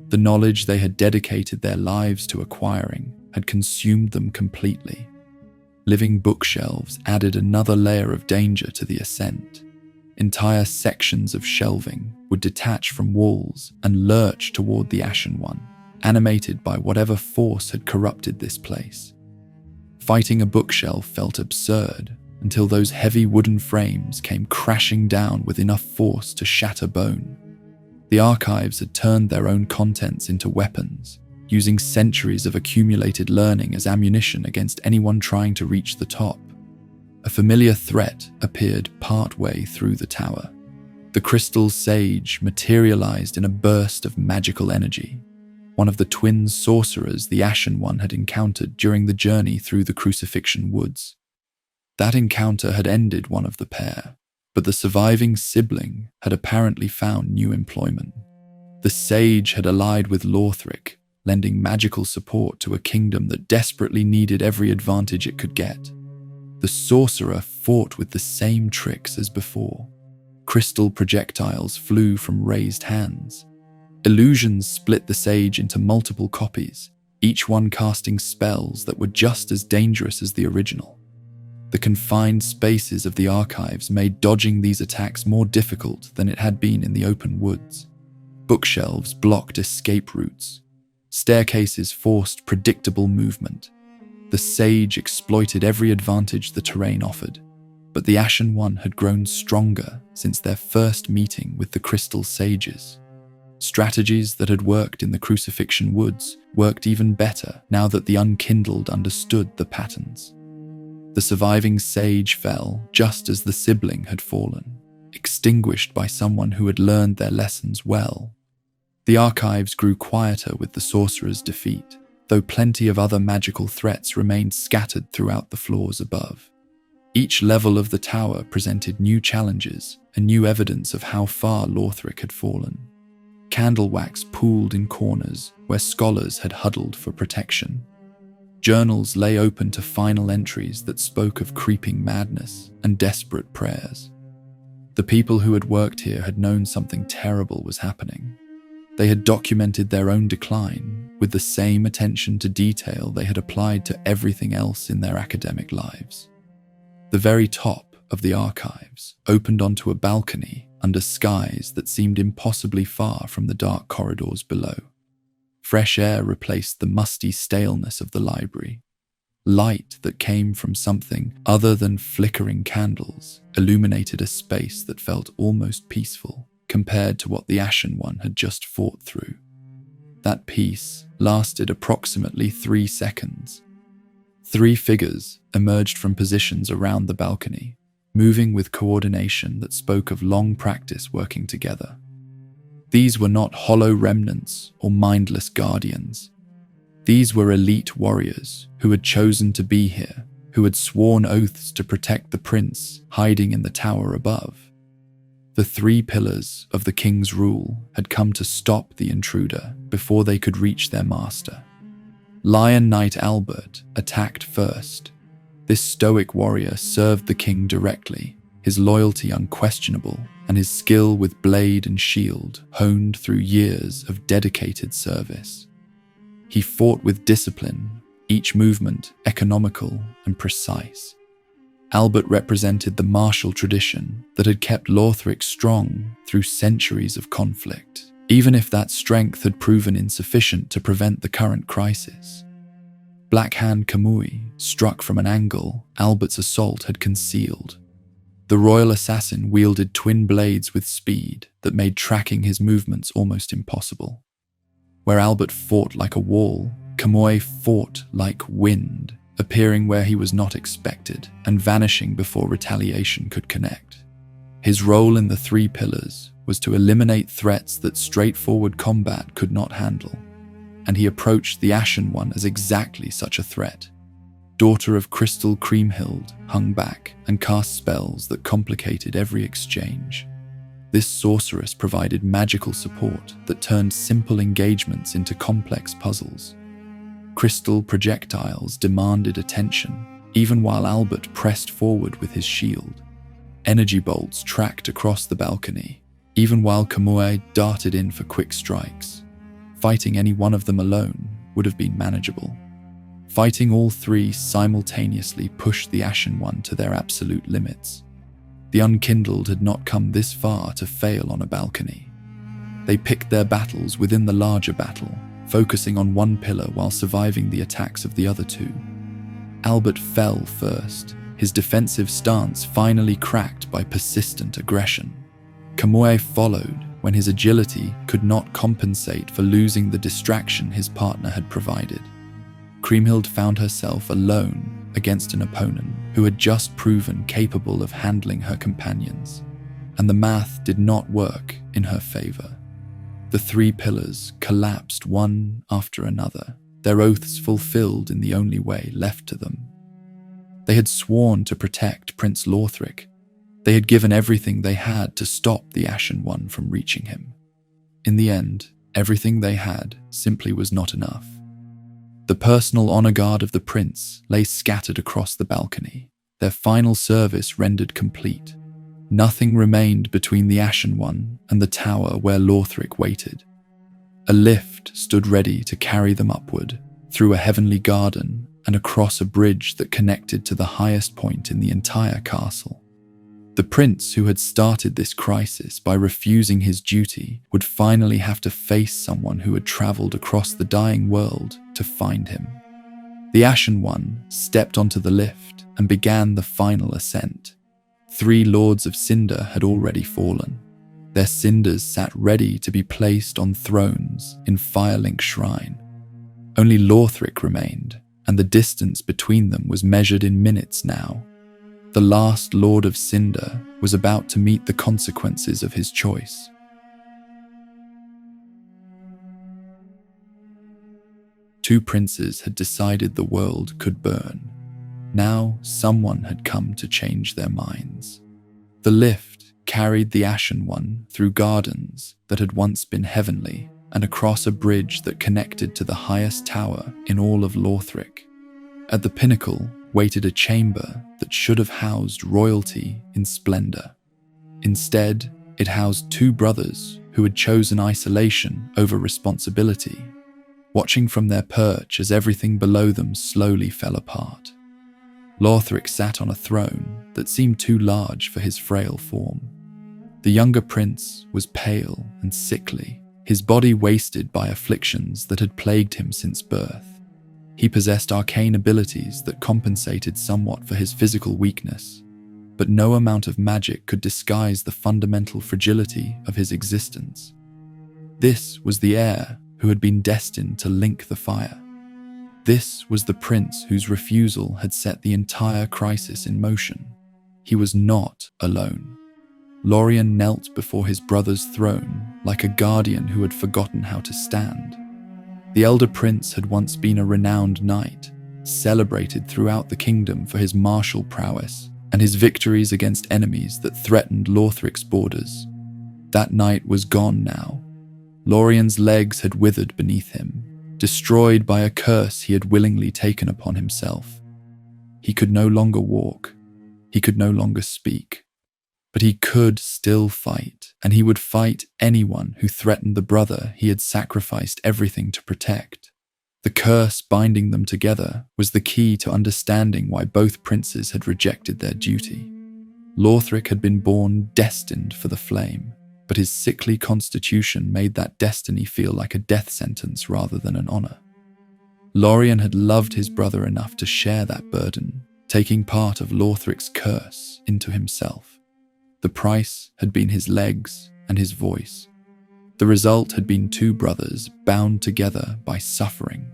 The knowledge they had dedicated their lives to acquiring had consumed them completely. Living bookshelves added another layer of danger to the ascent. Entire sections of shelving would detach from walls and lurch toward the Ashen One, animated by whatever force had corrupted this place. Fighting a bookshelf felt absurd until those heavy wooden frames came crashing down with enough force to shatter bone. The archives had turned their own contents into weapons, using centuries of accumulated learning as ammunition against anyone trying to reach the top. A familiar threat appeared partway through the tower. The crystal sage materialized in a burst of magical energy, one of the twin sorcerers the Ashen One had encountered during the journey through the Crucifixion Woods. That encounter had ended one of the pair, but the surviving sibling had apparently found new employment. The sage had allied with Lothric, lending magical support to a kingdom that desperately needed every advantage it could get. The sorcerer fought with the same tricks as before. Crystal projectiles flew from raised hands. Illusions split the sage into multiple copies, each one casting spells that were just as dangerous as the original. The confined spaces of the archives made dodging these attacks more difficult than it had been in the open woods. Bookshelves blocked escape routes. Staircases forced predictable movement. The sage exploited every advantage the terrain offered, but the Ashen One had grown stronger since their first meeting with the Crystal Sages. Strategies that had worked in the Crucifixion Woods worked even better now that the Unkindled understood the patterns. The surviving sage fell just as the sibling had fallen, extinguished by someone who had learned their lessons well. The archives grew quieter with the sorcerer's defeat, though plenty of other magical threats remained scattered throughout the floors above. Each level of the tower presented new challenges and new evidence of how far Lothric had fallen. Candle wax pooled in corners where scholars had huddled for protection. Journals lay open to final entries that spoke of creeping madness and desperate prayers. The people who had worked here had known something terrible was happening. They had documented their own decline with the same attention to detail they had applied to everything else in their academic lives. The very top of the archives opened onto a balcony under skies that seemed impossibly far from the dark corridors below. Fresh air replaced the musty staleness of the library. Light that came from something other than flickering candles illuminated a space that felt almost peaceful compared to what the Ashen One had just fought through. That peace lasted approximately 3 seconds. 3 figures emerged from positions around the balcony, moving with coordination that spoke of long practice working together. These were not hollow remnants or mindless guardians. These were elite warriors who had chosen to be here, who had sworn oaths to protect the prince hiding in the tower above. The 3 pillars of the king's rule had come to stop the intruder before they could reach their master. Lion Knight Albert attacked first. This stoic warrior served the king directly, his loyalty unquestionable, and his skill with blade and shield honed through years of dedicated service. He fought with discipline, each movement economical and precise. Albert represented the martial tradition that had kept Lothric strong through centuries of conflict, even if that strength had proven insufficient to prevent the current crisis. Blackhand Kamui struck from an angle Albert's assault had concealed. The royal assassin wielded twin blades with speed that made tracking his movements almost impossible. Where Albert fought like a wall, Kamui fought like wind, appearing where he was not expected and vanishing before retaliation could connect. His role in the 3 pillars was to eliminate threats that straightforward combat could not handle, and he approached the Ashen One as exactly such a threat. Daughter of Crystal Creamhild hung back and cast spells that complicated every exchange. This sorceress provided magical support that turned simple engagements into complex puzzles. Crystal projectiles demanded attention, even while Albert pressed forward with his shield. Energy bolts tracked across the balcony, even while Kamui darted in for quick strikes. Fighting any one of them alone would have been manageable. Fighting all 3 simultaneously pushed the Ashen One to their absolute limits. The Unkindled had not come this far to fail on a balcony. They picked their battles within the larger battle, focusing on one pillar while surviving the attacks of the other 2. Albert fell first, his defensive stance finally cracked by persistent aggression. Kamui followed when his agility could not compensate for losing the distraction his partner had provided. Creamhild found herself alone against an opponent who had just proven capable of handling her companions, and the math did not work in her favor. The 3 pillars collapsed one after another, their oaths fulfilled in the only way left to them. They had sworn to protect Prince Lothric. They had given everything they had to stop the Ashen One from reaching him. In the end, everything they had simply was not enough. The personal honor guard of the prince lay scattered across the balcony, their final service rendered complete. Nothing remained between the Ashen One and the tower where Lothric waited. A lift stood ready to carry them upward, through a heavenly garden and across a bridge that connected to the highest point in the entire castle. The prince who had started this crisis by refusing his duty would finally have to face someone who had traveled across the dying world to find him. The Ashen One stepped onto the lift and began the final ascent. 3 Lords of Cinder had already fallen. Their cinders sat ready to be placed on thrones in Firelink Shrine. Only Lothric remained, and the distance between them was measured in minutes now. The last Lord of Cinder was about to meet the consequences of his choice. Two princes had decided the world could burn. Now someone had come to change their minds. The lift carried the Ashen One through gardens that had once been heavenly and across a bridge that connected to the highest tower in all of Lothric. At the pinnacle waited a chamber that should have housed royalty in splendor. Instead, it housed 2 brothers who had chosen isolation over responsibility, watching from their perch as everything below them slowly fell apart. Lothric sat on a throne that seemed too large for his frail form. The younger prince was pale and sickly, his body wasted by afflictions that had plagued him since birth. He possessed arcane abilities that compensated somewhat for his physical weakness, but no amount of magic could disguise the fundamental fragility of his existence. This was the heir who had been destined to link the fire. This was the prince whose refusal had set the entire crisis in motion. He was not alone. Lorien knelt before his brother's throne like a guardian who had forgotten how to stand. The elder prince had once been a renowned knight, celebrated throughout the kingdom for his martial prowess and his victories against enemies that threatened Lothric's borders. That knight was gone now. Lorien's legs had withered beneath him, destroyed by a curse he had willingly taken upon himself. He could no longer walk. He could no longer speak. But he could still fight, and he would fight anyone who threatened the brother he had sacrificed everything to protect. The curse binding them together was the key to understanding why both princes had rejected their duty. Lothric had been born destined for the flame, but his sickly constitution made that destiny feel like a death sentence rather than an honor. Lorien had loved his brother enough to share that burden, taking part of Lothric's curse into himself. The price had been his legs and his voice. The result had been 2 brothers bound together by suffering,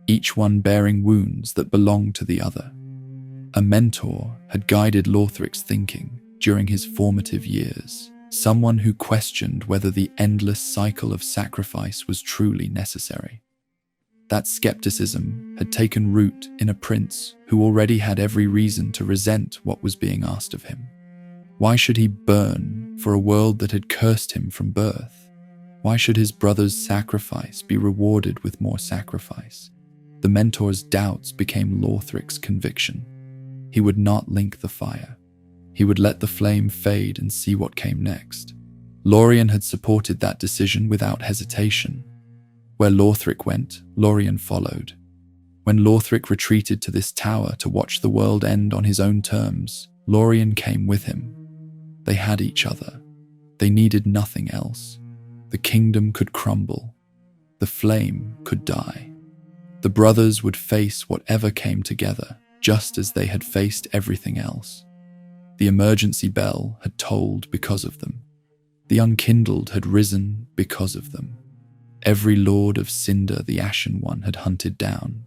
each one bearing wounds that belonged to the other. A mentor had guided Lothric's thinking during his formative years, someone who questioned whether the endless cycle of sacrifice was truly necessary. That skepticism had taken root in a prince who already had every reason to resent what was being asked of him. Why should he burn for a world that had cursed him from birth? Why should his brother's sacrifice be rewarded with more sacrifice? The mentor's doubts became Lothric's conviction. He would not link the fire. He would let the flame fade and see what came next. Lorien had supported that decision without hesitation. Where Lothric went, Lorien followed. When Lothric retreated to this tower to watch the world end on his own terms, Lorien came with him. They had each other. They needed nothing else. The kingdom could crumble. The flame could die. The brothers would face whatever came together, just as they had faced everything else. The emergency bell had tolled because of them. The unkindled had risen because of them. Every Lord of Cinder the Ashen One had hunted down.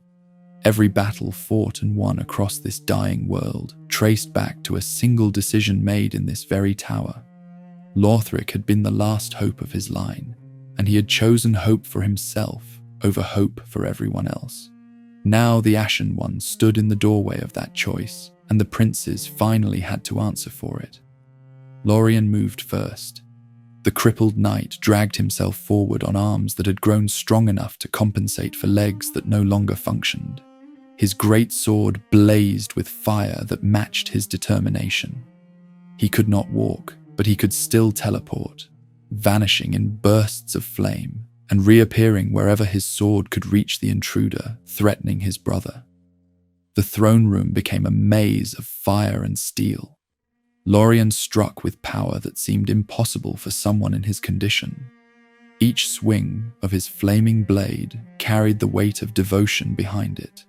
Every battle fought and won across this dying world traced back to a single decision made in this very tower. Lothric had been the last hope of his line, and he had chosen hope for himself over hope for everyone else. Now the Ashen One stood in the doorway of that choice, and the princes finally had to answer for it. Lorien moved first. The crippled knight dragged himself forward on arms that had grown strong enough to compensate for legs that no longer functioned. His great sword blazed with fire that matched his determination. He could not walk, but he could still teleport, vanishing in bursts of flame and reappearing wherever his sword could reach the intruder, threatening his brother. The throne room became a maze of fire and steel. Lorien struck with power that seemed impossible for someone in his condition. Each swing of his flaming blade carried the weight of devotion behind it.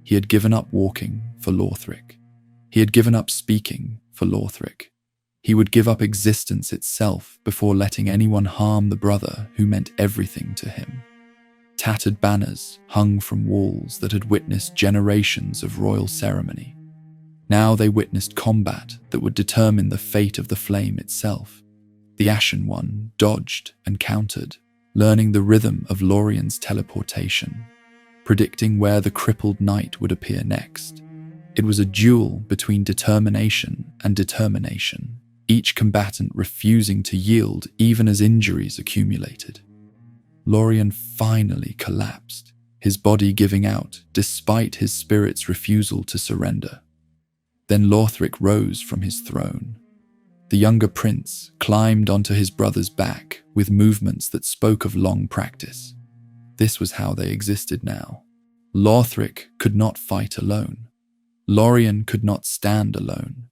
He had given up walking for Lothric. He had given up speaking for Lothric. He would give up existence itself before letting anyone harm the brother who meant everything to him. Tattered banners hung from walls that had witnessed generations of royal ceremony. Now they witnessed combat that would determine the fate of the flame itself. The Ashen One dodged and countered, learning the rhythm of Lorien's teleportation, predicting where the crippled knight would appear next. It was a duel between determination and determination, each combatant refusing to yield even as injuries accumulated. Lorien finally collapsed, his body giving out despite his spirit's refusal to surrender. Then Lothric rose from his throne. The younger prince climbed onto his brother's back with movements that spoke of long practice. This was how they existed now. Lothric could not fight alone. Lorien could not stand alone.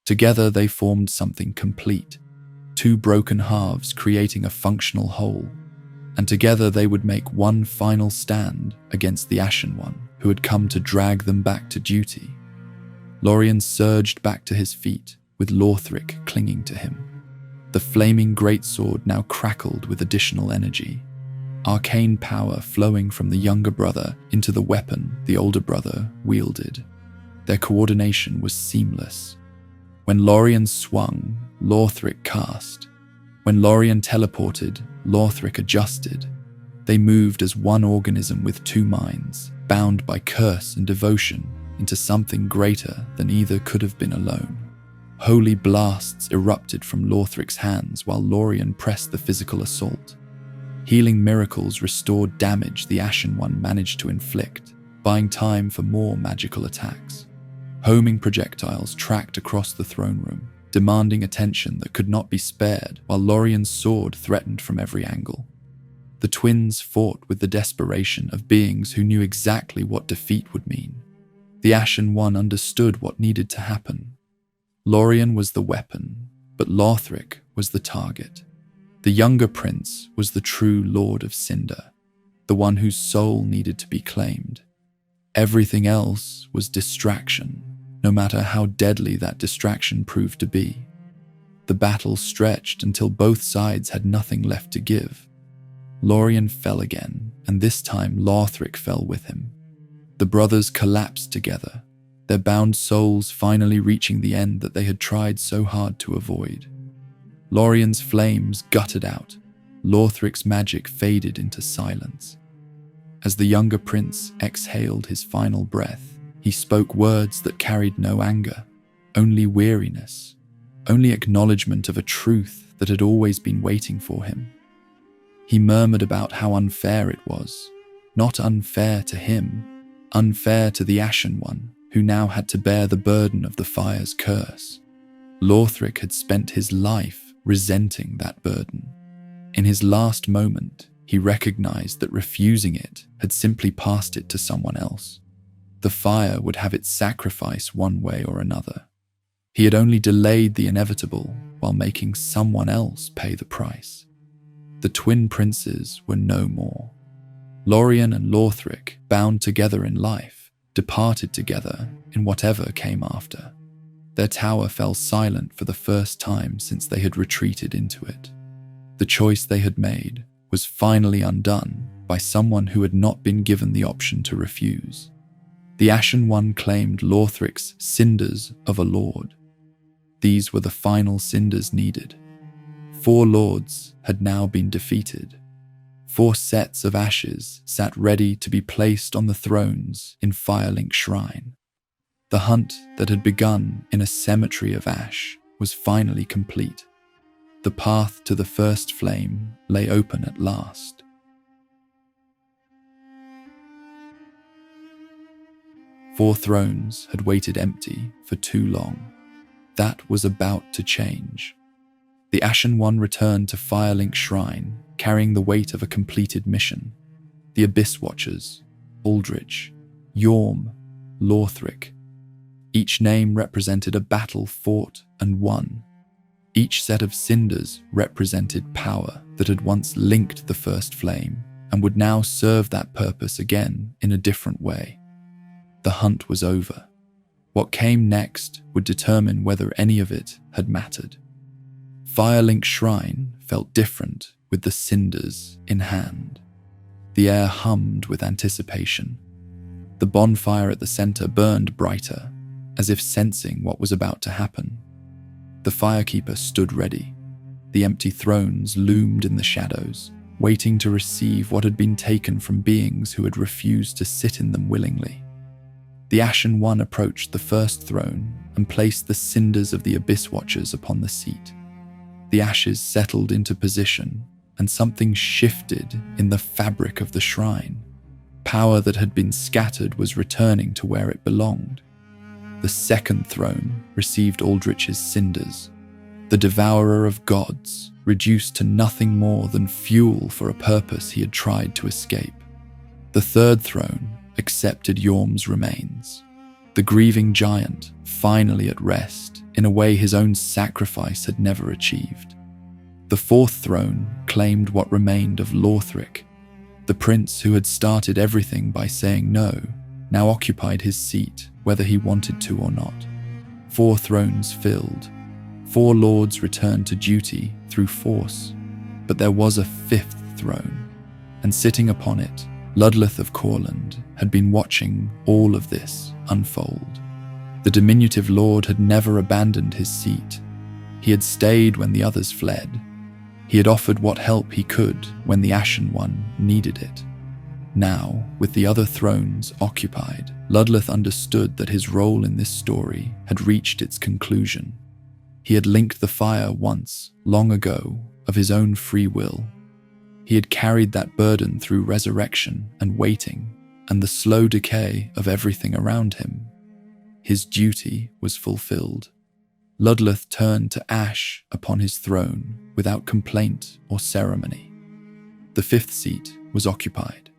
Together they formed something complete, two broken halves creating a functional whole, and together they would make one final stand against the Ashen One who had come to drag them back to duty. Lorien surged back to his feet, with Lothric clinging to him. The flaming greatsword now crackled with additional energy, arcane power flowing from the younger brother into the weapon the older brother wielded. Their coordination was seamless. When Lorien swung, Lothric cast. When Lorien teleported, Lothric adjusted. They moved as one organism with two minds, bound by curse and devotion into something greater than either could have been alone. Holy blasts erupted from Lothric's hands while Lorien pressed the physical assault. Healing miracles restored damage the Ashen One managed to inflict, buying time for more magical attacks. Homing projectiles tracked across the throne room, demanding attention that could not be spared while Lorien's sword threatened from every angle. The twins fought with the desperation of beings who knew exactly what defeat would mean. The Ashen One understood what needed to happen. Lorien was the weapon, but Lothric was the target. The younger prince was the true Lord of Cinder, the one whose soul needed to be claimed. Everything else was distraction, no matter how deadly that distraction proved to be. The battle stretched until both sides had nothing left to give. Lorien fell again, and this time Lothric fell with him. The brothers collapsed together, their bound souls finally reaching the end that they had tried so hard to avoid. Lorien's flames guttered out. Lothric's magic faded into silence. As the younger prince exhaled his final breath, he spoke words that carried no anger, only weariness, only acknowledgement of a truth that had always been waiting for him. He murmured about how unfair it was, not unfair to him, unfair to the Ashen One, who now had to bear the burden of the fire's curse. Lothric had spent his life resenting that burden. In his last moment, he recognized that refusing it had simply passed it to someone else. The fire would have its sacrifice one way or another. He had only delayed the inevitable while making someone else pay the price. The twin princes were no more. Lorien and Lothric, bound together in life, departed together in whatever came after. Their tower fell silent for the first time since they had retreated into it. The choice they had made was finally undone by someone who had not been given the option to refuse. The Ashen One claimed Lothric's cinders of a lord. These were the final cinders needed. 4 lords had now been defeated. 4 sets of ashes sat ready to be placed on the thrones in Firelink Shrine. The hunt that had begun in a cemetery of ash was finally complete. The path to the first flame lay open at last. Four thrones had waited empty for too long. That was about to change. The Ashen One returned to Firelink Shrine, carrying the weight of a completed mission. The Abyss Watchers, Aldrich, Yorm, Lothric. Each name represented a battle fought and won. Each set of cinders represented power that had once linked the first flame and would now serve that purpose again in a different way. The hunt was over. What came next would determine whether any of it had mattered. Firelink's shrine felt different with the cinders in hand. The air hummed with anticipation. The bonfire at the center burned brighter, as if sensing what was about to happen. The firekeeper stood ready. The empty thrones loomed in the shadows, waiting to receive what had been taken from beings who had refused to sit in them willingly. The Ashen One approached the first throne and placed the cinders of the Abyss Watchers upon the seat. The ashes settled into position, and something shifted in the fabric of the shrine. Power that had been scattered was returning to where it belonged. The second throne received Aldrich's cinders, the devourer of gods, reduced to nothing more than fuel for a purpose he had tried to escape. The third throne accepted Yorm's remains, the grieving giant finally at rest in a way his own sacrifice had never achieved. The fourth throne claimed what remained of Lothric. The prince who had started everything by saying no now occupied his seat whether he wanted to or not. 4 thrones filled. 4 lords returned to duty through force. But there was a 5th throne, and sitting upon it, Ludleth of Corland had been watching all of this unfold. The diminutive lord had never abandoned his seat. He had stayed when the others fled. He had offered what help he could when the Ashen One needed it. Now, with the other thrones occupied, Ludleth understood that his role in this story had reached its conclusion. He had linked the fire once, long ago, of his own free will. He had carried that burden through resurrection and waiting, and the slow decay of everything around him. His duty was fulfilled. Ludleth turned to ash upon his throne without complaint or ceremony. The 5th seat was occupied.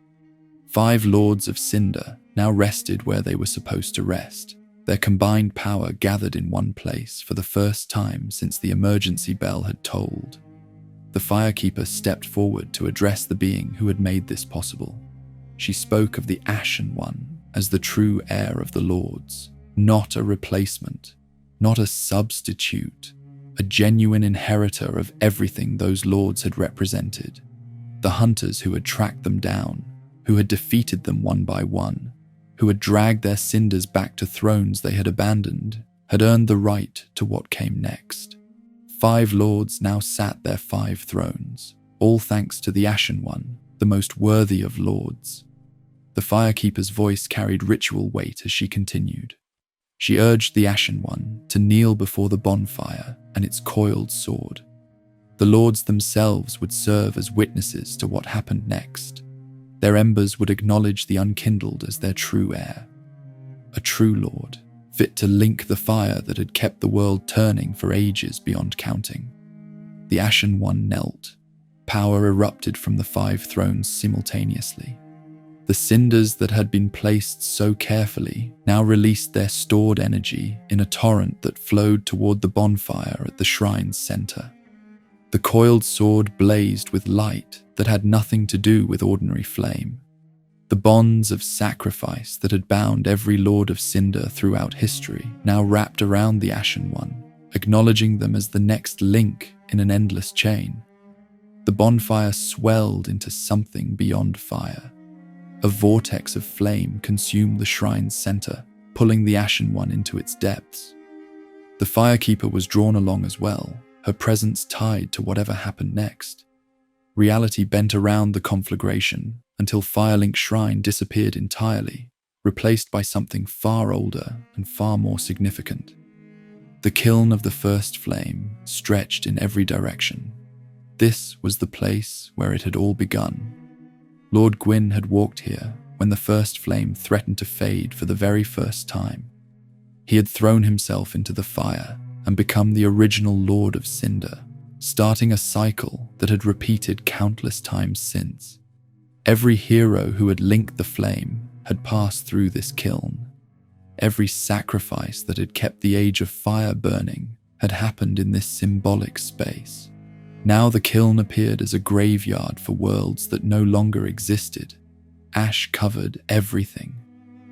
5 lords of cinder now rested where they were supposed to rest, their combined power gathered in one place for the first time since the emergency bell had tolled. The firekeeper stepped forward to address the being who had made this possible. She spoke of the Ashen One as the true heir of the lords, not a replacement, not a substitute, a genuine inheritor of everything those lords had represented. The hunters who had tracked them down, who had defeated them one by one, who had dragged their cinders back to thrones they had abandoned, had earned the right to what came next. 5 lords now sat their 5 thrones, all thanks to the Ashen One, the most worthy of lords. The firekeeper's voice carried ritual weight as she continued. She urged the Ashen One to kneel before the bonfire and its coiled sword. The lords themselves would serve as witnesses to what happened next. Their embers would acknowledge the unkindled as their true heir. A true lord, fit to link the fire that had kept the world turning for ages beyond counting. The Ashen One knelt. Power erupted from the 5 thrones simultaneously. The cinders that had been placed so carefully now released their stored energy in a torrent that flowed toward the bonfire at the shrine's center. The coiled sword blazed with light that had nothing to do with ordinary flame. The bonds of sacrifice that had bound every Lord of Cinder throughout history now wrapped around the Ashen One, acknowledging them as the next link in an endless chain. The bonfire swelled into something beyond fire. A vortex of flame consumed the shrine's center, pulling the Ashen One into its depths. The firekeeper was drawn along as well, her presence tied to whatever happened next. Reality bent around the conflagration until Firelink's shrine disappeared entirely, replaced by something far older and far more significant. The kiln of the first flame stretched in every direction. This was the place where it had all begun. Lord Gwyn had walked here when the first flame threatened to fade for the very first time. He had thrown himself into the fire and become the original Lord of Cinder, starting a cycle that had repeated countless times since. Every hero who had linked the flame had passed through this kiln. Every sacrifice that had kept the Age of Fire burning had happened in this symbolic space. Now the kiln appeared as a graveyard for worlds that no longer existed. Ash covered everything.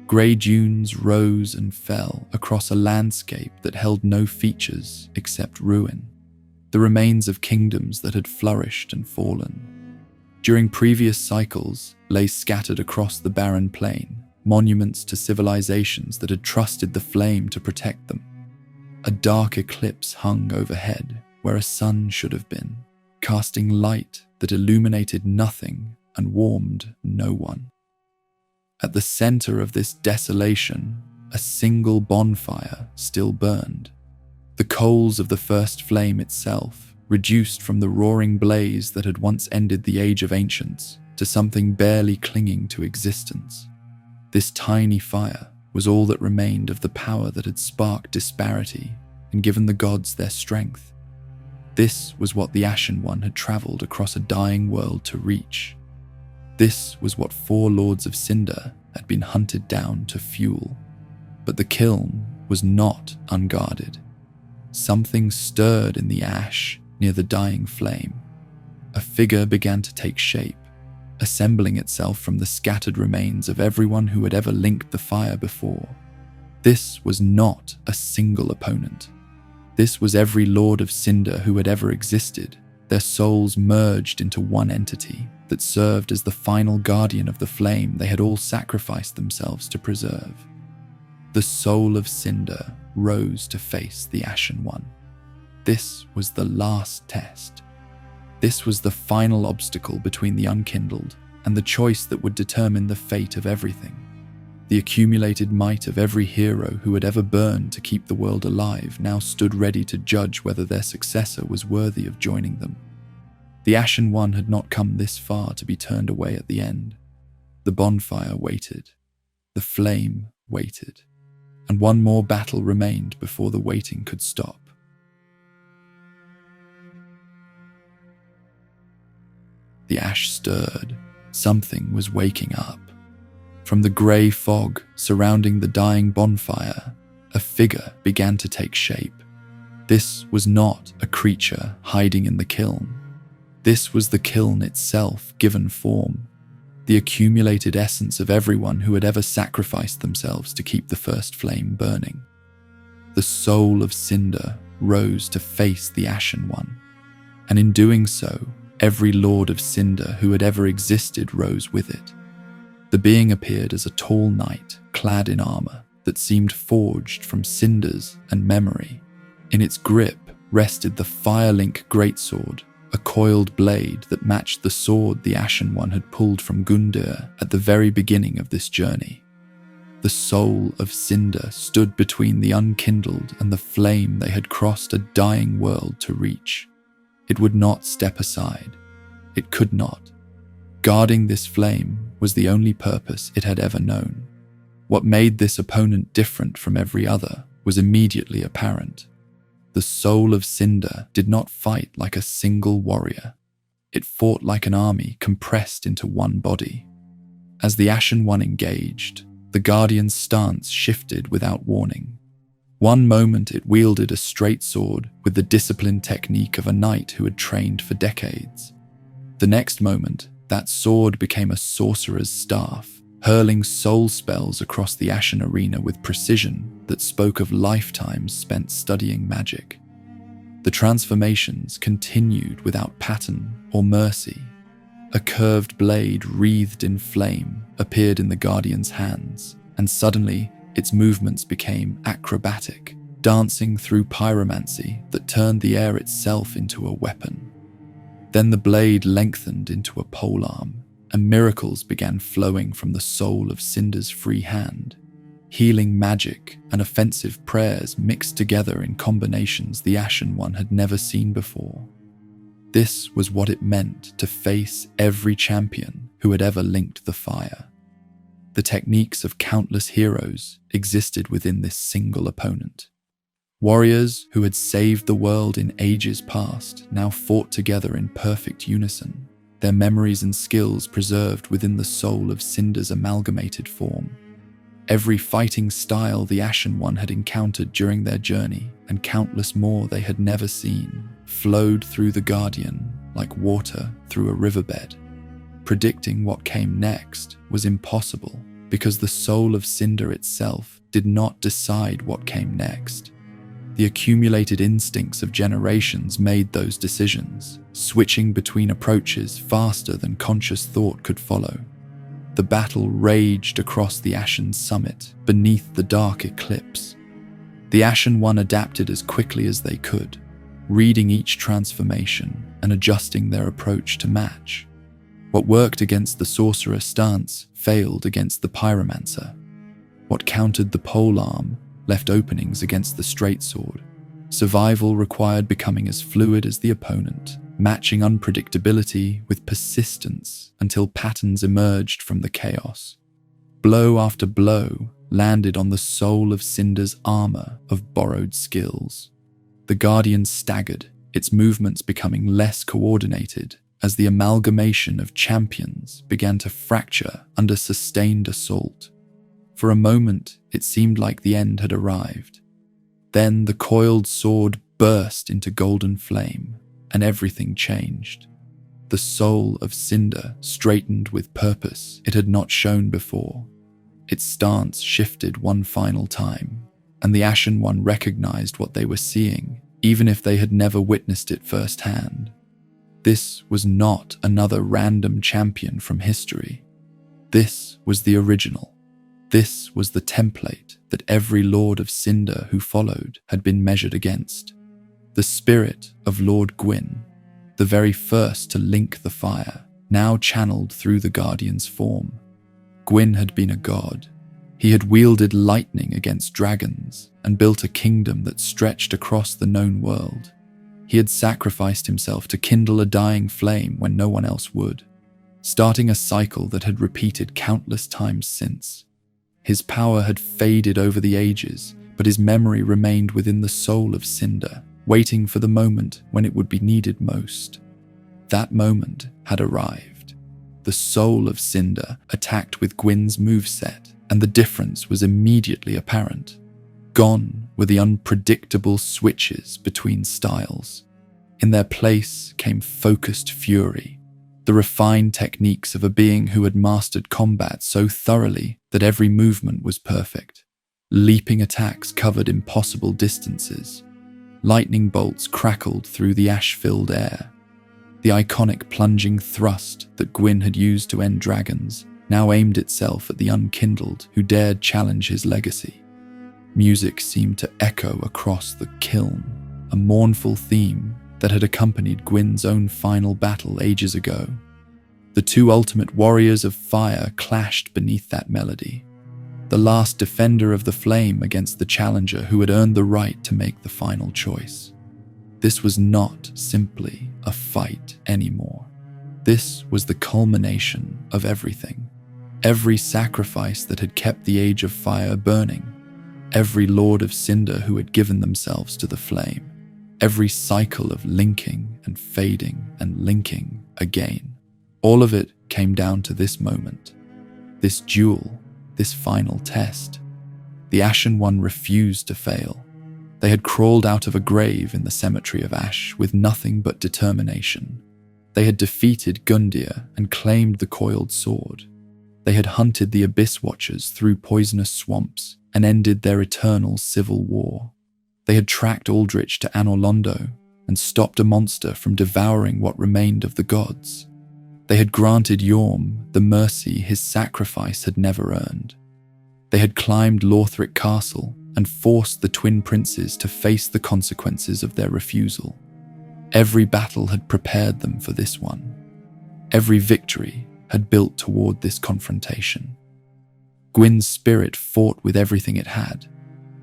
Grey dunes rose and fell across a landscape that held no features except ruin, the remains of kingdoms that had flourished and fallen. During previous cycles lay scattered across the barren plain, monuments to civilizations that had trusted the flame to protect them. A dark eclipse hung overhead where a sun should have been, casting light that illuminated nothing and warmed no one. At the center of this desolation, a single bonfire still burned. The coals of the first flame itself, reduced from the roaring blaze that had once ended the Age of Ancients to something barely clinging to existence. This tiny fire was all that remained of the power that had sparked disparity and given the gods their strength. This was what the Ashen One had traveled across a dying world to reach. This was what 4 Lords of Cinder had been hunted down to fuel. But the kiln was not unguarded. Something stirred in the ash near the dying flame. A figure began to take shape, assembling itself from the scattered remains of everyone who had ever linked the fire before. This was not a single opponent. This was every Lord of Cinder who had ever existed, their souls merged into one entity that served as the final guardian of the flame they had all sacrificed themselves to preserve. The soul of Cinder rose to face the Ashen One. This was the last test. This was the final obstacle between the unkindled and the choice that would determine the fate of everything. The accumulated might of every hero who had ever burned to keep the world alive now stood ready to judge whether their successor was worthy of joining them. The Ashen One had not come this far to be turned away at the end. The bonfire waited. The flame waited. And one more battle remained before the waiting could stop. The ash stirred. Something was waking up. From the grey fog surrounding the dying bonfire, a figure began to take shape. This was not a creature hiding in the kiln. This was the kiln itself given form, the accumulated essence of everyone who had ever sacrificed themselves to keep the first flame burning. The soul of Cinder rose to face the Ashen One, and in doing so, every Lord of Cinder who had ever existed rose with it. The being appeared as a tall knight clad in armor that seemed forged from cinders and memory. In its grip rested the Firelink greatsword, a coiled blade that matched the sword the Ashen One had pulled from Gundyr at the very beginning of this journey. The soul of Cinder stood between the unkindled and the flame they had crossed a dying world to reach. It would not step aside. It could not. Guarding this flame was the only purpose it had ever known. What made this opponent different from every other was immediately apparent. The soul of Cinder did not fight like a single warrior. It fought like an army compressed into one body. As the Ashen One engaged, the Guardian's stance shifted without warning. One moment it wielded a straight sword with the disciplined technique of a knight who had trained for decades. The next moment, that sword became a sorcerer's staff, hurling soul spells across the Ashen arena with precision that spoke of lifetimes spent studying magic. The transformations continued without pattern or mercy. A curved blade wreathed in flame appeared in the Guardian's hands, and suddenly its movements became acrobatic, dancing through pyromancy that turned the air itself into a weapon. Then the blade lengthened into a polearm, and miracles began flowing from the soul of Cinder's free hand. Healing magic and offensive prayers mixed together in combinations the Ashen One had never seen before. This was what it meant to face every champion who had ever linked the fire. The techniques of countless heroes existed within this single opponent. Warriors who had saved the world in ages past now fought together in perfect unison, their memories and skills preserved within the soul of Cinder's amalgamated form. Every fighting style the Ashen One had encountered during their journey, and countless more they had never seen, flowed through the Guardian like water through a riverbed. Predicting what came next was impossible, because the soul of Cinder itself did not decide what came next. The accumulated instincts of generations made those decisions, switching between approaches faster than conscious thought could follow. The battle raged across the Ashen summit, beneath the dark eclipse. The Ashen One adapted as quickly as they could, reading each transformation and adjusting their approach to match. What worked against the sorcerer stance failed against the pyromancer. What countered the polearm left openings against the straight sword. Survival required becoming as fluid as the opponent, matching unpredictability with persistence until patterns emerged from the chaos. Blow after blow landed on the soul of Cinder's armor of borrowed skills. The Guardian staggered, its movements becoming less coordinated as the amalgamation of champions began to fracture under sustained assault. For a moment, it seemed like the end had arrived. Then the coiled sword burst into golden flame, and everything changed. The soul of Cinder straightened with purpose it had not shown before. Its stance shifted one final time, and the Ashen One recognized what they were seeing, even if they had never witnessed it firsthand. This was not another random champion from history. This was the original. This was the template that every Lord of Cinder who followed had been measured against. The spirit of Lord Gwyn, the very first to link the fire, now channeled through the Guardian's form. Gwyn had been a god. He had wielded lightning against dragons and built a kingdom that stretched across the known world. He had sacrificed himself to kindle a dying flame when no one else would, starting a cycle that had repeated countless times since. His power had faded over the ages, but his memory remained within the soul of Cinder, waiting for the moment when it would be needed most. That moment had arrived. The soul of Cinder attacked with Gwyn's moveset, and the difference was immediately apparent. Gone were the unpredictable switches between styles. In their place came focused fury, the refined techniques of a being who had mastered combat so thoroughly that every movement was perfect. Leaping attacks covered impossible distances. Lightning bolts crackled through the ash-filled air. The iconic plunging thrust that Gwyn had used to end dragons now aimed itself at the unkindled who dared challenge his legacy. Music seemed to echo across the Kiln, a mournful theme that had accompanied Gwyn's own final battle ages ago. The two ultimate warriors of fire clashed beneath that melody, the last defender of the flame against the challenger who had earned the right to make the final choice. This was not simply a fight anymore. This was the culmination of everything. Every sacrifice that had kept the Age of Fire burning, every Lord of Cinder who had given themselves to the flame, every cycle of linking and fading and linking again. All of it came down to this moment, this duel, this final test. The Ashen One refused to fail. They had crawled out of a grave in the cemetery of ash with nothing but determination. They had defeated Gundyr and claimed the coiled sword. They had hunted the Abyss Watchers through poisonous swamps and ended their eternal civil war. They had tracked Aldrich to Anor Londo and stopped a monster from devouring what remained of the gods. They had granted Yorm the mercy his sacrifice had never earned. They had climbed Lothric Castle and forced the twin princes to face the consequences of their refusal. Every battle had prepared them for this one. Every victory had built toward this confrontation. Gwyn's spirit fought with everything it had,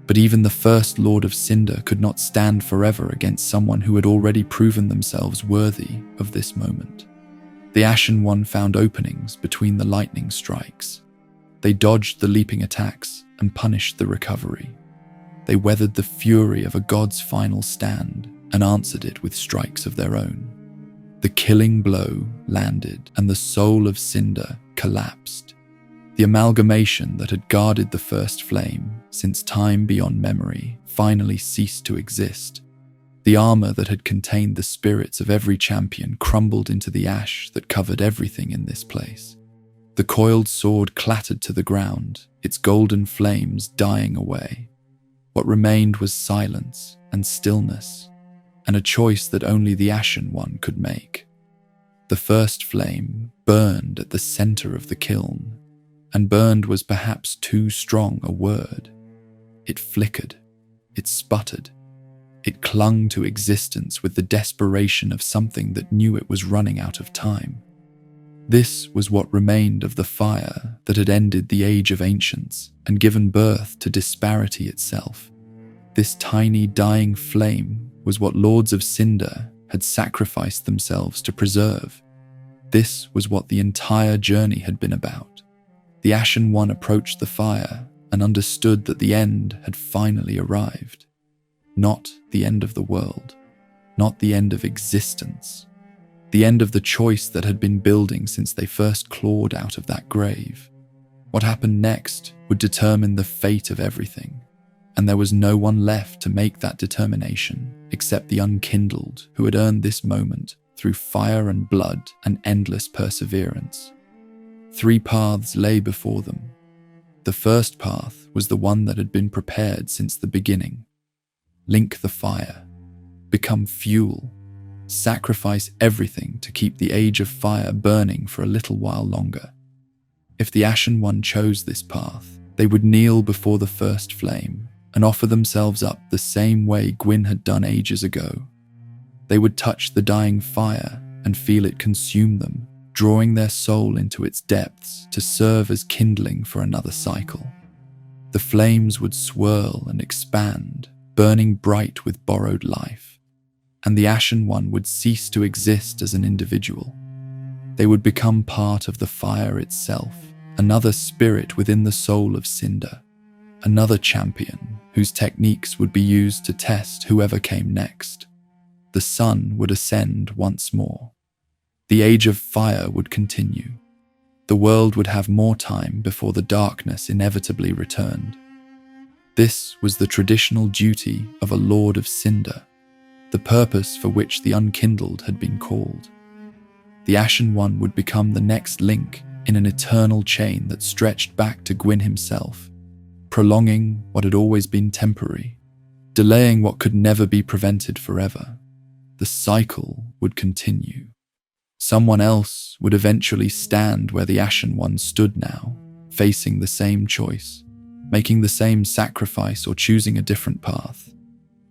but even the first Lord of Cinder could not stand forever against someone who had already proven themselves worthy of this moment. The Ashen One found openings between the lightning strikes. They dodged the leaping attacks and punished the recovery. They weathered the fury of a god's final stand and answered it with strikes of their own. The killing blow landed and the soul of Cinder collapsed. The amalgamation that had guarded the first flame since time beyond memory finally ceased to exist. The armor that had contained the spirits of every champion crumbled into the ash that covered everything in this place. The coiled sword clattered to the ground, its golden flames dying away. What remained was silence and stillness, and a choice that only the Ashen One could make. The first flame burned at the center of the kiln, and burned was perhaps too strong a word. It flickered, it sputtered, it clung to existence with the desperation of something that knew it was running out of time. This was what remained of the fire that had ended the Age of Ancients and given birth to disparity itself. This tiny dying flame was what Lords of Cinder had sacrificed themselves to preserve. This was what the entire journey had been about. The Ashen One approached the fire and understood that the end had finally arrived. Not the end of the world, not the end of existence. The end of the choice that had been building since they first clawed out of that grave. What happened next would determine the fate of everything, and there was no one left to make that determination except the unkindled who had earned this moment through fire and blood and endless perseverance. 3 paths lay before them. The first path was the one that had been prepared since the beginning. Link the fire, become fuel, sacrifice everything to keep the Age of Fire burning for a little while longer. If the Ashen One chose this path, they would kneel before the first flame and offer themselves up the same way Gwyn had done ages ago. They would touch the dying fire and feel it consume them, drawing their soul into its depths to serve as kindling for another cycle. The flames would swirl and expand, burning bright with borrowed life, and the Ashen One would cease to exist as an individual. They would become part of the fire itself, another spirit within the soul of Cinder, another champion whose techniques would be used to test whoever came next. The sun would ascend once more. The Age of Fire would continue. The world would have more time before the darkness inevitably returned. This was the traditional duty of a Lord of Cinder, the purpose for which the Unkindled had been called. The Ashen One would become the next link in an eternal chain that stretched back to Gwyn himself, prolonging what had always been temporary, delaying what could never be prevented forever. The cycle would continue. Someone else would eventually stand where the Ashen One stood now, facing the same choice, making the same sacrifice or choosing a different path.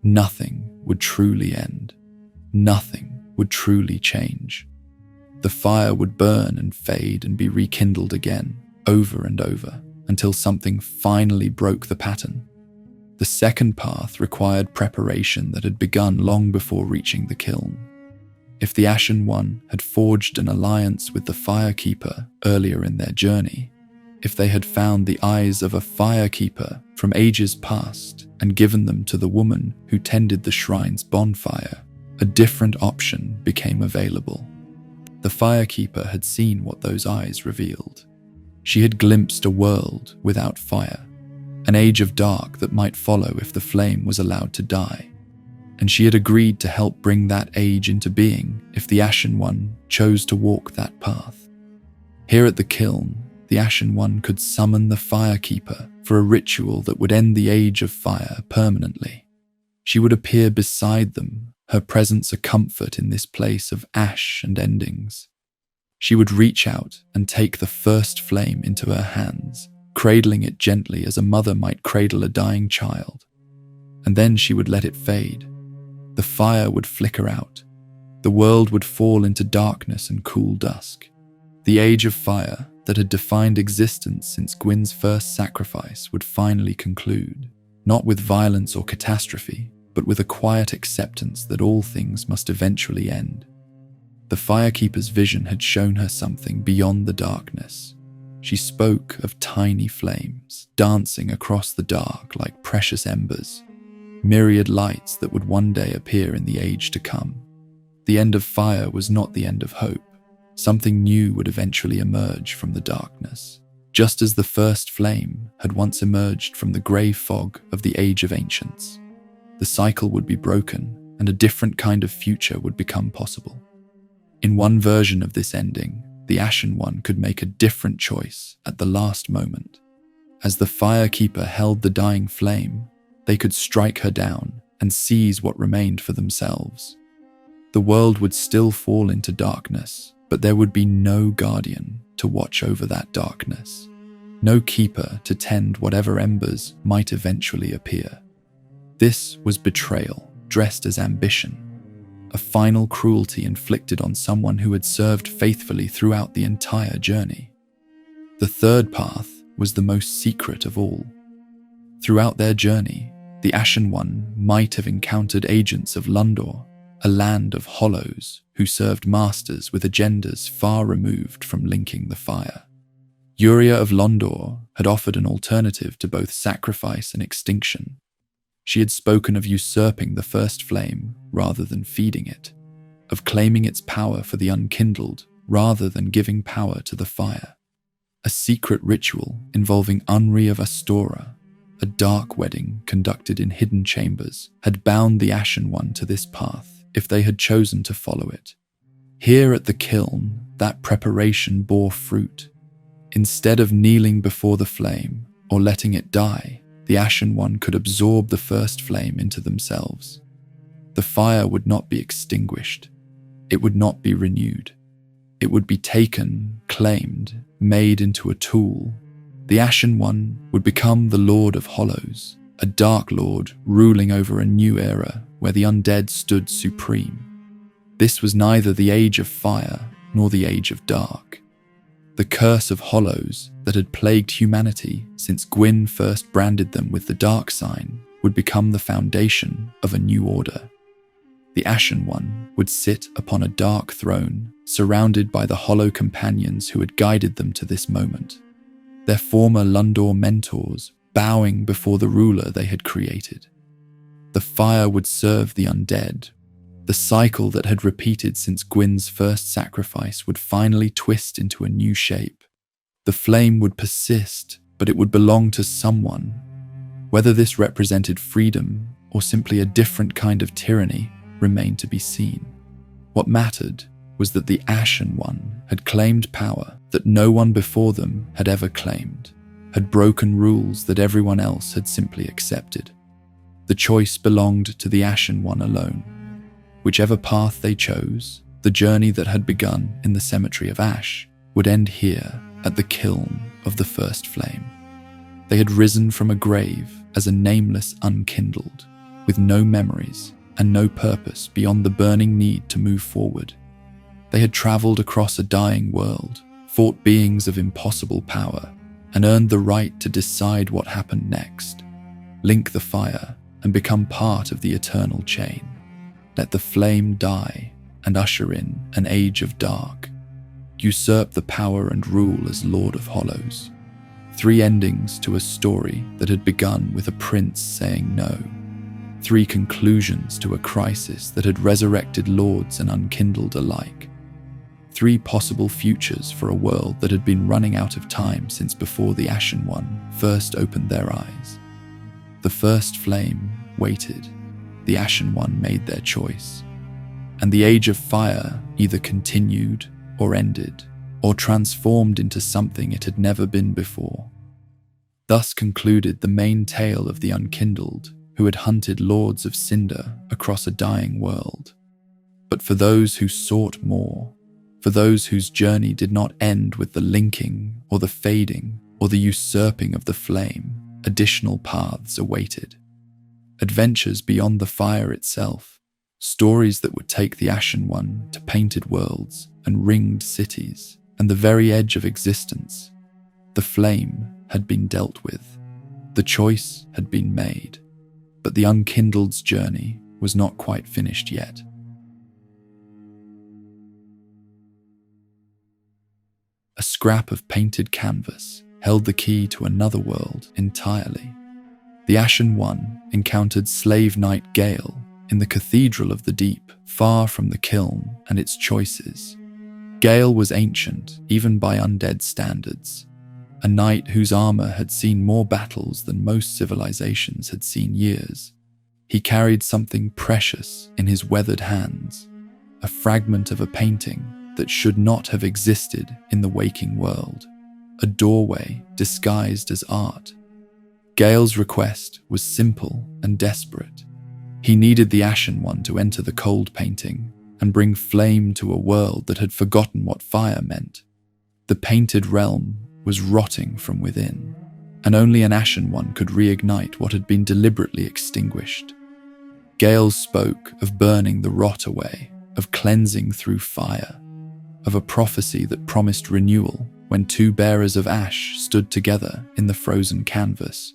Nothing would truly end. Nothing would truly change. The fire would burn and fade and be rekindled again, over and over, until something finally broke the pattern. The second path required preparation that had begun long before reaching the kiln. If the Ashen One had forged an alliance with the Firekeeper earlier in their journey, if they had found the eyes of a Firekeeper from ages past and given them to the woman who tended the shrine's bonfire, a different option became available. The Firekeeper had seen what those eyes revealed. She had glimpsed a world without fire, an age of dark that might follow if the flame was allowed to die, and she had agreed to help bring that age into being if the Ashen One chose to walk that path. Here at the kiln, the Ashen One could summon the Firekeeper for a ritual that would end the Age of Fire permanently. She would appear beside them, her presence a comfort in this place of ash and endings. She would reach out and take the first flame into her hands, cradling it gently as a mother might cradle a dying child. And then she would let it fade. The fire would flicker out. The world would fall into darkness and cool dusk. The Age of Fire that had defined existence since Gwyn's first sacrifice would finally conclude, not with violence or catastrophe, but with a quiet acceptance that all things must eventually end. The Firekeeper's vision had shown her something beyond the darkness. She spoke of tiny flames dancing across the dark like precious embers, myriad lights that would one day appear in the age to come. The end of fire was not the end of hope. Something new would eventually emerge from the darkness. just as the first flame had once emerged from the grey fog of the Age of Ancients. The cycle would be broken, and a different kind of future would become possible. In one version of this ending, the Ashen One could make a different choice at the last moment. As the Firekeeper held the dying flame, they could strike her down and seize what remained for themselves. The world would still fall into darkness, but there would be no guardian to watch over that darkness, no keeper to tend whatever embers might eventually appear. This was betrayal, dressed as ambition, a final cruelty inflicted on someone who had served faithfully throughout the entire journey. The third path was the most secret of all. Throughout their journey, the Ashen One might have encountered agents of Lundor, a land of hollows who served masters with agendas far removed from linking the fire. Uria of Londor had offered an alternative to both sacrifice and extinction. She had spoken of usurping the first flame rather than feeding it, of claiming its power for the unkindled rather than giving power to the fire. A secret ritual involving Unri of Astora, a dark wedding conducted in hidden chambers, had bound the Ashen One to this path if they had chosen to follow it. Here at the Kiln, that preparation bore fruit. Instead of kneeling before the flame or letting it die, the Ashen One could absorb the first flame into themselves. The fire would not be extinguished. It would not be renewed. It would be taken, claimed, made into a tool. The Ashen One would become the Lord of Hollows, a dark lord ruling over a new era where the undead stood supreme. This was neither the Age of Fire nor the Age of Dark. The curse of Hollows that had plagued humanity since Gwyn first branded them with the dark sign would become the foundation of a new order. The Ashen One would sit upon a dark throne, surrounded by the Hollow companions who had guided them to this moment, their former Lundor mentors bowing before the ruler they had created. The fire would serve the undead. The cycle that had repeated since Gwyn's first sacrifice would finally twist into a new shape. The flame would persist, but it would belong to someone. Whether this represented freedom or simply a different kind of tyranny remained to be seen. What mattered was that the Ashen One had claimed power that no one before them had ever claimed, had broken rules that everyone else had simply accepted. The choice belonged to the Ashen One alone. Whichever path they chose, the journey that had begun in the Cemetery of Ash would end here at the Kiln of the First Flame. They had risen from a grave as a nameless unkindled, with no memories and no purpose beyond the burning need to move forward. They had travelled across a dying world, fought beings of impossible power, and earned the right to decide what happened next. Link the fire and become part of the eternal chain. Let the flame die and usher in an age of dark. Usurp the power and rule as Lord of Hollows. 3 endings to a story that had begun with a prince saying no. 3 conclusions to a crisis that had resurrected lords and unkindled alike. 3 possible futures for a world that had been running out of time since before the Ashen One first opened their eyes. The first flame waited. The Ashen One made their choice. And the Age of Fire either continued or ended, or transformed into something it had never been before. Thus concluded the main tale of the Unkindled, who had hunted lords of cinder across a dying world. But for those who sought more, for those whose journey did not end with the linking or the fading or the usurping of the flame, additional paths awaited. Adventures beyond the fire itself, stories that would take the Ashen One to painted worlds and ringed cities and the very edge of existence. The flame had been dealt with. The choice had been made. But the Unkindled's journey was not quite finished yet. A scrap of painted canvas held the key to another world entirely. The Ashen One encountered slave knight Gael in the Cathedral of the Deep, far from the Kiln and its choices. Gael was ancient, even by undead standards, a knight whose armor had seen more battles than most civilizations had seen years. He carried something precious in his weathered hands, a fragment of a painting that should not have existed in the waking world, a doorway disguised as art. Gael's request was simple and desperate. He needed the Ashen One to enter the cold painting and bring flame to a world that had forgotten what fire meant. The painted realm was rotting from within, and only an Ashen One could reignite what had been deliberately extinguished. Gael spoke of burning the rot away, of cleansing through fire, of a prophecy that promised renewal when two bearers of ash stood together in the frozen canvas.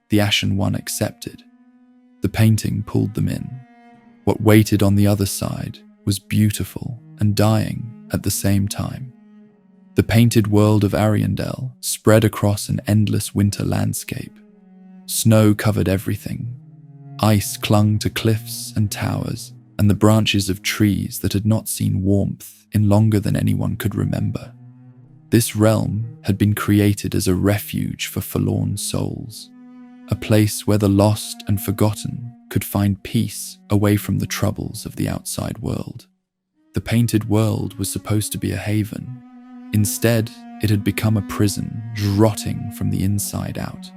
The Ashen One accepted. The painting pulled them in. What waited on the other side was beautiful and dying at the same time. The painted world of Ariandel spread across an endless winter landscape. Snow covered everything. Ice clung to cliffs and towers, and the branches of trees that had not seen warmth in longer than anyone could remember. This realm had been created as a refuge for forlorn souls, a place where the lost and forgotten could find peace away from the troubles of the outside world. The painted world was supposed to be a haven. Instead, it had become a prison, rotting from the inside out.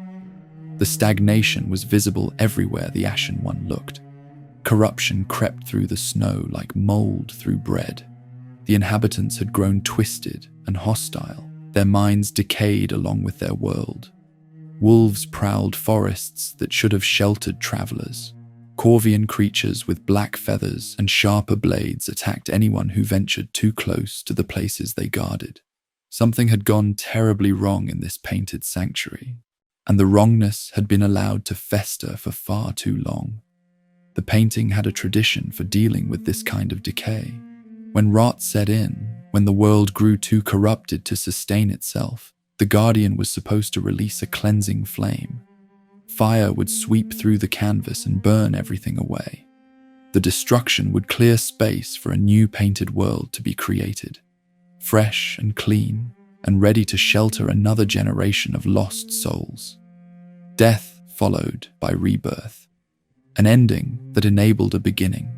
The stagnation was visible everywhere the Ashen One looked. Corruption crept through the snow like mold through bread. The inhabitants had grown twisted and hostile, their minds decayed along with their world. Wolves prowled forests that should have sheltered travelers. Corvian creatures with black feathers and sharper blades attacked anyone who ventured too close to the places they guarded. Something had gone terribly wrong in this painted sanctuary, and the wrongness had been allowed to fester for far too long. The painting had a tradition for dealing with this kind of decay. When rot set in, when the world grew too corrupted to sustain itself, the Guardian was supposed to release a cleansing flame. Fire would sweep through the canvas and burn everything away. The destruction would clear space for a new painted world to be created, fresh and clean, and ready to shelter another generation of lost souls. Death followed by rebirth, an ending that enabled a beginning.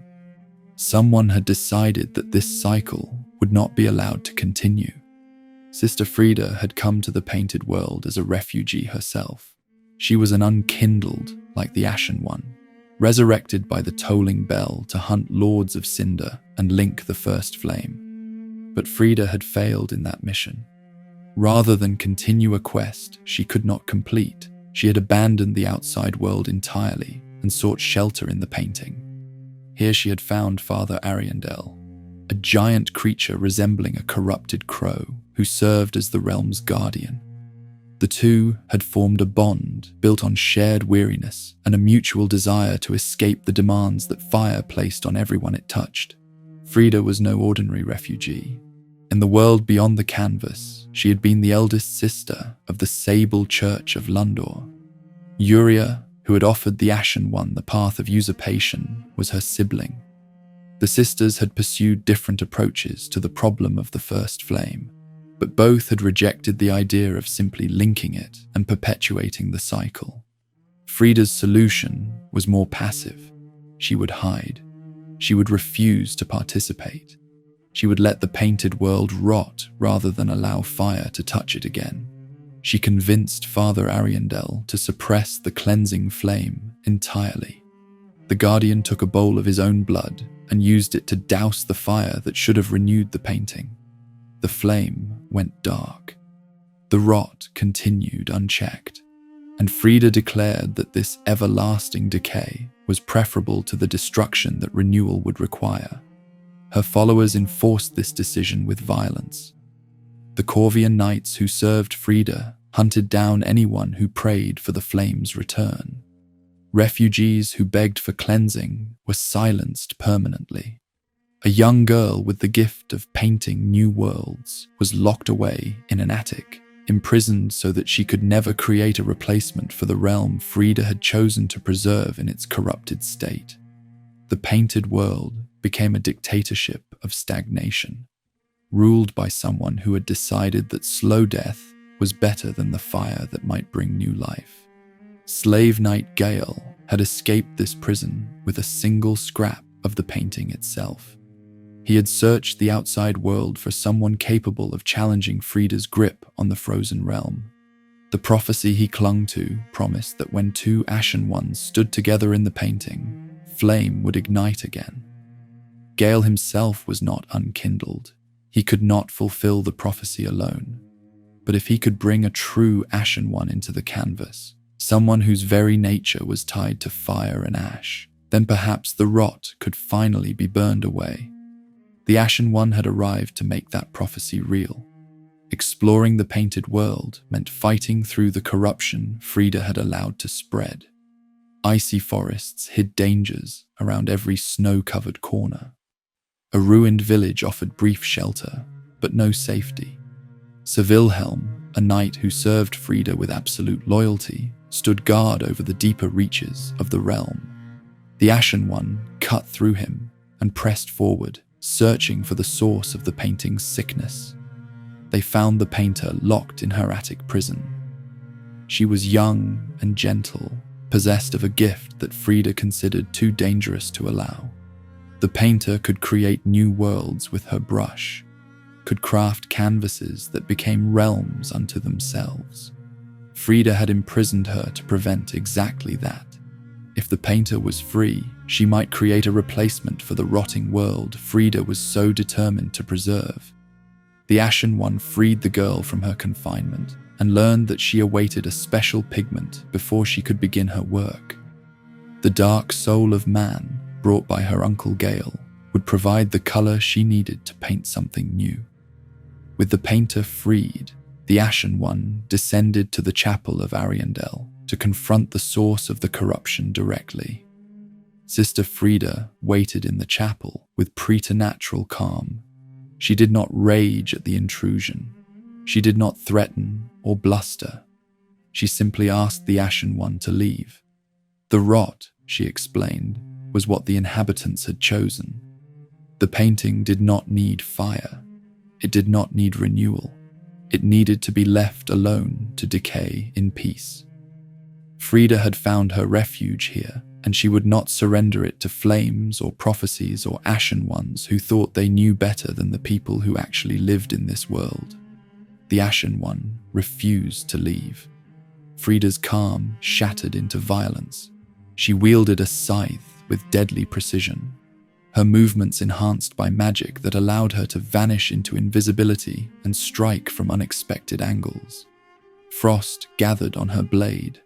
Someone had decided that this cycle would not be allowed to continue. Sister Frida had come to the painted world as a refugee herself. She was an unkindled like the Ashen One, resurrected by the tolling bell to hunt lords of cinder and link the first flame. But Frida had failed in that mission. Rather than continue a quest she could not complete, she had abandoned the outside world entirely and sought shelter in the painting. Here she had found Father Ariandel, a giant creature resembling a corrupted crow who served as the realm's guardian. The two had formed a bond built on shared weariness and a mutual desire to escape the demands that fire placed on everyone it touched. Frida was no ordinary refugee. In the world beyond the canvas, she had been the eldest sister of the Sable Church of Lundor. Uria, who had offered the Ashen One the path of usurpation, was her sibling. The sisters had pursued different approaches to the problem of the first flame, but both had rejected the idea of simply linking it and perpetuating the cycle. Frida's solution was more passive. She would hide. She would refuse to participate. She would let the painted world rot rather than allow fire to touch it again. She convinced Father Ariandel to suppress the cleansing flame entirely. The Guardian took a bowl of his own blood and used it to douse the fire that should have renewed the painting. The flame went dark. The rot continued unchecked, and Frida declared that this everlasting decay was preferable to the destruction that renewal would require. Her followers enforced this decision with violence. The Corvian knights who served Frida hunted down anyone who prayed for the flame's return. Refugees who begged for cleansing were silenced permanently. A young girl with the gift of painting new worlds was locked away in an attic, imprisoned so that she could never create a replacement for the realm Frida had chosen to preserve in its corrupted state. The painted world became a dictatorship of stagnation, ruled by someone who had decided that slow death was better than the fire that might bring new life. Slave knight Gael had escaped this prison with a single scrap of the painting itself. He had searched the outside world for someone capable of challenging Frida's grip on the frozen realm. The prophecy he clung to promised that when two Ashen ones stood together in the painting, flame would ignite again. Gael himself was not unkindled. He could not fulfill the prophecy alone. But if he could bring a true Ashen one into the canvas, someone whose very nature was tied to fire and ash, then perhaps the rot could finally be burned away. The Ashen one had arrived to make that prophecy real. Exploring the painted world meant fighting through the corruption Frida had allowed to spread. Icy forests hid dangers around every snow-covered corner. A ruined village offered brief shelter, but no safety. Sir Wilhelm, a knight who served Frida with absolute loyalty, stood guard over the deeper reaches of the realm. The Ashen one cut through him and pressed forward, searching for the source of the painting's sickness. They found the painter locked in her attic prison. She was young and gentle, possessed of a gift that Frida considered too dangerous to allow. The painter could create new worlds with her brush, could craft canvases that became realms unto themselves. Frida had imprisoned her to prevent exactly that. If the painter was free, she might create a replacement for the rotting world Frida was so determined to preserve. The Ashen one freed the girl from her confinement and learned that she awaited a special pigment before she could begin her work. The dark soul of man, brought by her uncle Gael, would provide the color she needed to paint something new. With the painter freed, the Ashen one descended to the chapel of Ariandel to confront the source of the corruption directly. Sister Frida waited in the chapel with preternatural calm. She did not rage at the intrusion. She did not threaten or bluster. She simply asked the Ashen one to leave. The rot, she explained, was what the inhabitants had chosen. The painting did not need fire. It did not need renewal. It needed to be left alone to decay in peace. Frida had found her refuge here, and she would not surrender it to flames or prophecies or Ashen ones who thought they knew better than the people who actually lived in this world. The Ashen one refused to leave. Frida's calm shattered into violence. She wielded a scythe with deadly precision, her movements enhanced by magic that allowed her to vanish into invisibility and strike from unexpected angles. Frost gathered on her blade.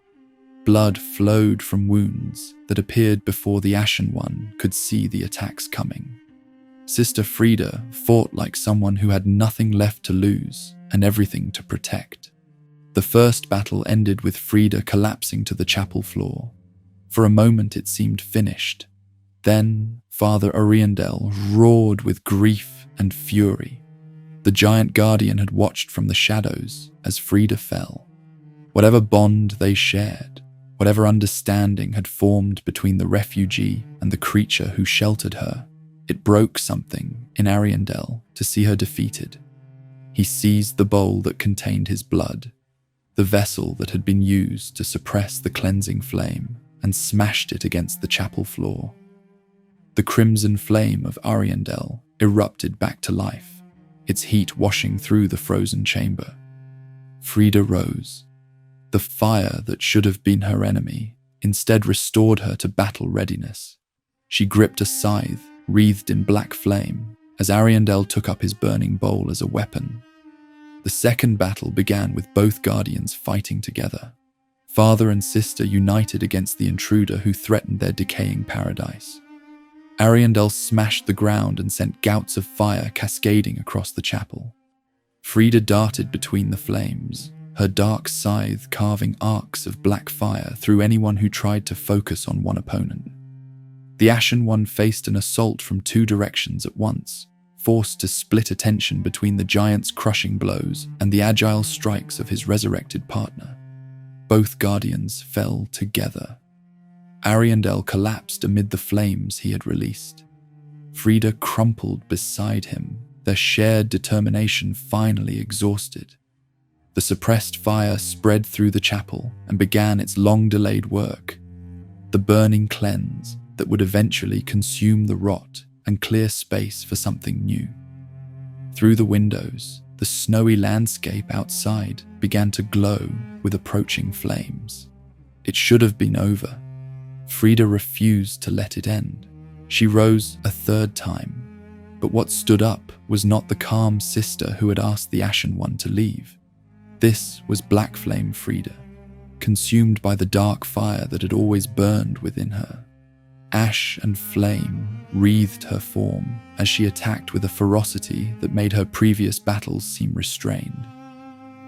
Blood flowed from wounds that appeared before the Ashen one could see the attacks coming. Sister Frida fought like someone who had nothing left to lose and everything to protect. The first battle ended with Frida collapsing to the chapel floor. For a moment it seemed finished. Then Father Ariandel roared with grief and fury. The giant guardian had watched from the shadows as Frida fell. Whatever bond they shared, whatever understanding had formed between the refugee and the creature who sheltered her, it broke something in Ariandel to see her defeated. He seized the bowl that contained his blood, the vessel that had been used to suppress the cleansing flame, and smashed it against the chapel floor. The crimson flame of Ariandel erupted back to life, its heat washing through the frozen chamber. Frida rose. The fire that should have been her enemy instead restored her to battle readiness. She gripped a scythe wreathed in black flame as Ariandel took up his burning bowl as a weapon. The second battle began with both guardians fighting together. Father and sister united against the intruder who threatened their decaying paradise. Ariandel smashed the ground and sent gouts of fire cascading across the chapel. Frida darted between the flames, her dark scythe carving arcs of black fire through anyone who tried to focus on one opponent. The Ashen one faced an assault from two directions at once, forced to split attention between the giant's crushing blows and the agile strikes of his resurrected partner. Both guardians fell together. Ariandel collapsed amid the flames he had released. Frida crumpled beside him, their shared determination finally exhausted. The suppressed fire spread through the chapel and began its long-delayed work, the burning cleanse that would eventually consume the rot and clear space for something new. Through the windows, the snowy landscape outside began to glow with approaching flames. It should have been over. Frida refused to let it end. She rose a third time, but what stood up was not the calm sister who had asked the Ashen One to leave. This was Black Flame Frida, consumed by the dark fire that had always burned within her. Ash and flame wreathed her form as she attacked with a ferocity that made her previous battles seem restrained.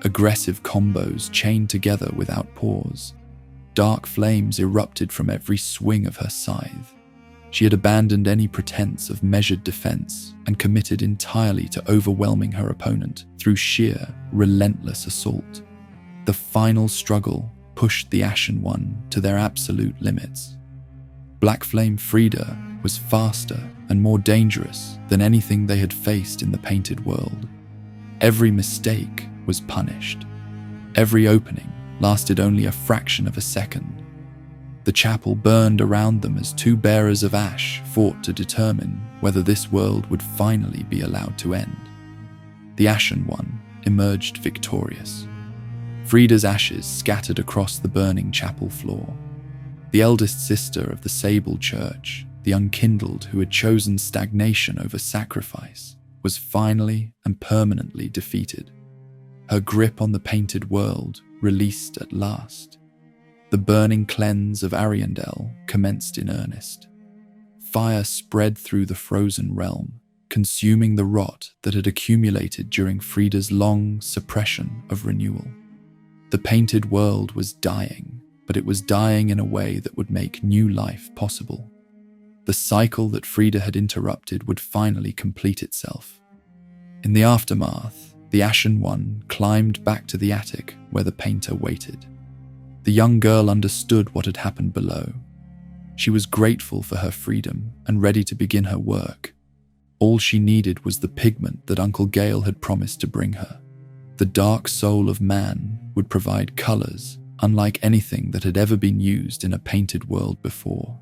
Aggressive combos chained together without pause. Dark flames erupted from every swing of her scythe. She had abandoned any pretense of measured defense and committed entirely to overwhelming her opponent through sheer, relentless assault. The final struggle pushed the Ashen One to their absolute limits. Black Flame Frida was faster and more dangerous than anything they had faced in the painted world. Every mistake was punished. Every opening lasted only a fraction of a second. The chapel burned around them as two bearers of ash fought to determine whether this world would finally be allowed to end. The Ashen One emerged victorious. Frida's ashes scattered across the burning chapel floor. The eldest sister of the Sable Church, the unkindled who had chosen stagnation over sacrifice, was finally and permanently defeated. Her grip on the painted world released at last. The burning cleanse of Ariandel commenced in earnest. Fire spread through the frozen realm, consuming the rot that had accumulated during Frida's long suppression of renewal. The painted world was dying, but it was dying in a way that would make new life possible. The cycle that Frida had interrupted would finally complete itself. In the aftermath, the Ashen One climbed back to the attic where the painter waited. The young girl understood what had happened below. She was grateful for her freedom and ready to begin her work. All she needed was the pigment that Uncle Gael had promised to bring her. The dark soul of man would provide colors unlike anything that had ever been used in a painted world before.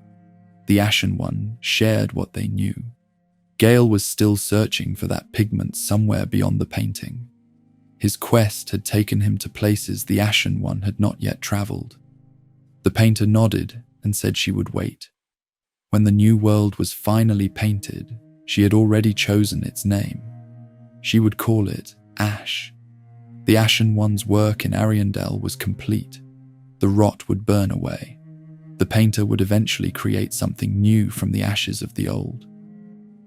The Ashen One shared what they knew. Gael was still searching for that pigment somewhere beyond the painting. His quest had taken him to places the Ashen One had not yet traveled. The painter nodded and said she would wait. When the new world was finally painted, she had already chosen its name. She would call it Ash. The Ashen One's work in Ariandel was complete. The rot would burn away. The painter would eventually create something new from the ashes of the old.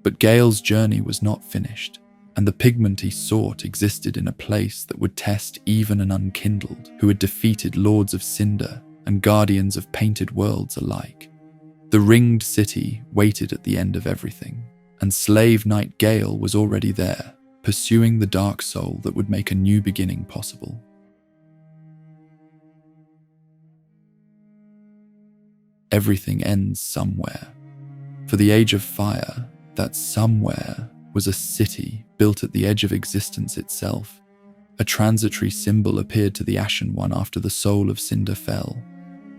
But Gael's journey was not finished, and the pigment he sought existed in a place that would test even an unkindled who had defeated lords of cinder and guardians of painted worlds alike. The ringed city waited at the end of everything, and slave knight Gael was already there, pursuing the dark soul that would make a new beginning possible. Everything ends somewhere. For the Age of Fire, that somewhere was a city built at the edge of existence itself. A transitory symbol appeared to the Ashen One after the soul of Cinder fell,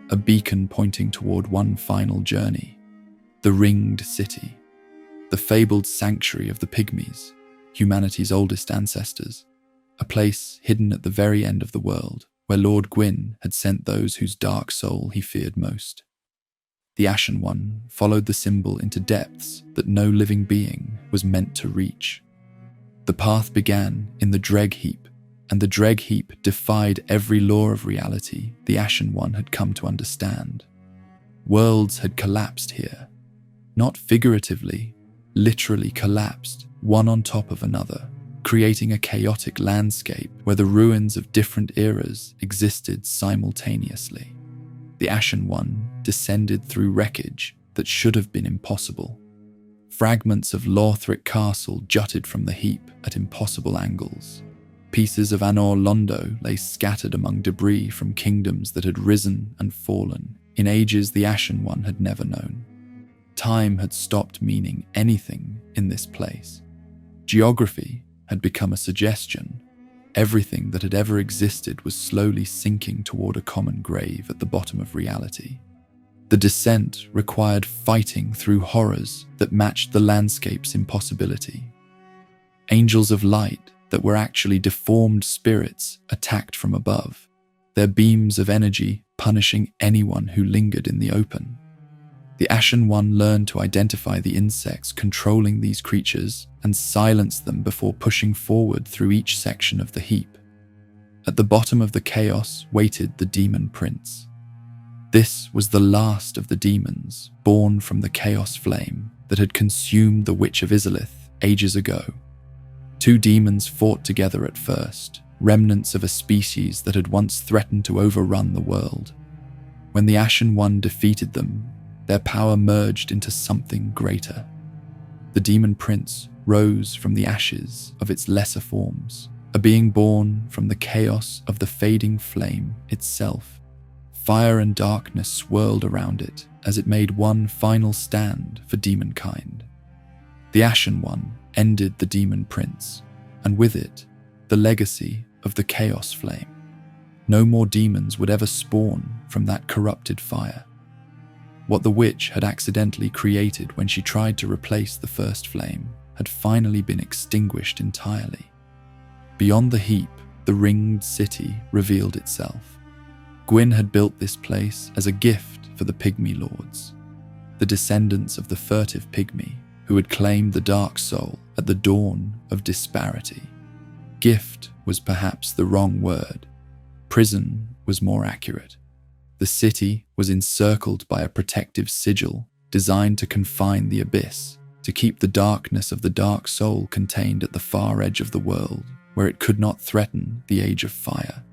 a beacon pointing toward one final journey. The Ringed City, the fabled sanctuary of the Pygmies, humanity's oldest ancestors, a place hidden at the very end of the world, where Lord Gwyn had sent those whose dark soul he feared most. The Ashen One followed the symbol into depths that no living being was meant to reach. The path began in the Dreg Heap, and the Dreg Heap defied every law of reality the Ashen One had come to understand. Worlds had collapsed here, not figuratively, literally collapsed, one on top of another, creating a chaotic landscape where the ruins of different eras existed simultaneously. The Ashen One descended through wreckage that should have been impossible. Fragments of Lothric Castle jutted from the heap at impossible angles. Pieces of Anor Londo lay scattered among debris from kingdoms that had risen and fallen in ages the Ashen One had never known. Time had stopped meaning anything in this place. Geography had become a suggestion. Everything that had ever existed was slowly sinking toward a common grave at the bottom of reality. The descent required fighting through horrors that matched the landscape's impossibility. Angels of light that were actually deformed spirits attacked from above, their beams of energy punishing anyone who lingered in the open. The Ashen One learned to identify the insects controlling these creatures and silence them before pushing forward through each section of the heap. At the bottom of the chaos waited the Demon Prince. This was the last of the demons born from the chaos flame that had consumed the Witch of Izalith ages ago. Two demons fought together at first, remnants of a species that had once threatened to overrun the world. When the Ashen One defeated them, their power merged into something greater. The Demon Prince rose from the ashes of its lesser forms, a being born from the chaos of the fading flame itself. Fire and darkness swirled around it as it made one final stand for demonkind. The Ashen One ended the Demon Prince, and with it, the legacy of the Chaos Flame. No more demons would ever spawn from that corrupted fire. What the witch had accidentally created when she tried to replace the first flame had finally been extinguished entirely. Beyond the heap, the ringed city revealed itself. Gwyn had built this place as a gift for the Pygmy Lords, the descendants of the furtive Pygmy who had claimed the dark soul at the dawn of disparity. Gift was perhaps the wrong word. Prison was more accurate. The city was encircled by a protective sigil designed to confine the abyss, to keep the darkness of the dark soul contained at the far edge of the world, where it could not threaten the Age of Fire.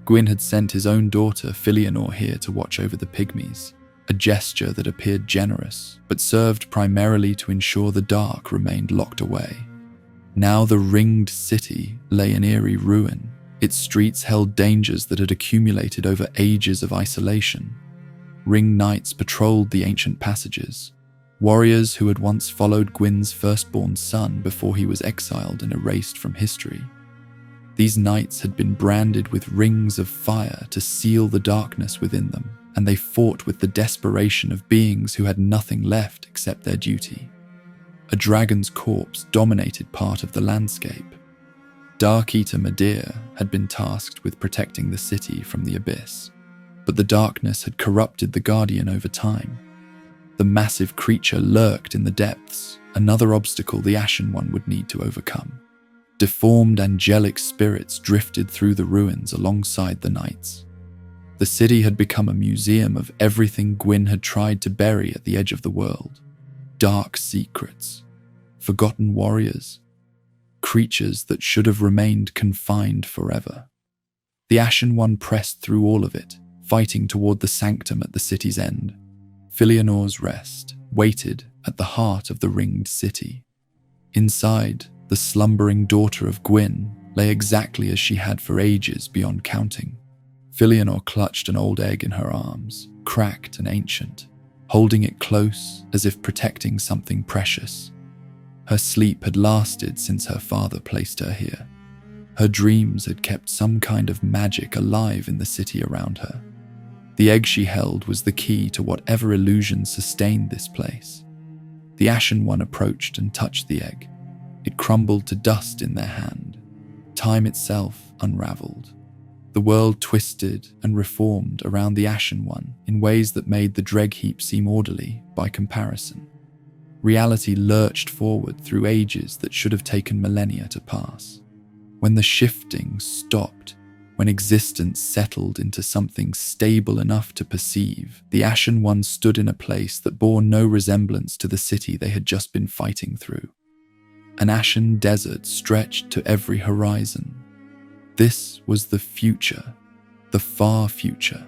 Gwyn had sent his own daughter Filianor here to watch over the Pygmies, a gesture that appeared generous, but served primarily to ensure the dark remained locked away. Now the ringed city lay in eerie ruin. Its streets held dangers that had accumulated over ages of isolation. Ring knights patrolled the ancient passages, warriors who had once followed Gwyn's firstborn son before he was exiled and erased from history. These knights had been branded with rings of fire to seal the darkness within them, and they fought with the desperation of beings who had nothing left except their duty. A dragon's corpse dominated part of the landscape. Dark Eater Medea had been tasked with protecting the city from the abyss, but the darkness had corrupted the Guardian over time. The massive creature lurked in the depths, another obstacle the Ashen One would need to overcome. Deformed angelic spirits drifted through the ruins alongside the knights. The city had become a museum of everything Gwyn had tried to bury at the edge of the world. Dark secrets, forgotten warriors, creatures that should have remained confined forever. The Ashen One pressed through all of it, fighting toward the sanctum at the city's end. Filianor's rest waited at the heart of the ringed city. Inside, the slumbering daughter of Gwyn lay exactly as she had for ages beyond counting. Filianor clutched an old egg in her arms, cracked and ancient, holding it close as if protecting something precious. Her sleep had lasted since her father placed her here. Her dreams had kept some kind of magic alive in the city around her. The egg she held was the key to whatever illusion sustained this place. The Ashen One approached and touched the egg. It crumbled to dust in their hand. Time itself unraveled. The world twisted and reformed around the Ashen One in ways that made the dreg heap seem orderly by comparison. Reality lurched forward through ages that should have taken millennia to pass. When the shifting stopped, when existence settled into something stable enough to perceive, the Ashen One stood in a place that bore no resemblance to the city they had just been fighting through. An ashen desert stretched to every horizon. This was the future, the far future,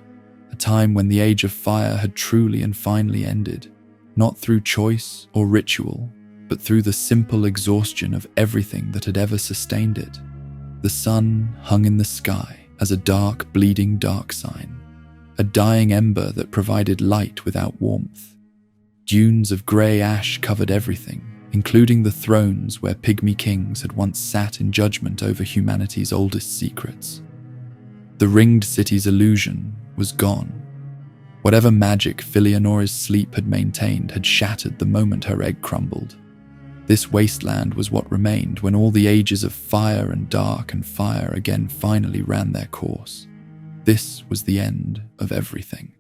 a time when the Age of Fire had truly and finally ended, not through choice or ritual, but through the simple exhaustion of everything that had ever sustained it. The sun hung in the sky as a dark, bleeding dark sign, a dying ember that provided light without warmth. Dunes of grey ash covered everything, including the thrones where pygmy kings had once sat in judgment over humanity's oldest secrets. The ringed city's illusion was gone. Whatever magic Philionora's sleep had maintained had shattered the moment her egg crumbled. This wasteland was what remained when all the ages of fire and dark and fire again finally ran their course. This was the end of everything.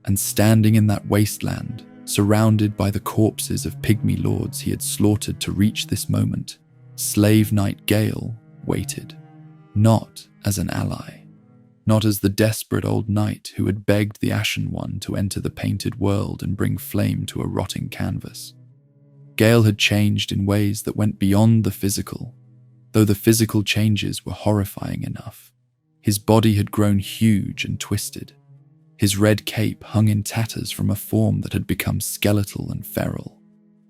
And standing in that wasteland, surrounded by the corpses of pygmy lords he had slaughtered to reach this moment, slave knight Gael waited, not as an ally, not as the desperate old knight who had begged the Ashen One to enter the painted world and bring flame to a rotting canvas. Gael had changed in ways that went beyond the physical, though the physical changes were horrifying enough. His body had grown huge and twisted. His red cape hung in tatters from a form that had become skeletal and feral.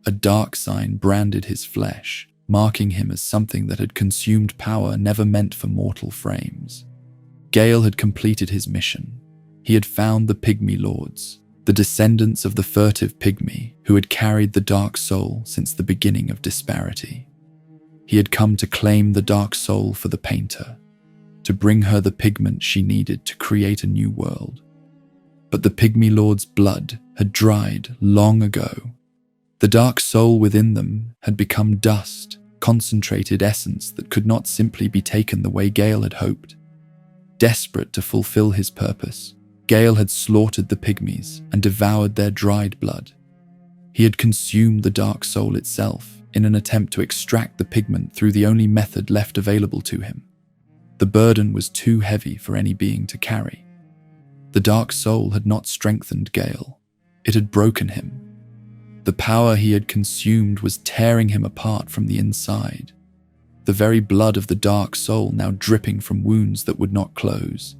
A dark sign branded his flesh, marking him as something that had consumed power never meant for mortal frames. Gael had completed his mission. He had found the pygmy lords, the descendants of the furtive pygmy who had carried the dark soul since the beginning of disparity. He had come to claim the dark soul for the painter, to bring her the pigment she needed to create a new world. But the pygmy lord's blood had dried long ago. The dark soul within them had become dust, concentrated essence that could not simply be taken the way Gael had hoped. Desperate to fulfill his purpose, Gael had slaughtered the pygmies and devoured their dried blood. He had consumed the dark soul itself in an attempt to extract the pigment through the only method left available to him. The burden was too heavy for any being to carry. The dark soul had not strengthened Gael. It had broken him. The power he had consumed was tearing him apart from the inside. The very blood of the dark soul now dripping from wounds that would not close.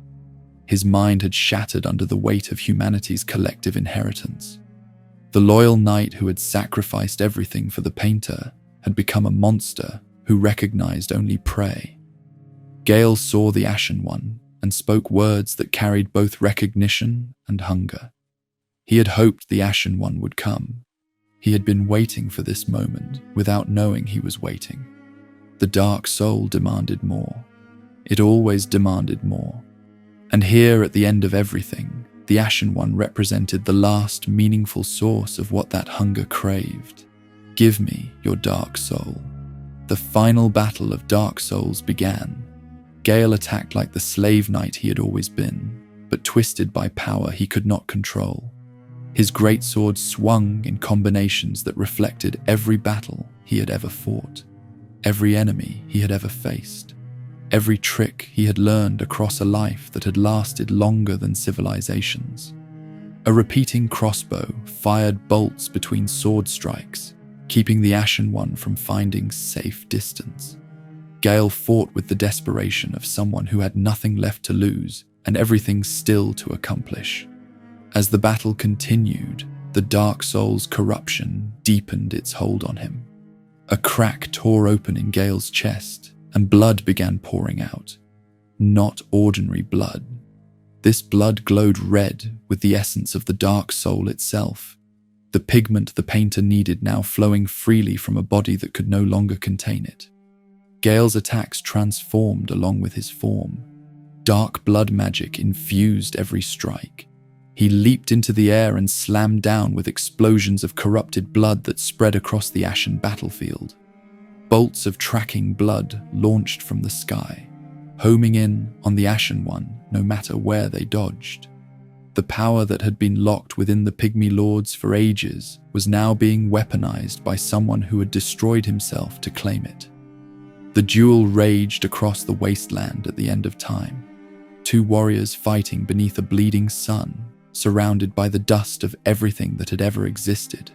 His mind had shattered under the weight of humanity's collective inheritance. The loyal knight who had sacrificed everything for the painter had become a monster who recognized only prey. Gael saw the Ashen One and spoke words that carried both recognition and hunger. He had hoped the Ashen One would come. He had been waiting for this moment without knowing he was waiting. The dark soul demanded more. It always demanded more. And here at the end of everything, the Ashen One represented the last meaningful source of what that hunger craved. Give me your dark soul. The final battle of dark souls began. Gael attacked like the slave knight he had always been, but twisted by power he could not control. His greatsword swung in combinations that reflected every battle he had ever fought, every enemy he had ever faced, every trick he had learned across a life that had lasted longer than civilizations. A repeating crossbow fired bolts between sword strikes, keeping the Ashen One from finding safe distance. Gael fought with the desperation of someone who had nothing left to lose and everything still to accomplish. As the battle continued, the dark soul's corruption deepened its hold on him. A crack tore open in Gael's chest, and blood began pouring out. Not ordinary blood. This blood glowed red with the essence of the dark soul itself, the pigment the painter needed now flowing freely from a body that could no longer contain it. Gael's attacks transformed along with his form. Dark blood magic infused every strike. He leaped into the air and slammed down with explosions of corrupted blood that spread across the ashen battlefield. Bolts of tracking blood launched from the sky, homing in on the Ashen One no matter where they dodged. The power that had been locked within the pygmy lords for ages was now being weaponized by someone who had destroyed himself to claim it. The duel raged across the wasteland at the end of time, two warriors fighting beneath a bleeding sun, surrounded by the dust of everything that had ever existed.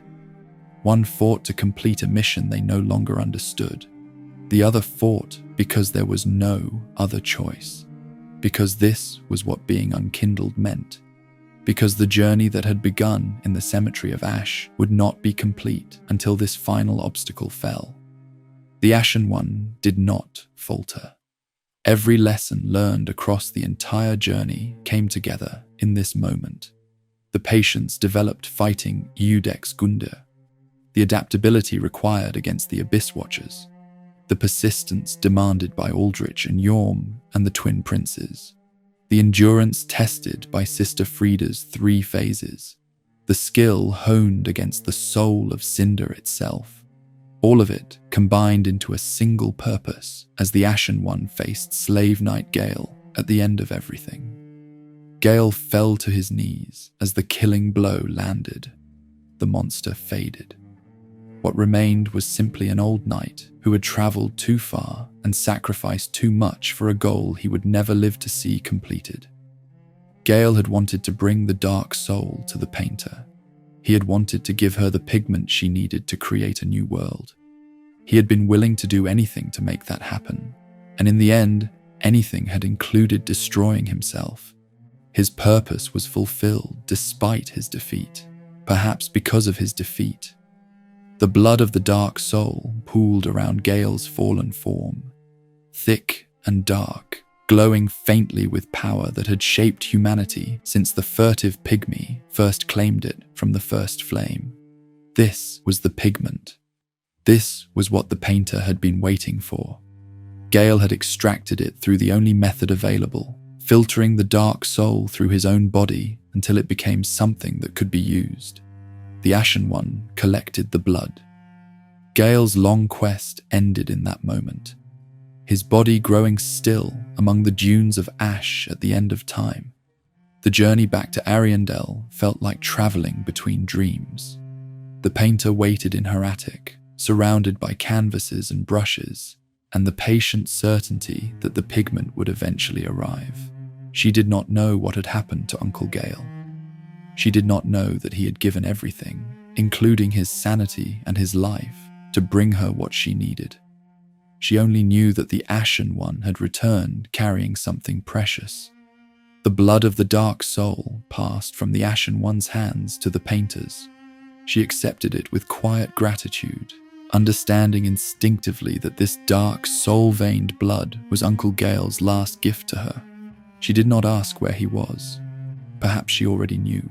One fought to complete a mission they no longer understood. The other fought because there was no other choice, because this was what being unkindled meant, because the journey that had begun in the cemetery of ash would not be complete until this final obstacle fell. The Ashen One did not falter. Every lesson learned across the entire journey came together in this moment. The patience developed fighting Udex Gunda. the adaptability required against the Abyss Watchers, the persistence demanded by Aldrich and Yorm and the Twin Princes, the endurance tested by Sister Frida's 3 phases, the skill honed against the soul of Cinder itself. All of it combined into a single purpose as the Ashen One faced Slave Knight Gael at the end of everything. Gael fell to his knees as the killing blow landed. The monster faded. What remained was simply an old knight who had traveled too far and sacrificed too much for a goal he would never live to see completed. Gael had wanted to bring the dark soul to the painter. He had wanted to give her the pigment she needed to create a new world. He had been willing to do anything to make that happen, and in the end, anything had included destroying himself. His purpose was fulfilled despite his defeat, perhaps because of his defeat. The blood of the dark soul pooled around Gael's fallen form, thick and dark, glowing faintly with power that had shaped humanity since the furtive pygmy first claimed it from the first flame. This was the pigment. This was what the painter had been waiting for. Gael had extracted it through the only method available, filtering the dark soul through his own body until it became something that could be used. The Ashen One collected the blood. Gael's long quest ended in that moment, his body growing still among the dunes of ash at the end of time. The journey back to Ariandel felt like traveling between dreams. The painter waited in her attic, surrounded by canvases and brushes, and the patient certainty that the pigment would eventually arrive. She did not know what had happened to Uncle Gael. She did not know that he had given everything, including his sanity and his life, to bring her what she needed. She only knew that the Ashen One had returned carrying something precious. The blood of the dark soul passed from the Ashen One's hands to the painter's. She accepted it with quiet gratitude, understanding instinctively that this dark, soul-veined blood was Uncle Gael's last gift to her. She did not ask where he was. Perhaps she already knew.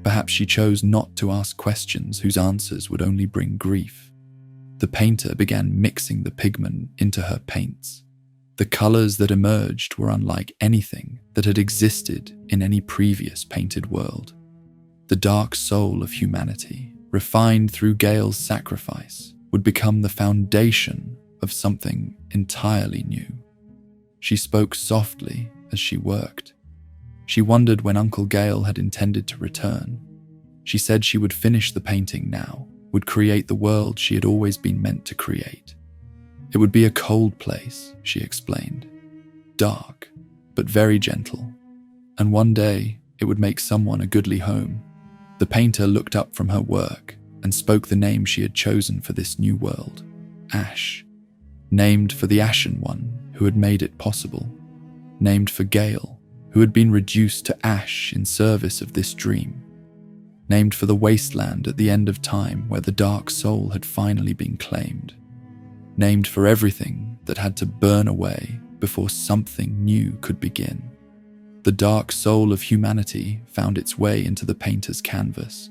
Perhaps she chose not to ask questions whose answers would only bring grief. The painter began mixing the pigment into her paints. The colors that emerged were unlike anything that had existed in any previous painted world. The dark soul of humanity, refined through Gael's sacrifice, would become the foundation of something entirely new. She spoke softly as she worked. She wondered when Uncle Gael had intended to return. She said she would finish the painting now, would create the world she had always been meant to create. It would be a cold place, she explained. Dark, but very gentle. And one day, it would make someone a goodly home. The painter looked up from her work and spoke the name she had chosen for this new world, Ash. Named for the Ashen One who had made it possible. Named for Gael, who had been reduced to ash in service of this dream. Named for the wasteland at the end of time where the dark soul had finally been claimed. Named for everything that had to burn away before something new could begin. The dark soul of humanity found its way into the painter's canvas.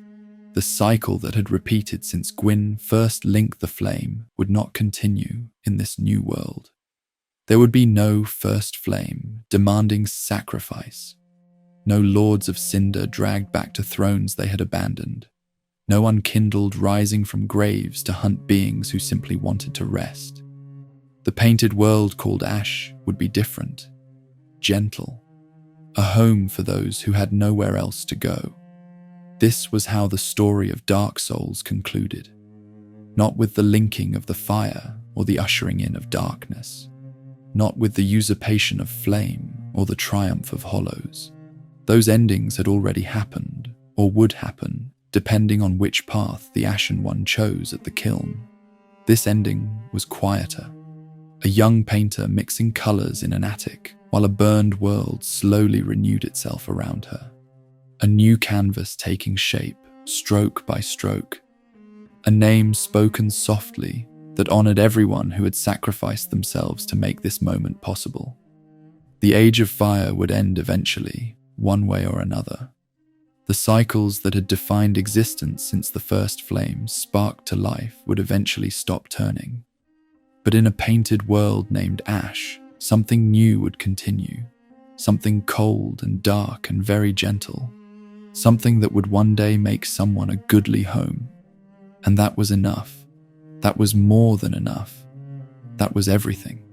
The cycle that had repeated since Gwyn first linked the flame would not continue in this new world. There would be no first flame demanding sacrifice, no lords of cinder dragged back to thrones they had abandoned, no unkindled rising from graves to hunt beings who simply wanted to rest. The painted world called Ash would be different, gentle, a home for those who had nowhere else to go. This was how the story of Dark Souls concluded, not with the linking of the fire or the ushering in of darkness, not with the usurpation of flame or the triumph of hollows. Those endings had already happened, or would happen, depending on which path the Ashen One chose at the Kiln. This ending was quieter. A young painter mixing colors in an attic, while a burned world slowly renewed itself around her. A new canvas taking shape, stroke by stroke. A name spoken softly that honored everyone who had sacrificed themselves to make this moment possible. The Age of Fire would end eventually, one way or another. The The cycles that had defined existence since the first flames sparked to life would eventually stop turning. But in a painted world named Ash, something new would continue. Something cold and dark and very gentle. Something that would one day make someone a goodly home. And that was enough. That was more than enough. That was everything.